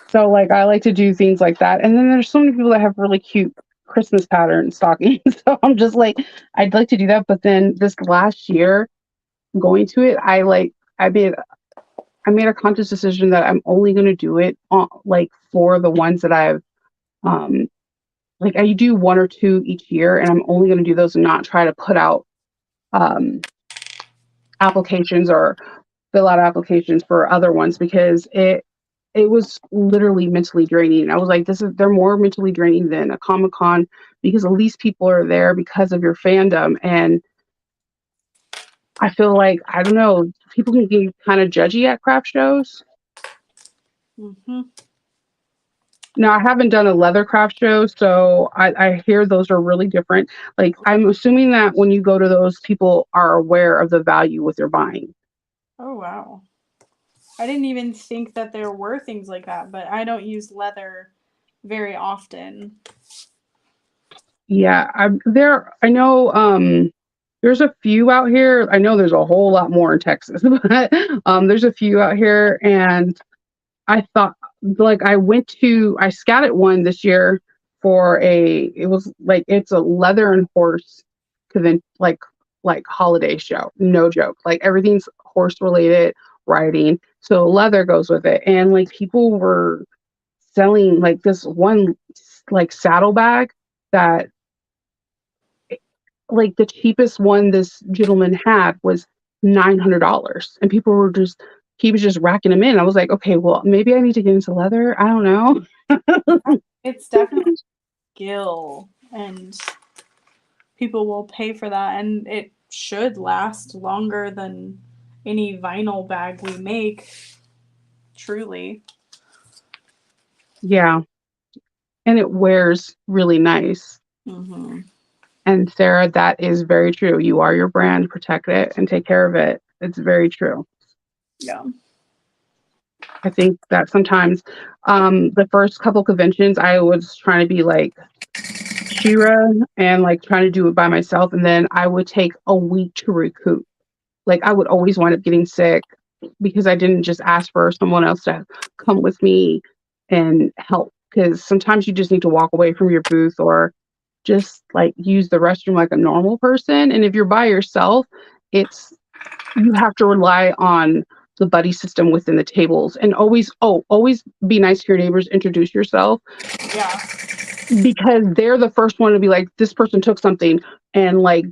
[SPEAKER 2] So like I like to do things like that, and then there's so many people that have really cute Christmas pattern stockings. So I'm just like, I'd like to do that. But then this last year, going to it, I made a conscious decision that I'm only going to do it like for the ones that I've like I do one or two each year, and I'm only going to do those and not try to put out applications or fill out applications for other ones because it was literally mentally draining. I was like, they're more mentally draining than a Comic-Con because at least people are there because of your fandom. And I feel like, I don't know, people can be kind of judgy at craft shows. Now, I haven't done a leather craft show, so I hear those are really different. Like, I'm assuming that when you go to those, people are aware of the value what they're buying.
[SPEAKER 1] Oh, wow. I didn't even think that there were things like that, but I don't use leather very often.
[SPEAKER 2] Yeah, I know There's a few out here. I know there's a whole lot more in Texas, but there's a few out here, and I thought like I scouted one this year for it was like it's a leather and horse convent like holiday show. No joke. Like everything's horse related, riding. So leather goes with it. And like people were selling like this one like saddlebag that like the cheapest one this gentleman had was $900, and people were just he was just racking them in. I was like, okay, well, maybe I need to get into leather. I don't know.
[SPEAKER 1] It's definitely skill, and people will pay for that, and it should last longer than any vinyl bag we make. Truly.
[SPEAKER 2] Yeah, and it wears really nice.
[SPEAKER 1] Mm-hmm.
[SPEAKER 2] And Sarah, that is very true. You are your brand. Protect it and take care of it. It's very true.
[SPEAKER 1] Yeah.
[SPEAKER 2] I think that sometimes the first couple conventions, I was trying to be like Shira and like trying to do it by myself. And then I would take a week to recoup. Like I would always wind up getting sick because I didn't just ask for someone else to come with me and help. Because sometimes you just need to walk away from your booth or just like use the restroom like a normal person. And if you're by yourself, you have to rely on the buddy system within the tables, and always be nice to your neighbors, introduce yourself.
[SPEAKER 1] Yeah.
[SPEAKER 2] Because they're the first one to be like, this person took something, and like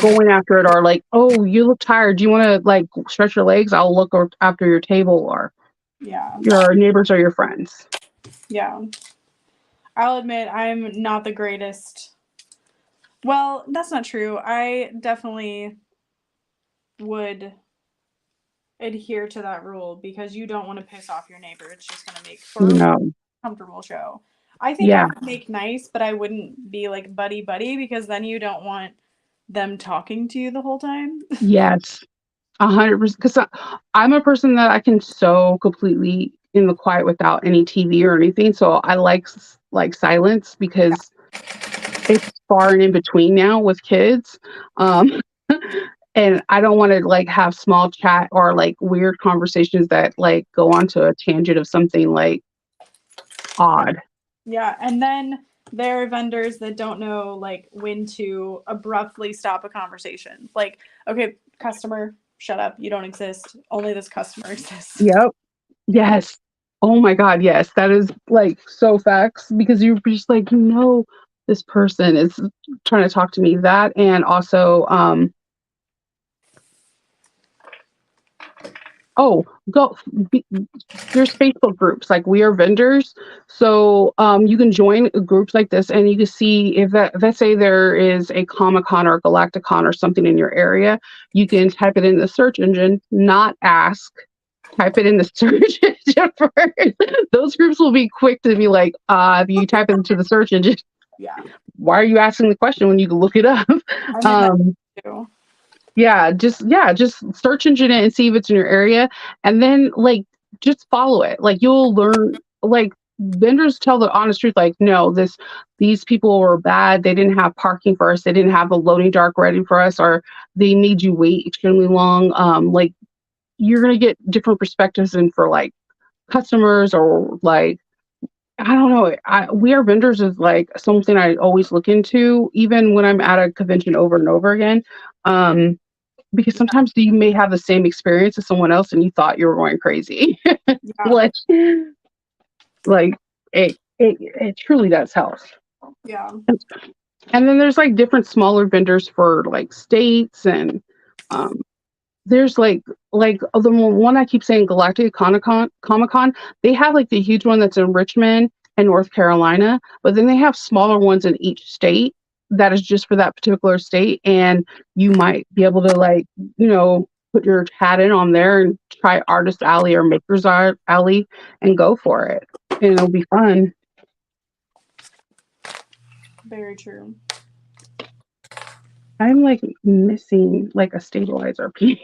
[SPEAKER 2] going after it, or like, oh, you look tired. Do you want to like stretch your legs? I'll look after your table, or
[SPEAKER 1] Yeah.
[SPEAKER 2] your neighbors are your friends.
[SPEAKER 1] Yeah. I'll admit I'm not the greatest. Well, that's not true. I definitely would adhere to that rule because you don't want to piss off your neighbor. It's just going to make for a
[SPEAKER 2] No.
[SPEAKER 1] comfortable show. I think I
[SPEAKER 2] Yeah.
[SPEAKER 1] would make nice, but I wouldn't be like buddy because then you don't want them talking to you the whole time.
[SPEAKER 2] Yes. 100%. Because I'm a person that I can sew completely in the quiet without any TV or anything. So I like silence because it's far and in between now with kids. And I don't want to like have small chat or like weird conversations that like go onto a tangent of something like odd.
[SPEAKER 1] Yeah, and then there are vendors that don't know like when to abruptly stop a conversation. Like, okay, customer, shut up. You don't exist. Only this customer exists.
[SPEAKER 2] Yep. Yes. Oh my God. Yes. That is like so facts because you're just like, this person is trying to talk to me. That, and also, oh, there's Facebook groups like We Are Vendors. So you can join groups like this, and you can see if let's say there is a Comic-Con or a Galacticon or something in your area, you can type it in the search engine, not ask. Type it in the search engine first. Those groups will be quick to be like, if you type it into the search engine,
[SPEAKER 1] Yeah.
[SPEAKER 2] why are you asking the question when you can look it up?
[SPEAKER 1] I did that too.
[SPEAKER 2] Just search engine it and see if it's in your area, and then like just follow it. Like you'll learn. Like vendors tell the honest truth. Like, no, these people were bad. They didn't have parking for us. They didn't have a loading dock ready for us, or they made you wait extremely long. Like you're gonna get different perspectives and for like customers, or like I don't know. We Are Vendors is like something I always look into, even when I'm at a convention over and over again. Because sometimes you may have the same experience as someone else and you thought you were going crazy.
[SPEAKER 1] Yeah.
[SPEAKER 2] like it truly does help.
[SPEAKER 1] Yeah.
[SPEAKER 2] And then there's like different smaller vendors for like states, and there's like the one I keep saying, Galactic Comic-Con, they have like the huge one that's in Richmond and North Carolina, but then they have smaller ones in each state that is just for that particular state, and you might be able to like, put your hat in on there and try Artist Alley or Maker's Alley and go for it. And it'll be fun.
[SPEAKER 1] Very true.
[SPEAKER 2] I'm like missing like a stabilizer piece.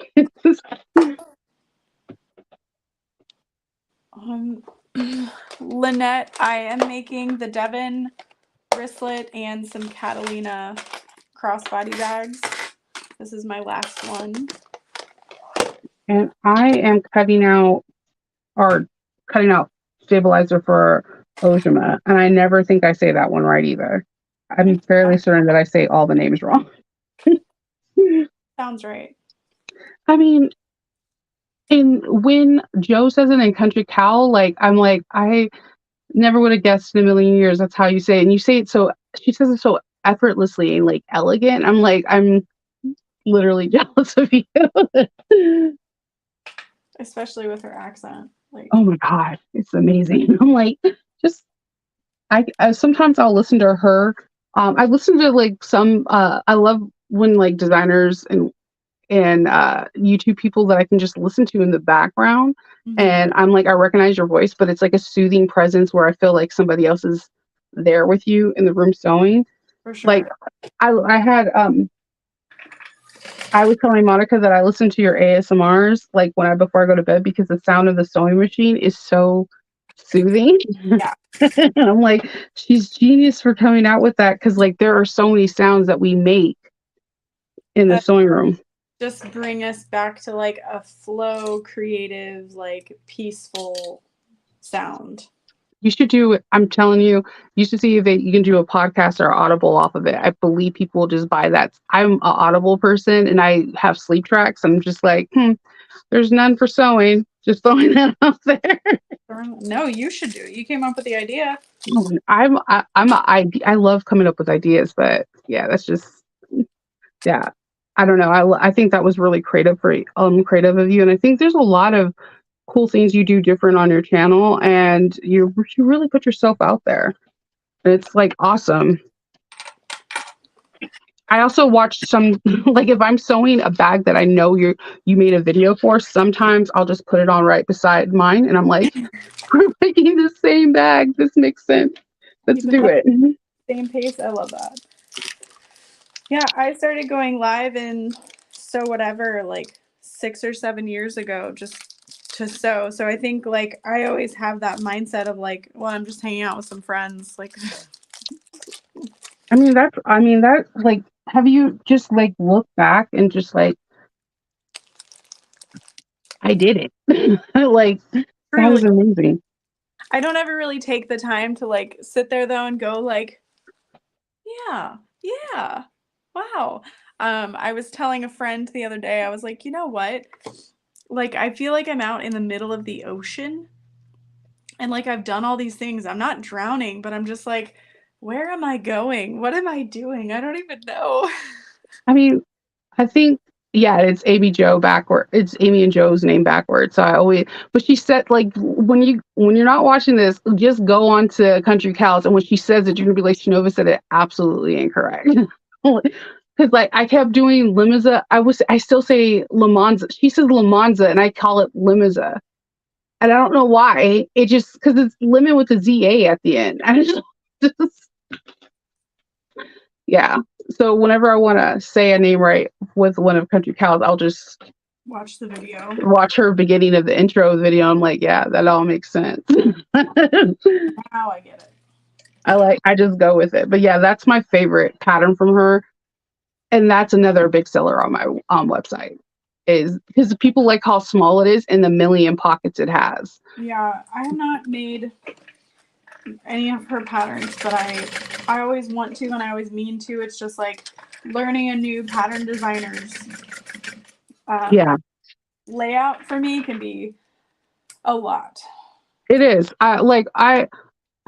[SPEAKER 1] Lynette, I am making the Devon wristlet and some Catalina crossbody bags. This is my last one.
[SPEAKER 2] And I am cutting out stabilizer for Ojima. And I never think I say that one right either. I'm fairly certain that I say all the names wrong.
[SPEAKER 1] Sounds right.
[SPEAKER 2] I mean, when Joe says it in Country Cow, like I'm like, I never would have guessed in a million years that's how you say it. And you say it so she says it so effortlessly and like elegant. I'm like, I'm literally jealous of you.
[SPEAKER 1] Especially with her accent. Like,
[SPEAKER 2] Oh my God, it's amazing. I'm like, just I sometimes I'll listen to her. I listen to like some I love when like designers and YouTube people that I can just listen to in the background. And I'm like, I recognize your voice, but it's like a soothing presence where I feel like somebody else is there with you in the room sewing.
[SPEAKER 1] for sure.
[SPEAKER 2] Like I had I was telling Monica that I listen to your ASMRs like before I go to bed because the sound of the sewing machine is so soothing.
[SPEAKER 1] Yeah.
[SPEAKER 2] And I'm like, she's genius for coming out with that because like there are so many sounds that we make in the sewing room.
[SPEAKER 1] Just bring us back to like a flow, creative, like peaceful sound.
[SPEAKER 2] You should do, I'm telling you, you should see if you can do a podcast or Audible off of it. I believe people will just buy that. I'm an Audible person and I have sleep tracks. I'm just like, there's none for sewing. Just throwing that out there.
[SPEAKER 1] No, you should do it. You came up with the idea.
[SPEAKER 2] I love coming up with ideas, but yeah, that's just, yeah. I don't know. I think that was really creative creative of you. And I think there's a lot of cool things you do different on your channel and you really put yourself out there. It's like awesome. I also watch some like if I'm sewing a bag that I know you made a video for, sometimes I'll just put it on right beside mine and I'm like, we're making the same bag. This makes sense. Let's do it.
[SPEAKER 1] Same pace. I love that. Yeah, I started going live in Sew Whatever like 6 or 7 years ago just to sew. So I think like I always have that mindset of like, well, I'm just hanging out with some friends. Like,
[SPEAKER 2] I mean that like have you just like looked back and just like I did it. Like that was amazing.
[SPEAKER 1] I don't ever really take the time to like sit there though and go like, yeah, wow. I was telling a friend the other day, I was like, you know what? Like, I feel like I'm out in the middle of the ocean and like I've done all these things. I'm not drowning, but I'm just like, where am I going? What am I doing? I don't even know.
[SPEAKER 2] I mean, I think yeah, it's Amy Joe backward. It's Amy and Joe's name backwards. So I always, but she said like when you're not watching this, just go on to Country Cows, and when she says it, you're gonna be like Chanova said it absolutely incorrect. Because like I kept doing Limiza, I still say Limonza. She says Limonza, and I call it Limiza, and I don't know why. It just because it's lemon with a ZA at the end. I just yeah. So whenever I want to say a name right with one of Country Cows, I'll just
[SPEAKER 1] Watch the video.
[SPEAKER 2] watch her beginning of the intro video. I'm like, yeah, that all makes sense.
[SPEAKER 1] Now I get it.
[SPEAKER 2] I just go with it. But yeah, that's my favorite pattern from her. And that's another big seller on my website is because people like how small it is and the million pockets it has.
[SPEAKER 1] Yeah, I have not made any of her patterns, but I always want to and I always mean to. It's just like learning a new pattern designer's layout for me can be a lot.
[SPEAKER 2] It is.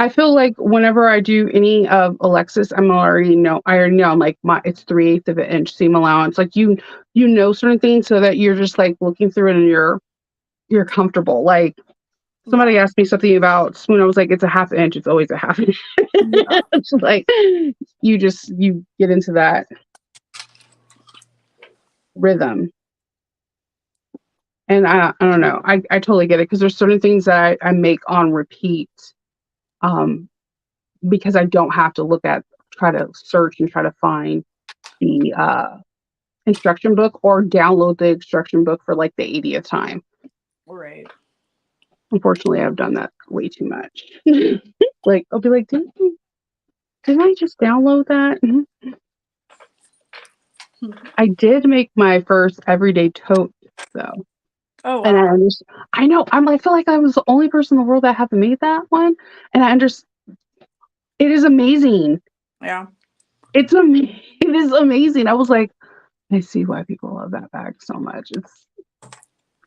[SPEAKER 2] I feel like whenever I do any of Alexis, I already know I'm like it's 3/8 of an inch seam allowance. Like you know certain things so that you're just like looking through it and you're comfortable. Like somebody asked me something about spoon. I was like, it's a half inch. It's always a half inch. Yeah. It's like you get into that rhythm. And I don't know. I totally get it because there's certain things that I make on repeat. Because I don't have to try to search and try to find the instruction book or download the instruction book for like the 80th time.
[SPEAKER 1] Right.
[SPEAKER 2] Unfortunately, I've done that way too much. Like, I'll be like, didn't I just download that? I did make my first everyday tote though.
[SPEAKER 1] Oh
[SPEAKER 2] And
[SPEAKER 1] wow.
[SPEAKER 2] I know I feel like I was the only person in the world that haven't made that one. And I understand it is amazing.
[SPEAKER 1] Yeah.
[SPEAKER 2] It is amazing. I was like, I see why people love that bag so much.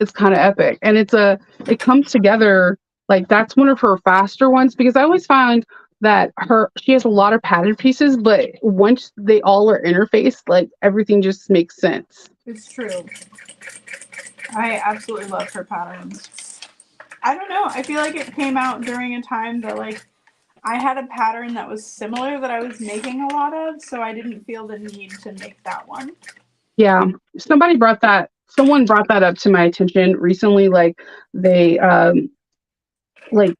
[SPEAKER 2] It's kind of epic, and it comes together like that's one of her faster ones because I always find that she has a lot of padded pieces, but once they all are interfaced, like everything just makes sense.
[SPEAKER 1] It's true. I absolutely love her patterns. I don't know. I feel like it came out during a time that like I had a pattern that was similar that I was making a lot of, so I didn't feel the need to make that one.
[SPEAKER 2] Yeah, someone brought that up to my attention recently. Like they like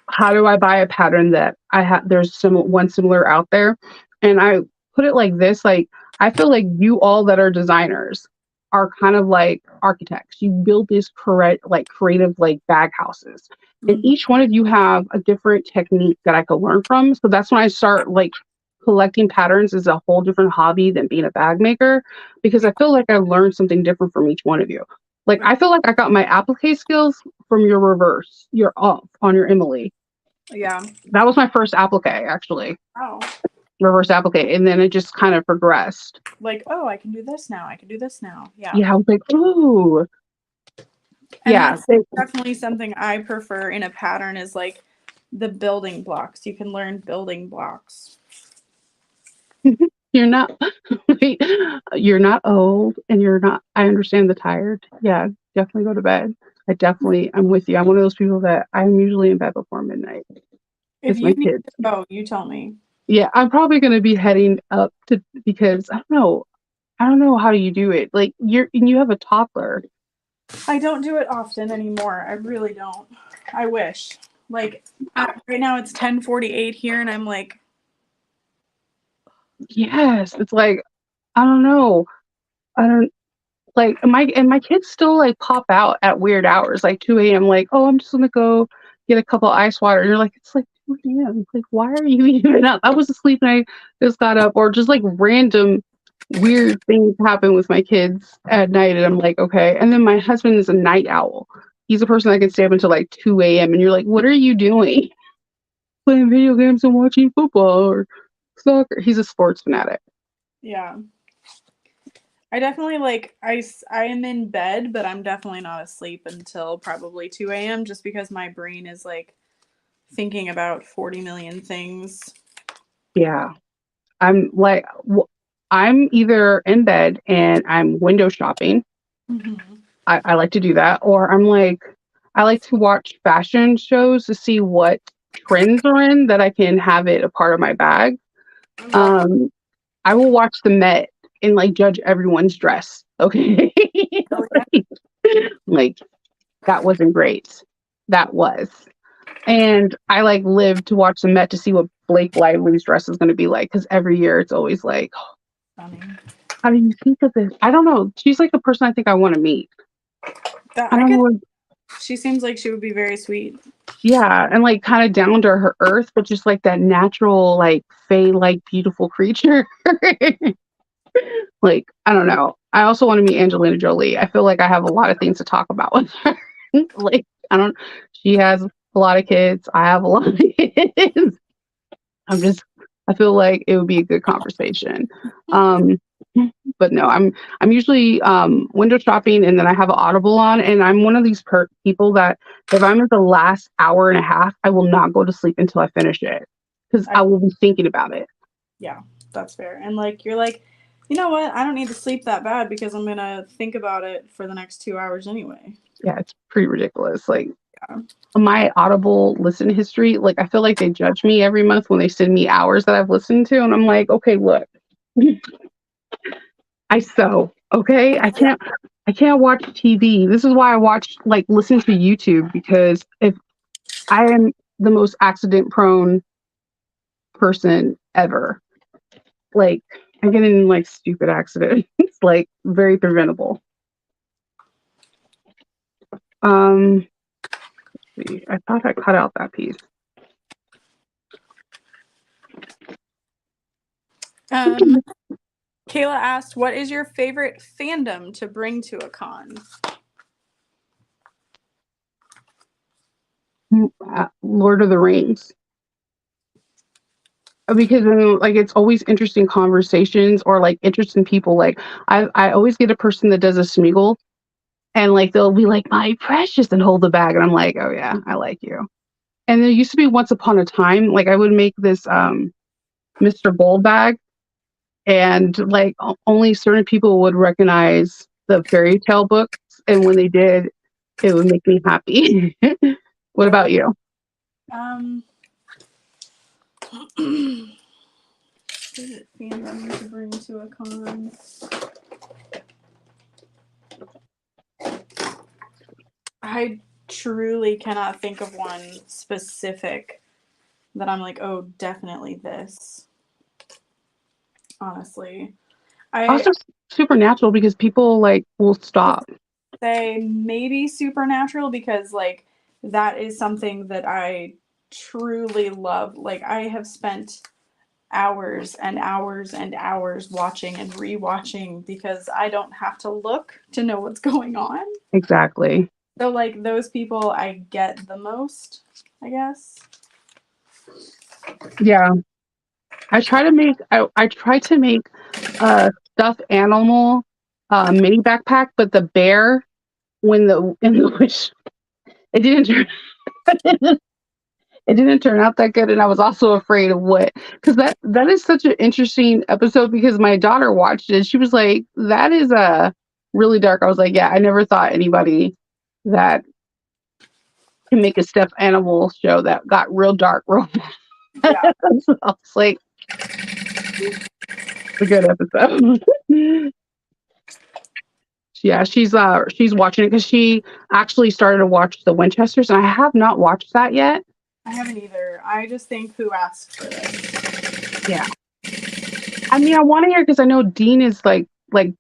[SPEAKER 2] how do I buy a pattern that I have there's one similar out there? And I put it like this, like I feel like you all that are designers are kind of like architects. You build these correct like creative like bag houses. And
[SPEAKER 1] Mm-hmm.
[SPEAKER 2] each one of you have a different technique that I could learn from. So that's when I start like collecting patterns is a whole different hobby than being a bag maker because I feel like I learned something different from each one of you. Like I feel like I got my applique skills from your reverse, your off on your Emily.
[SPEAKER 1] Yeah.
[SPEAKER 2] That was my first applique, actually,
[SPEAKER 1] Oh.
[SPEAKER 2] reverse applique, and then it just kind of progressed.
[SPEAKER 1] Like, oh, I can do this now. I can do this now. Yeah.
[SPEAKER 2] Yeah, I was like, ooh,
[SPEAKER 1] And
[SPEAKER 2] yeah,
[SPEAKER 1] that's definitely something I prefer in a pattern is like the building blocks. You can learn building blocks.
[SPEAKER 2] you're not, wait, you're not old, and you're not. I understand the tired. Yeah, definitely go to bed. I'm with you. I'm one of those people that I'm usually in bed before midnight.
[SPEAKER 1] If
[SPEAKER 2] It's
[SPEAKER 1] you
[SPEAKER 2] my
[SPEAKER 1] need
[SPEAKER 2] kids.
[SPEAKER 1] to go, you tell me.
[SPEAKER 2] Yeah, I'm probably gonna be heading up to because I don't know. I don't know how you do it. Like you have a toddler.
[SPEAKER 1] I don't do it often anymore. I really don't. I wish. Like right now it's 10:48 here and I'm like
[SPEAKER 2] Yes, it's like I don't know. I don't like my kids still like pop out at weird hours, like 2 a.m. Like, oh, I'm just gonna go get a cup of ice water. And you're like, it's like 2 a.m. Like, why are you even up? I was asleep and I just got up, or just like random weird things happen with my kids at night, and I'm like, okay. And then my husband is a night owl. He's a person that can stay up until like 2 a.m. And you're like, what are you doing? Playing video games and watching football or soccer. He's a sports fanatic.
[SPEAKER 1] yeah. I definitely like I am in bed, but I'm definitely not asleep until probably 2 a.m. just because my brain is like thinking about 40 million things.
[SPEAKER 2] Yeah. I'm like, I'm either in bed and I'm window shopping.
[SPEAKER 1] Mm-hmm.
[SPEAKER 2] I like to do that. Or I like to watch fashion shows to see what trends are in that I can have it a part of my bag. Um, I will watch the Met and like judge everyone's dress. Okay.
[SPEAKER 1] Oh, yeah.
[SPEAKER 2] Like, that wasn't great. That was. And I like live to watch the Met to see what Blake Lively's dress is going to be like because every year it's always like,
[SPEAKER 1] Funny.
[SPEAKER 2] how do you think of this? I don't know. She's like a person I think I want to meet.
[SPEAKER 1] That
[SPEAKER 2] I
[SPEAKER 1] I
[SPEAKER 2] don't know.
[SPEAKER 1] could.
[SPEAKER 2] What,
[SPEAKER 1] She seems like she would be very sweet.
[SPEAKER 2] yeah, and like kind of down to her earth, but just like that natural, like fae, like beautiful creature. Like I don't know. I also want to meet Angelina Jolie. I feel like I have a lot of things to talk about with her. Like I don't. She has a lot of kids. I have a lot of kids. I'm just. I feel like it would be a good conversation. Um, but no, I'm usually window shopping and then I have an Audible on, and I'm one of these people that if I'm at the last hour and a half, I will not go to sleep until I finish it because I will be thinking about it.
[SPEAKER 1] Yeah, that's fair. And like you're like, you know what? I don't need to sleep that bad because I'm gonna think about it for the next 2 hours anyway.
[SPEAKER 2] Yeah, it's pretty ridiculous. Like
[SPEAKER 1] Yeah.
[SPEAKER 2] my Audible listen history, like I feel like they judge me every month when they send me hours that I've listened to, and I'm like, okay, look, I sew. Okay, I can't watch TV. This is why I watch like listen to YouTube because if I am the most accident prone person ever. Like I get in like stupid accidents, like very preventable. Um, let's see. I thought I cut out that piece.
[SPEAKER 1] Um, Kayla asked, what is your favorite fandom to bring to a con?
[SPEAKER 2] Lord of the Rings. Because like it's always interesting conversations or like interesting people. Like I always get a person that does a Smeagol and like they'll be like, my precious, and hold the bag. And I'm like, oh yeah, I like you. And there used to be once upon a time, like I would make this Mr. Gold bag, and like only certain people would recognize the fairy tale books. And when they did, it would make me happy. What about you?
[SPEAKER 1] Favorite fandom to bring to a con? I truly cannot think of one specific that I'm like, oh, definitely this. Honestly, I
[SPEAKER 2] Also, Supernatural, because people like will stop.
[SPEAKER 1] say maybe Supernatural because like that is something that I truly love. Like I have spent hours and hours and hours watching and rewatching because I don't have to look to know what's going on.
[SPEAKER 2] Exactly.
[SPEAKER 1] So like those people I get the most, I guess.
[SPEAKER 2] Yeah. I try to make a stuffed animal mini backpack, but the bear when the in the wish it didn't turn it didn't turn out that good, and I was also afraid of what, because that is such an interesting episode because my daughter watched it. She was like, "That is a really dark." I was like, "Yeah, I never thought anybody that can make a stuffed animal show that got real dark real fast."
[SPEAKER 1] Yeah.
[SPEAKER 2] So I was like, a good episode. Yeah, she's watching it because she actually started to watch the Winchesters, and I have not watched that yet.
[SPEAKER 1] I haven't either. I just think who asked for this.
[SPEAKER 2] Yeah, I mean, I want to hear because I know Dean is like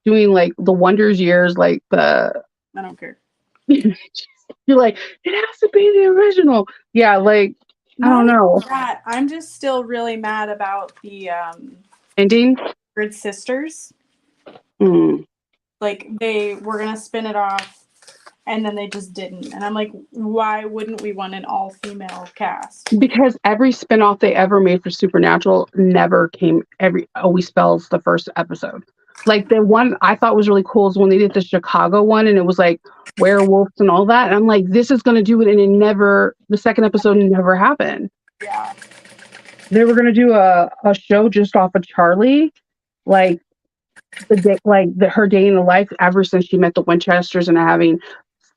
[SPEAKER 2] doing like the Wonders years, like the
[SPEAKER 1] I don't care.
[SPEAKER 2] you're like it has to be the original. Yeah, like I don't know
[SPEAKER 1] That. I'm just still really mad about the
[SPEAKER 2] ending.
[SPEAKER 1] Grid Sisters.
[SPEAKER 2] Mm.
[SPEAKER 1] Like they were gonna spin it off and then they just didn't. And I'm like, why wouldn't we want an all-female cast?
[SPEAKER 2] Because every spinoff they ever made for Supernatural never came. Every always spells the first episode. Like the one I thought was really cool is when they did the Chicago one, and it was like werewolves and all that. And I'm like, this is gonna do it, and it never. The second episode never happened.
[SPEAKER 1] Yeah.
[SPEAKER 2] They were gonna do a show just off of Charlie, like the day, her day in the life ever since she met the Winchesters and having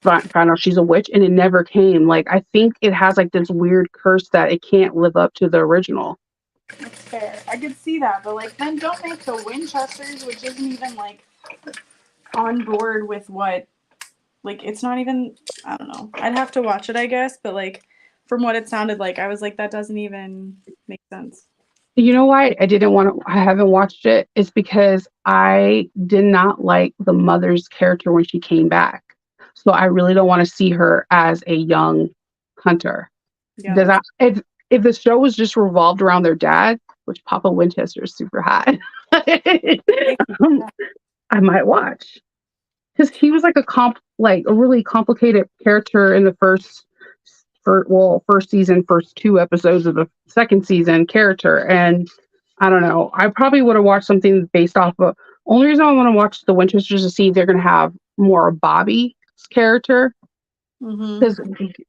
[SPEAKER 2] found out she's a witch, and it never came. Like I think it has like this weird curse that it can't live up to the original.
[SPEAKER 1] That's fair. I could see that, but like then don't make the Winchesters, which isn't even like on board with what like it's not even I don't know. I'd have to watch it, I guess, but like from what it sounded like, I was like, that doesn't even make sense.
[SPEAKER 2] You know why I haven't watched it? It's because I did not like the mother's character when she came back. So I really don't want to see her as a young hunter.
[SPEAKER 1] Yeah.
[SPEAKER 2] Does that if the show was just revolved around their dad, which Papa Winchester is super hot, I might watch. Because he was like a really complicated character in the first season, first two episodes of the second season character. And I don't know. I probably would have watched something based off of only reason I want to watch the Winchesters to see if they're gonna have more of Bobby's character. Because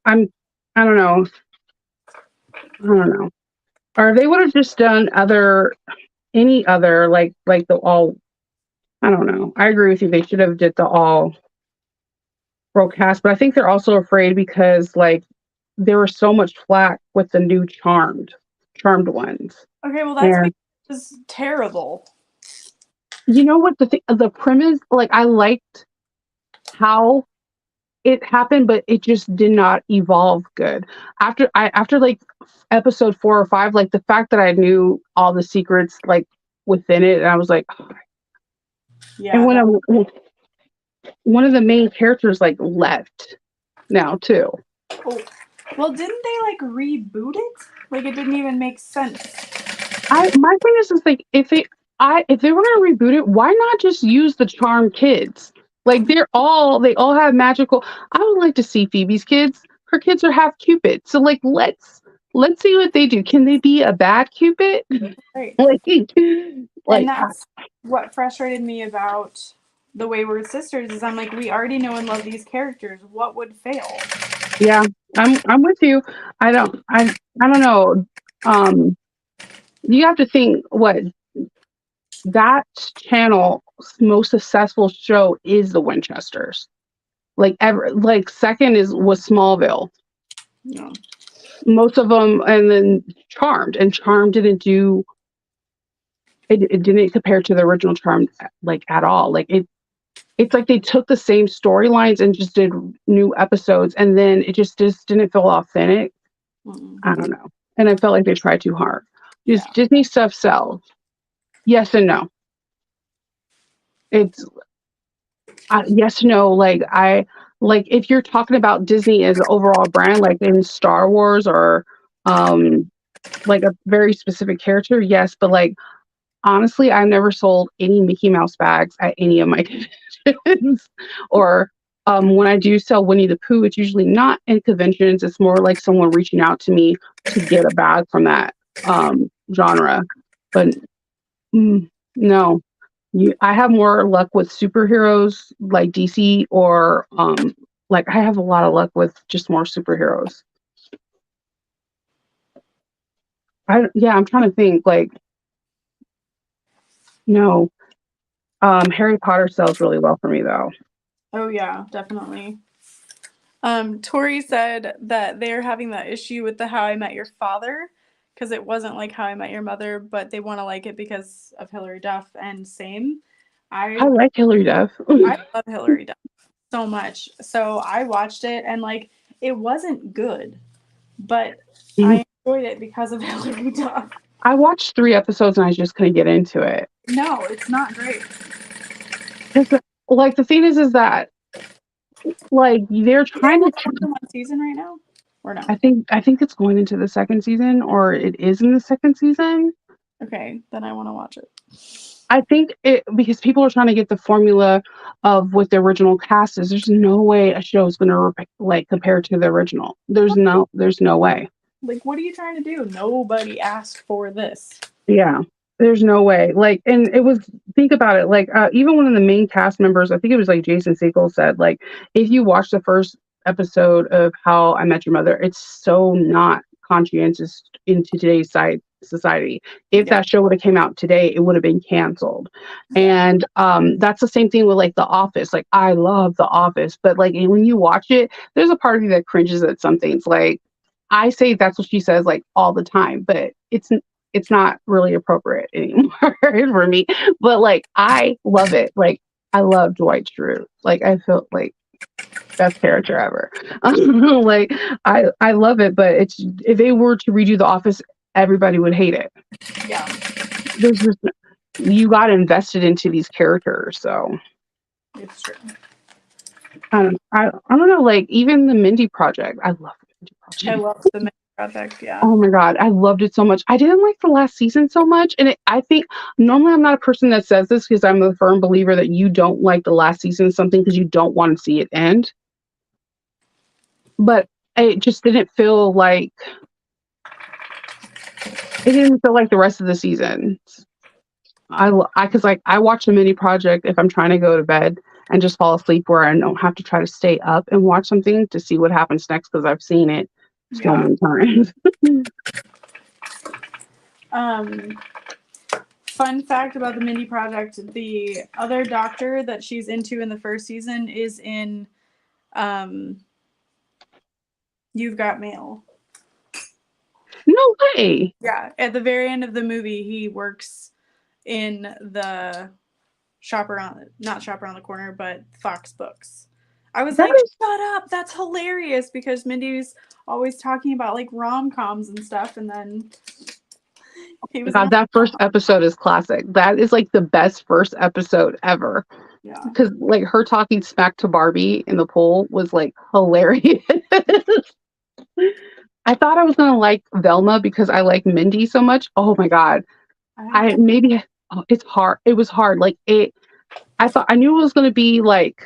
[SPEAKER 2] I don't know. I don't know. Or they would have just done any other like the all I don't know. I agree with you. They should have did the all broadcast, but I think they're also afraid because like there was so much flack with the new charmed ones.
[SPEAKER 1] Okay, well that's because it's terrible.
[SPEAKER 2] You know what the premise, like I liked how it happened, but it just did not evolve good. After like episode 4 or 5, like the fact that I knew all the secrets like within it, and I was like, oh.
[SPEAKER 1] Yeah.
[SPEAKER 2] And when one of the main characters like left now too.
[SPEAKER 1] Oh. Well, didn't they like reboot it? Like it didn't even make sense.
[SPEAKER 2] My thing is like if if they were gonna reboot it, why not just use the charm kids? Like they all have magical. I would like to see Phoebe's kids. Her kids are half Cupid. So like let's see what they do. Can they be a bad Cupid?
[SPEAKER 1] Right.
[SPEAKER 2] like
[SPEAKER 1] And
[SPEAKER 2] like
[SPEAKER 1] that's what frustrated me about the Wayward Sisters is I'm like, we already know and love these characters. What would fail?
[SPEAKER 2] yeah, I'm with you. I don't know. Um you have to think what that channel's most successful show is the Winchesters. Like ever like second is was Smallville.
[SPEAKER 1] No.
[SPEAKER 2] Most of them, and then Charmed, and Charmed didn't do it didn't compare to the original Charmed like at all. Like it's like they took the same storylines and just did new episodes, and then it just didn't feel authentic.
[SPEAKER 1] Mm-mm.
[SPEAKER 2] I don't know, and I felt like they tried too hard. Just
[SPEAKER 1] Yeah.
[SPEAKER 2] Disney stuff sells. Yes and no. It's yes and no. Like I like if you're talking about Disney as an overall brand, like in Star Wars or like a very specific character, yes, but like honestly, I've never sold any Mickey Mouse bags at any of my conventions. Or when I do sell Winnie the Pooh, it's usually not in conventions. It's more like someone reaching out to me to get a bag from that genre. But no, I have more luck with superheroes like DC or like I have a lot of luck with just more superheroes. I'm trying to think like no. Harry Potter sells really well for me though.
[SPEAKER 1] Oh yeah, definitely. Tori said that they're having that issue with the How I Met Your Father because it wasn't like How I Met Your Mother, but they want to like it because of Hilary Duff. And same,
[SPEAKER 2] I
[SPEAKER 1] I
[SPEAKER 2] like Hilary Duff.
[SPEAKER 1] I love Hilary Duff so much. So I watched it and like it wasn't good, but I enjoyed it because of Hilary Duff.
[SPEAKER 2] I watched 3 episodes and I just couldn't get into it.
[SPEAKER 1] No, it's not great.
[SPEAKER 2] Like the thing is that like they're trying to.
[SPEAKER 1] One season right now, or no?
[SPEAKER 2] I think it's going into the second season, or it is in the second season.
[SPEAKER 1] Okay, then I want to watch it.
[SPEAKER 2] I think it because people are trying to get the formula of what the original cast is. There's no way a show is going to like compare to the original. There's no way.
[SPEAKER 1] Like, what are you trying to do? Nobody asked for this.
[SPEAKER 2] Yeah, there's no way. Like, and it was think about it. Like, even one of the main cast members, I think it was like Jason Segel said, like, if you watch the first episode of How I Met Your Mother, it's so not conscientious into today's society. If that show would have came out today, it would have been canceled. And that's the same thing with like The Office. Like, I love The Office, but like when you watch it, there's a part of you that cringes at some things. Like, I say That's What She Says like all the time, but it's not really appropriate anymore for me. But like I love it. Like I love Dwight Schrute. Like I feel like best character ever. Like I love it, but it's if they were to redo The Office, everybody would hate it.
[SPEAKER 1] Yeah.
[SPEAKER 2] There's just you got invested into these characters, so
[SPEAKER 1] it's true.
[SPEAKER 2] I don't know. Like even the Mindy Project, I love the Mindy Project.
[SPEAKER 1] I love the Mindy Project. Yeah.
[SPEAKER 2] Oh my god, I loved it so much. I didn't like the last season so much, and I think normally I'm not a person that says this because I'm a firm believer that you don't like the last season of something because you don't want to see it end. But it just didn't feel like the rest of the season. I because like I watch the Mini Project if I'm trying to go to bed and just fall asleep where I don't have to try to stay up and watch something to see what happens next because I've seen it so many times.
[SPEAKER 1] Fun fact about the Mindy Project: the other doctor that she's into in the first season is in You've Got Mail.
[SPEAKER 2] No way.
[SPEAKER 1] Yeah, at the very end of the movie, he works in the not Shop Around the Corner, but Fox Books. I was like, shut up, that's hilarious, because Mindy's always talking about like rom-coms and stuff, and then
[SPEAKER 2] God, that first episode is classic. That is like the best first episode ever.
[SPEAKER 1] Yeah.
[SPEAKER 2] Because like her talking smack to Barbie in the pool was like hilarious. I thought I was gonna like Velma because I like Mindy so much. Oh my god. Oh, it's hard. It was hard. Like it. I thought I knew it was going to be like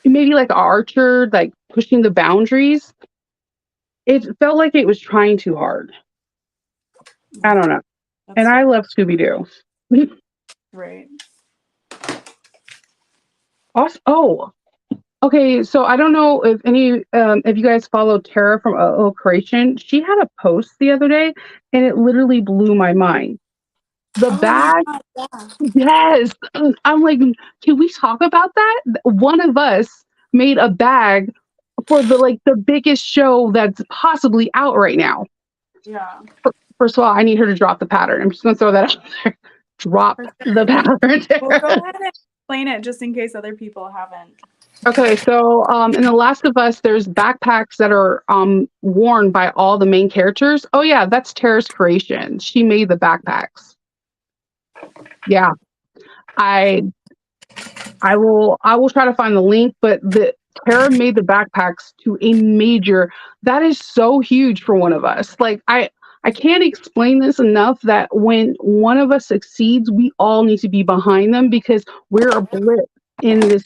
[SPEAKER 2] maybe like Archer, like pushing the boundaries. It felt like it was trying too hard. I don't know. And
[SPEAKER 1] That's
[SPEAKER 2] I love Scooby Doo.
[SPEAKER 1] right.
[SPEAKER 2] Also, oh, okay. So I don't know if you guys follow Tara from Creation. She had a post the other day, and it literally blew my mind. The
[SPEAKER 1] Oh my
[SPEAKER 2] bag,
[SPEAKER 1] god, yeah.
[SPEAKER 2] yes. I'm like, can we talk about that? One of us made a bag for the biggest show that's possibly out right now.
[SPEAKER 1] Yeah.
[SPEAKER 2] First of all, I need her to drop the pattern. I'm just gonna throw that out there. Drop
[SPEAKER 1] For
[SPEAKER 2] the
[SPEAKER 1] sure.
[SPEAKER 2] pattern.
[SPEAKER 1] Well, go ahead and explain it just in case other people haven't.
[SPEAKER 2] Okay, so in The Last of Us, there's backpacks that are worn by all the main characters. Oh yeah, that's Tara's creation. She made the backpacks. Yeah, I I will try to find the link, but the Tara made the backpacks to a major. That is so huge for one of us. Like I can't explain this enough that when one of us succeeds, we all need to be behind them because we're a blip in this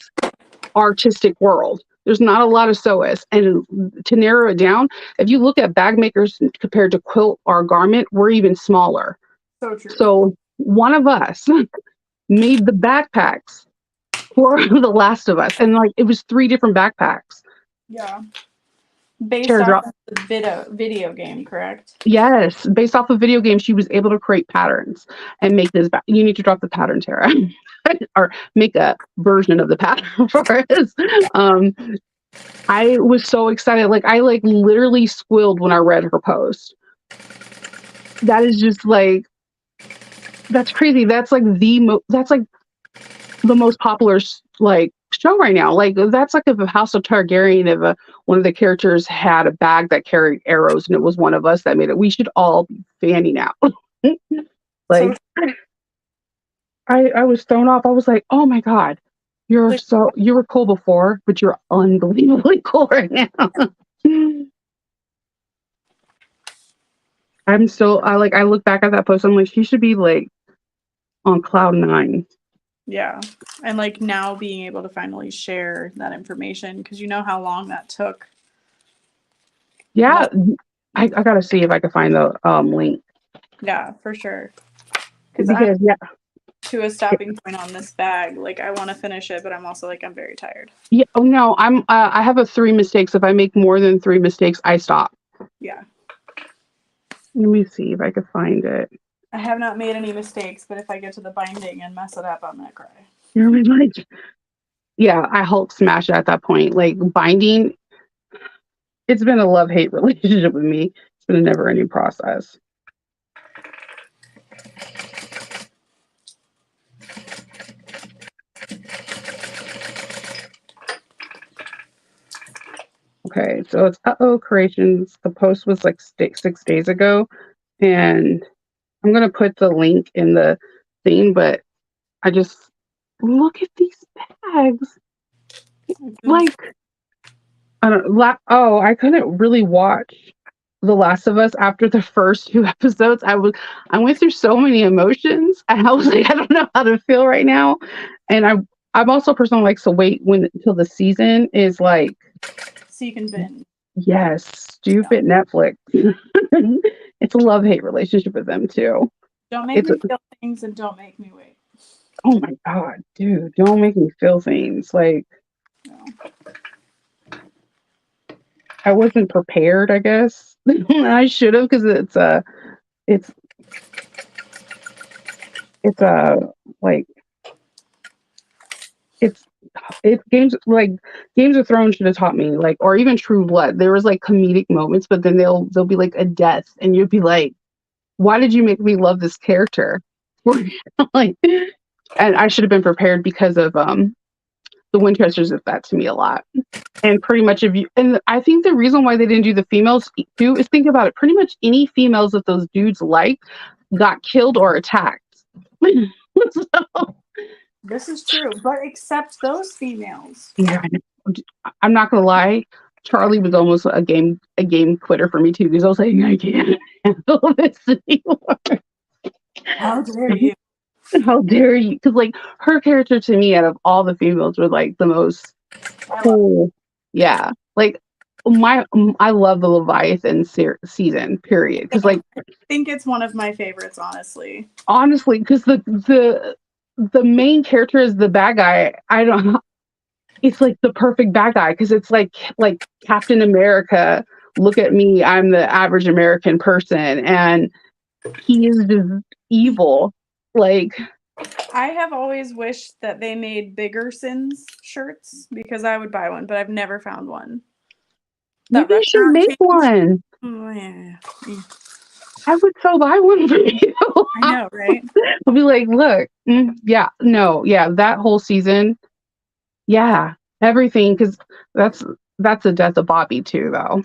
[SPEAKER 2] artistic world. There's not a lot of sewists. And to narrow it down, if you look at bag makers compared to quilt or garment, we're even smaller.
[SPEAKER 1] So true.
[SPEAKER 2] So one of us made the backpacks for The Last of Us. And like it was 3 different backpacks.
[SPEAKER 1] Yeah. Based
[SPEAKER 2] Tara
[SPEAKER 1] off
[SPEAKER 2] drop.
[SPEAKER 1] of the video game, correct?
[SPEAKER 2] Yes, based off of video games, she was able to create patterns and make this. You need to drop the pattern, Tara, or make a version of the pattern for us. Um, I was so excited. Like I literally squealed when I read her post. That is just like that's crazy. That's like that's like the most popular like show right now. Like that's like if a House of Targaryen, if one of the characters had a bag that carried arrows and it was one of us that made it, we should all be fanning out.
[SPEAKER 1] So
[SPEAKER 2] Like I was thrown off. I was like, oh my god,
[SPEAKER 1] like,
[SPEAKER 2] you were cool before, but you're unbelievably cool right now. I look back at that post. I'm like, she should be like on cloud 9.
[SPEAKER 1] yeah. And like now being able to finally share that information because you know how long that took.
[SPEAKER 2] Yeah, I gotta see if I can find the link
[SPEAKER 1] Yeah, for sure. I'm
[SPEAKER 2] because yeah.
[SPEAKER 1] to a stopping point on this bag. Like I want to finish it, but I'm also like I'm very tired.
[SPEAKER 2] Yeah. Oh no, I have a 3 mistakes. If I make more than 3 mistakes, I stop.
[SPEAKER 1] Yeah.
[SPEAKER 2] Let me see if I can find it.
[SPEAKER 1] I have not made any mistakes, but if I get to the binding and mess it up, I'm gonna cry.
[SPEAKER 2] You're like, yeah, I Hulk smash at that point. Like binding, it's been a love-hate relationship with me. It's been a never-ending process. Okay, so it's Creations. The post was like 6 days ago, and I'm gonna put the link in the thing. But I just look at these bags. Like I don't. I couldn't really watch The Last of Us after the first 2 episodes. I went through so many emotions, and I was like, I don't know how to feel right now. And I'm also a person who likes to wait until the season is like.
[SPEAKER 1] So you can binge.
[SPEAKER 2] Yes, stupid Netflix. It's a love-hate relationship with them too.
[SPEAKER 1] Don't make me feel things and don't make me wait.
[SPEAKER 2] Oh my god, dude, don't make me feel things. Like
[SPEAKER 1] No.
[SPEAKER 2] I wasn't prepared, I guess. I should have because it's like it's Games of Thrones should have taught me, like, or even True Blood. There was like comedic moments, but then they'll be like a death, and you'd be like, why did you make me love this character? Like, and I should have been prepared because of the Winchesters did that to me a lot. And pretty much and I think the reason why they didn't do the females too is think about it. Pretty much any females that those dudes like got killed or attacked. So,
[SPEAKER 1] This is true, but except those females.
[SPEAKER 2] yeah, I'm not gonna lie. Charlie was almost a game quitter for me too because I was like, I can't handle this anymore.
[SPEAKER 1] How dare you?
[SPEAKER 2] How dare you? Because like her character to me, out of all the females, were like the most
[SPEAKER 1] I love
[SPEAKER 2] cool. Yeah, like I love the Leviathan season. Period. Because like
[SPEAKER 1] I think it's one of my favorites, honestly.
[SPEAKER 2] honestly, because the main character is the bad guy. I don't. It's like the perfect bad guy because it's like Captain America. Look at me. I'm the average American person, and he is just evil. Like
[SPEAKER 1] I have always wished that they made bigger Sins shirts because I would buy one, but I've never found one. That
[SPEAKER 2] maybe you should
[SPEAKER 1] restaurant
[SPEAKER 2] make
[SPEAKER 1] chain.
[SPEAKER 2] one.
[SPEAKER 1] Oh, yeah.
[SPEAKER 2] I would so buy one for you.
[SPEAKER 1] I know, right?
[SPEAKER 2] I'll be like, look, yeah, no, yeah, that whole season, yeah, everything, because that's the death of Bobby too, though.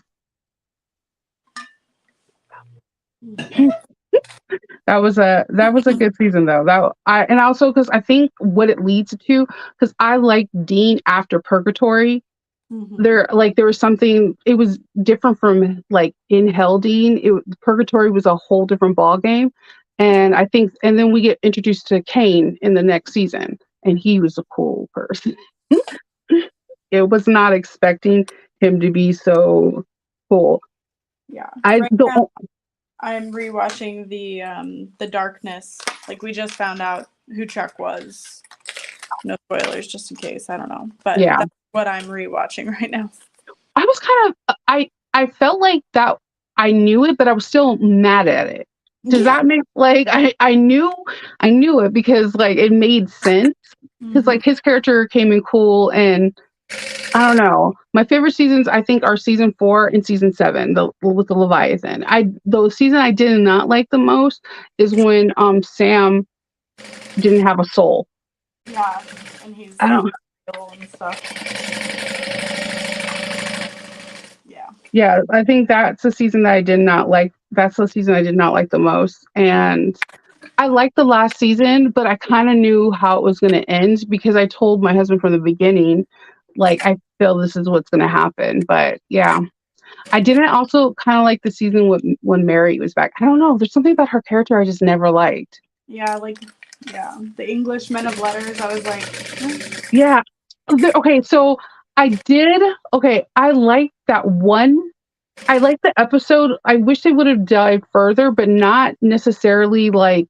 [SPEAKER 2] That was a good season though. And also because I think what it leads to, because I like Dean after Purgatory.
[SPEAKER 1] Mhm.
[SPEAKER 2] There was something, it was different from like in Hell Dean. Purgatory was a whole different ball game, and I think, and then we get introduced to Kane in the next season, and he was a cool person. It was not expecting him to be so cool.
[SPEAKER 1] Yeah.
[SPEAKER 2] I
[SPEAKER 1] Right
[SPEAKER 2] the
[SPEAKER 1] now, I'm rewatching the Darkness. Like we just found out who Chuck was. No spoilers, just in case. I don't know, but
[SPEAKER 2] Yeah,
[SPEAKER 1] that's what I'm rewatching right now.
[SPEAKER 2] I was kind of I felt like that I knew it, but I was still mad at it. Does
[SPEAKER 1] Yeah.
[SPEAKER 2] that make like I knew it because like it made sense because
[SPEAKER 1] Mhm.
[SPEAKER 2] like his character came in cool, and I don't know. My favorite seasons I think are season 4 and season 7, with the Leviathan. The season I did not like the most is when Sam didn't have a soul.
[SPEAKER 1] Yeah, and he's
[SPEAKER 2] I don't.
[SPEAKER 1] ill and stuff. Yeah.
[SPEAKER 2] Yeah, I think that's the season that I did not like. That's the season I did not like the most, and I liked the last season, but I kind of knew how it was going to end because I told my husband from the beginning, like, I feel this is what's going to happen. But yeah, I didn't also kind of like the season when Mary was back. I don't know. There's something about her character I just never liked.
[SPEAKER 1] Yeah, like yeah, the English Men of Letters. I was like,
[SPEAKER 2] Yeah. Okay, so I did. Okay, I liked that one. I liked the episode. I wish they would have dived further, but not necessarily like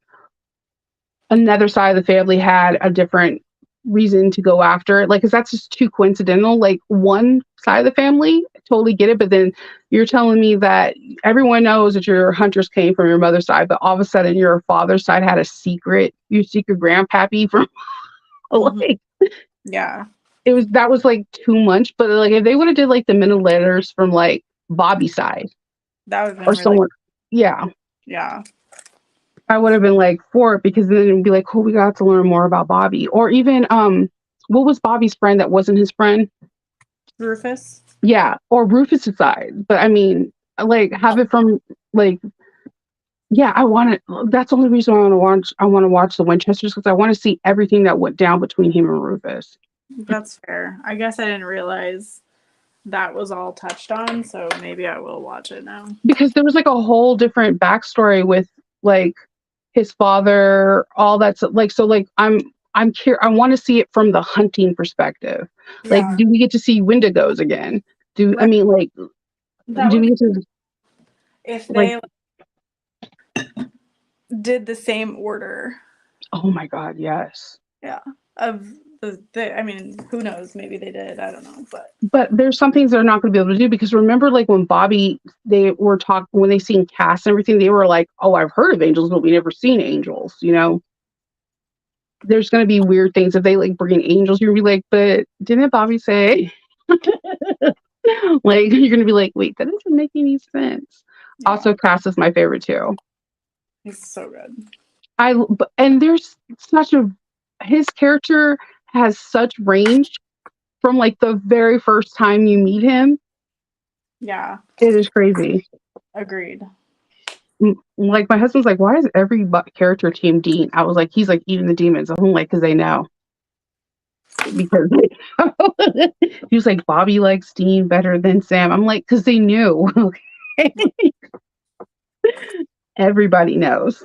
[SPEAKER 2] another side of the family had a different reason to go after it. Like, because that's just too coincidental. Like, one side of the family, I totally get it. But then you're telling me that everyone knows that your hunters came from your mother's side, but all of a sudden your father's side had your secret grandpappy from,
[SPEAKER 1] mhm.
[SPEAKER 2] like,
[SPEAKER 1] Yeah,
[SPEAKER 2] that was like too much. But like, if they would have did like the middle letters from like Bobby's side
[SPEAKER 1] that would have
[SPEAKER 2] or
[SPEAKER 1] been really
[SPEAKER 2] someone, yeah.
[SPEAKER 1] yeah.
[SPEAKER 2] I would have been like for it because then it'd be like, cool, we got to learn more about Bobby. Or even what was Bobby's friend that wasn't his friend?
[SPEAKER 1] Rufus.
[SPEAKER 2] Yeah, or Rufus's side. But I mean, like have it from like yeah, I want it. That's the only reason I want to watch the Winchesters because I want to see everything that went down between him and Rufus.
[SPEAKER 1] That's fair. I guess I didn't realize that was all touched on, so maybe I will watch it now.
[SPEAKER 2] Because there was like a whole different backstory with like his father, all that's like so like I'm curious. I want to see it from the hunting perspective. Like,
[SPEAKER 1] Yeah,
[SPEAKER 2] do we get to see Wendigos again? I
[SPEAKER 1] right.
[SPEAKER 2] mean, like,
[SPEAKER 1] That
[SPEAKER 2] do
[SPEAKER 1] would
[SPEAKER 2] we
[SPEAKER 1] be
[SPEAKER 2] get to
[SPEAKER 1] if
[SPEAKER 2] like?
[SPEAKER 1] they did the same order.
[SPEAKER 2] Oh my God, yes.
[SPEAKER 1] Yeah, of the. I mean, who knows? Maybe they did. I don't know, but
[SPEAKER 2] But there's some things they're not going to be able to do because remember, like when Bobby, they were talking when they seen Cass and everything, they were like, "Oh, I've heard of angels, but we never seen angels." There's going to be weird things if they like bring in angels. You're gonna be like, "But didn't Bobby say?" Like you're gonna be like, "Wait, that doesn't make any sense."
[SPEAKER 1] yeah,
[SPEAKER 2] Also, Cass is my favorite too.
[SPEAKER 1] he's so good.
[SPEAKER 2] And there's such a his character has such range from like the very first time you meet him.
[SPEAKER 1] Yeah,
[SPEAKER 2] It is crazy.
[SPEAKER 1] agreed.
[SPEAKER 2] Like my husband's like, why is every character team Dean? I was like, he's like eating the demons. I'm like, because they know. Because he was like, Bobby likes Dean better than Sam. I'm like, because they knew. Okay, everybody knows.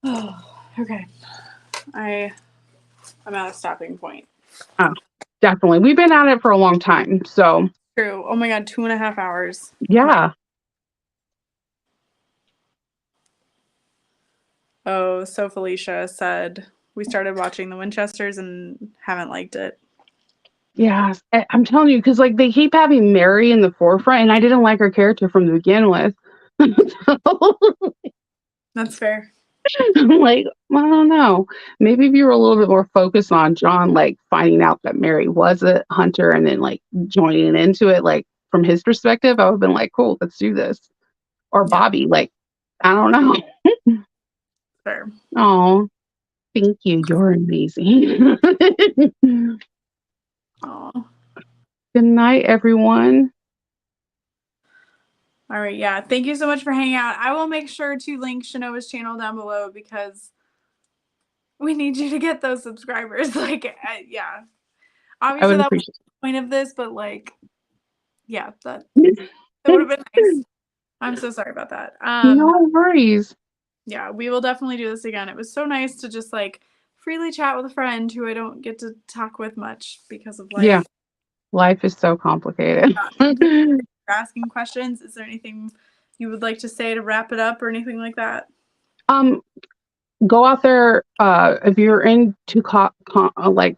[SPEAKER 1] Oh, okay. I'm at a stopping point.
[SPEAKER 2] Oh, definitely. We've been at it for a long time. So,
[SPEAKER 1] True. Oh my God, 2.5 hours.
[SPEAKER 2] yeah.
[SPEAKER 1] Oh, so Felicia said we started watching the Winchesters and haven't liked it.
[SPEAKER 2] Yeah. I'm telling you, because like they keep having Mary in the forefront, and I didn't like her character from the begin with.
[SPEAKER 1] That's fair.
[SPEAKER 2] I'm like, I don't know. Maybe if you were a little bit more focused on John, like finding out that Mary was a hunter and then like joining into it, like from his perspective, I would have been like, cool, let's do this. Or
[SPEAKER 1] Yeah.
[SPEAKER 2] Bobby, like, I don't know.
[SPEAKER 1] Fair.
[SPEAKER 2] Oh, thank you. You're amazing.
[SPEAKER 1] Oh.
[SPEAKER 2] Good night, everyone.
[SPEAKER 1] All right. Yeah. Thank you so much for hanging out. I will make sure to link Chanova's channel down below because we need you to get those subscribers. Like, yeah.
[SPEAKER 2] I
[SPEAKER 1] Obviously,
[SPEAKER 2] would
[SPEAKER 1] that was
[SPEAKER 2] appreciate
[SPEAKER 1] the point of this, but like, yeah, that
[SPEAKER 2] it.
[SPEAKER 1] would have been nice. I'm so sorry about that.
[SPEAKER 2] No worries.
[SPEAKER 1] Yeah, we will definitely do this again. It was so nice to just like freely chat with a friend who I don't get to talk with much because of life.
[SPEAKER 2] Yeah. Life is so complicated.
[SPEAKER 1] Asking questions. Is there anything you would like to say to wrap it up or anything like that?
[SPEAKER 2] Go out there if you're into like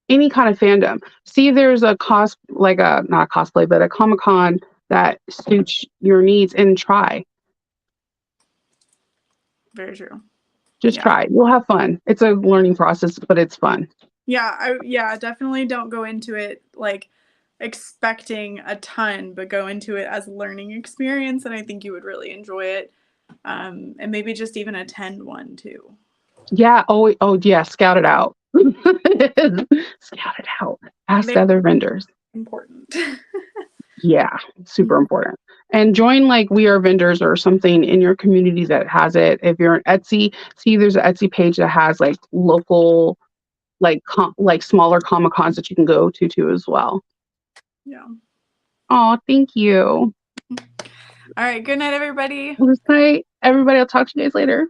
[SPEAKER 2] any kind of fandom. See if there's a not a cosplay, but a Comic-Con that suits your needs and try.
[SPEAKER 1] Very true.
[SPEAKER 2] Just try. You'll have fun. It's a learning process, but it's fun.
[SPEAKER 1] Yeah, definitely don't go into it like expecting a ton, but go into it as a learning experience, and I think you would really enjoy it. And maybe just even attend one too.
[SPEAKER 2] Yeah. Oh yeah. Scout it out. Scout it out. Ask other vendors.
[SPEAKER 1] Important.
[SPEAKER 2] Yeah, super important. And join like We Are Vendors or something in your community that has it. If you're on Etsy, see there's an Etsy page that has like local, like like smaller Comic Cons that you can go to too as well.
[SPEAKER 1] Yeah.
[SPEAKER 2] Oh, thank you.
[SPEAKER 1] All right. Good night, everybody.
[SPEAKER 2] Good night, everybody. I'll talk to you guys later.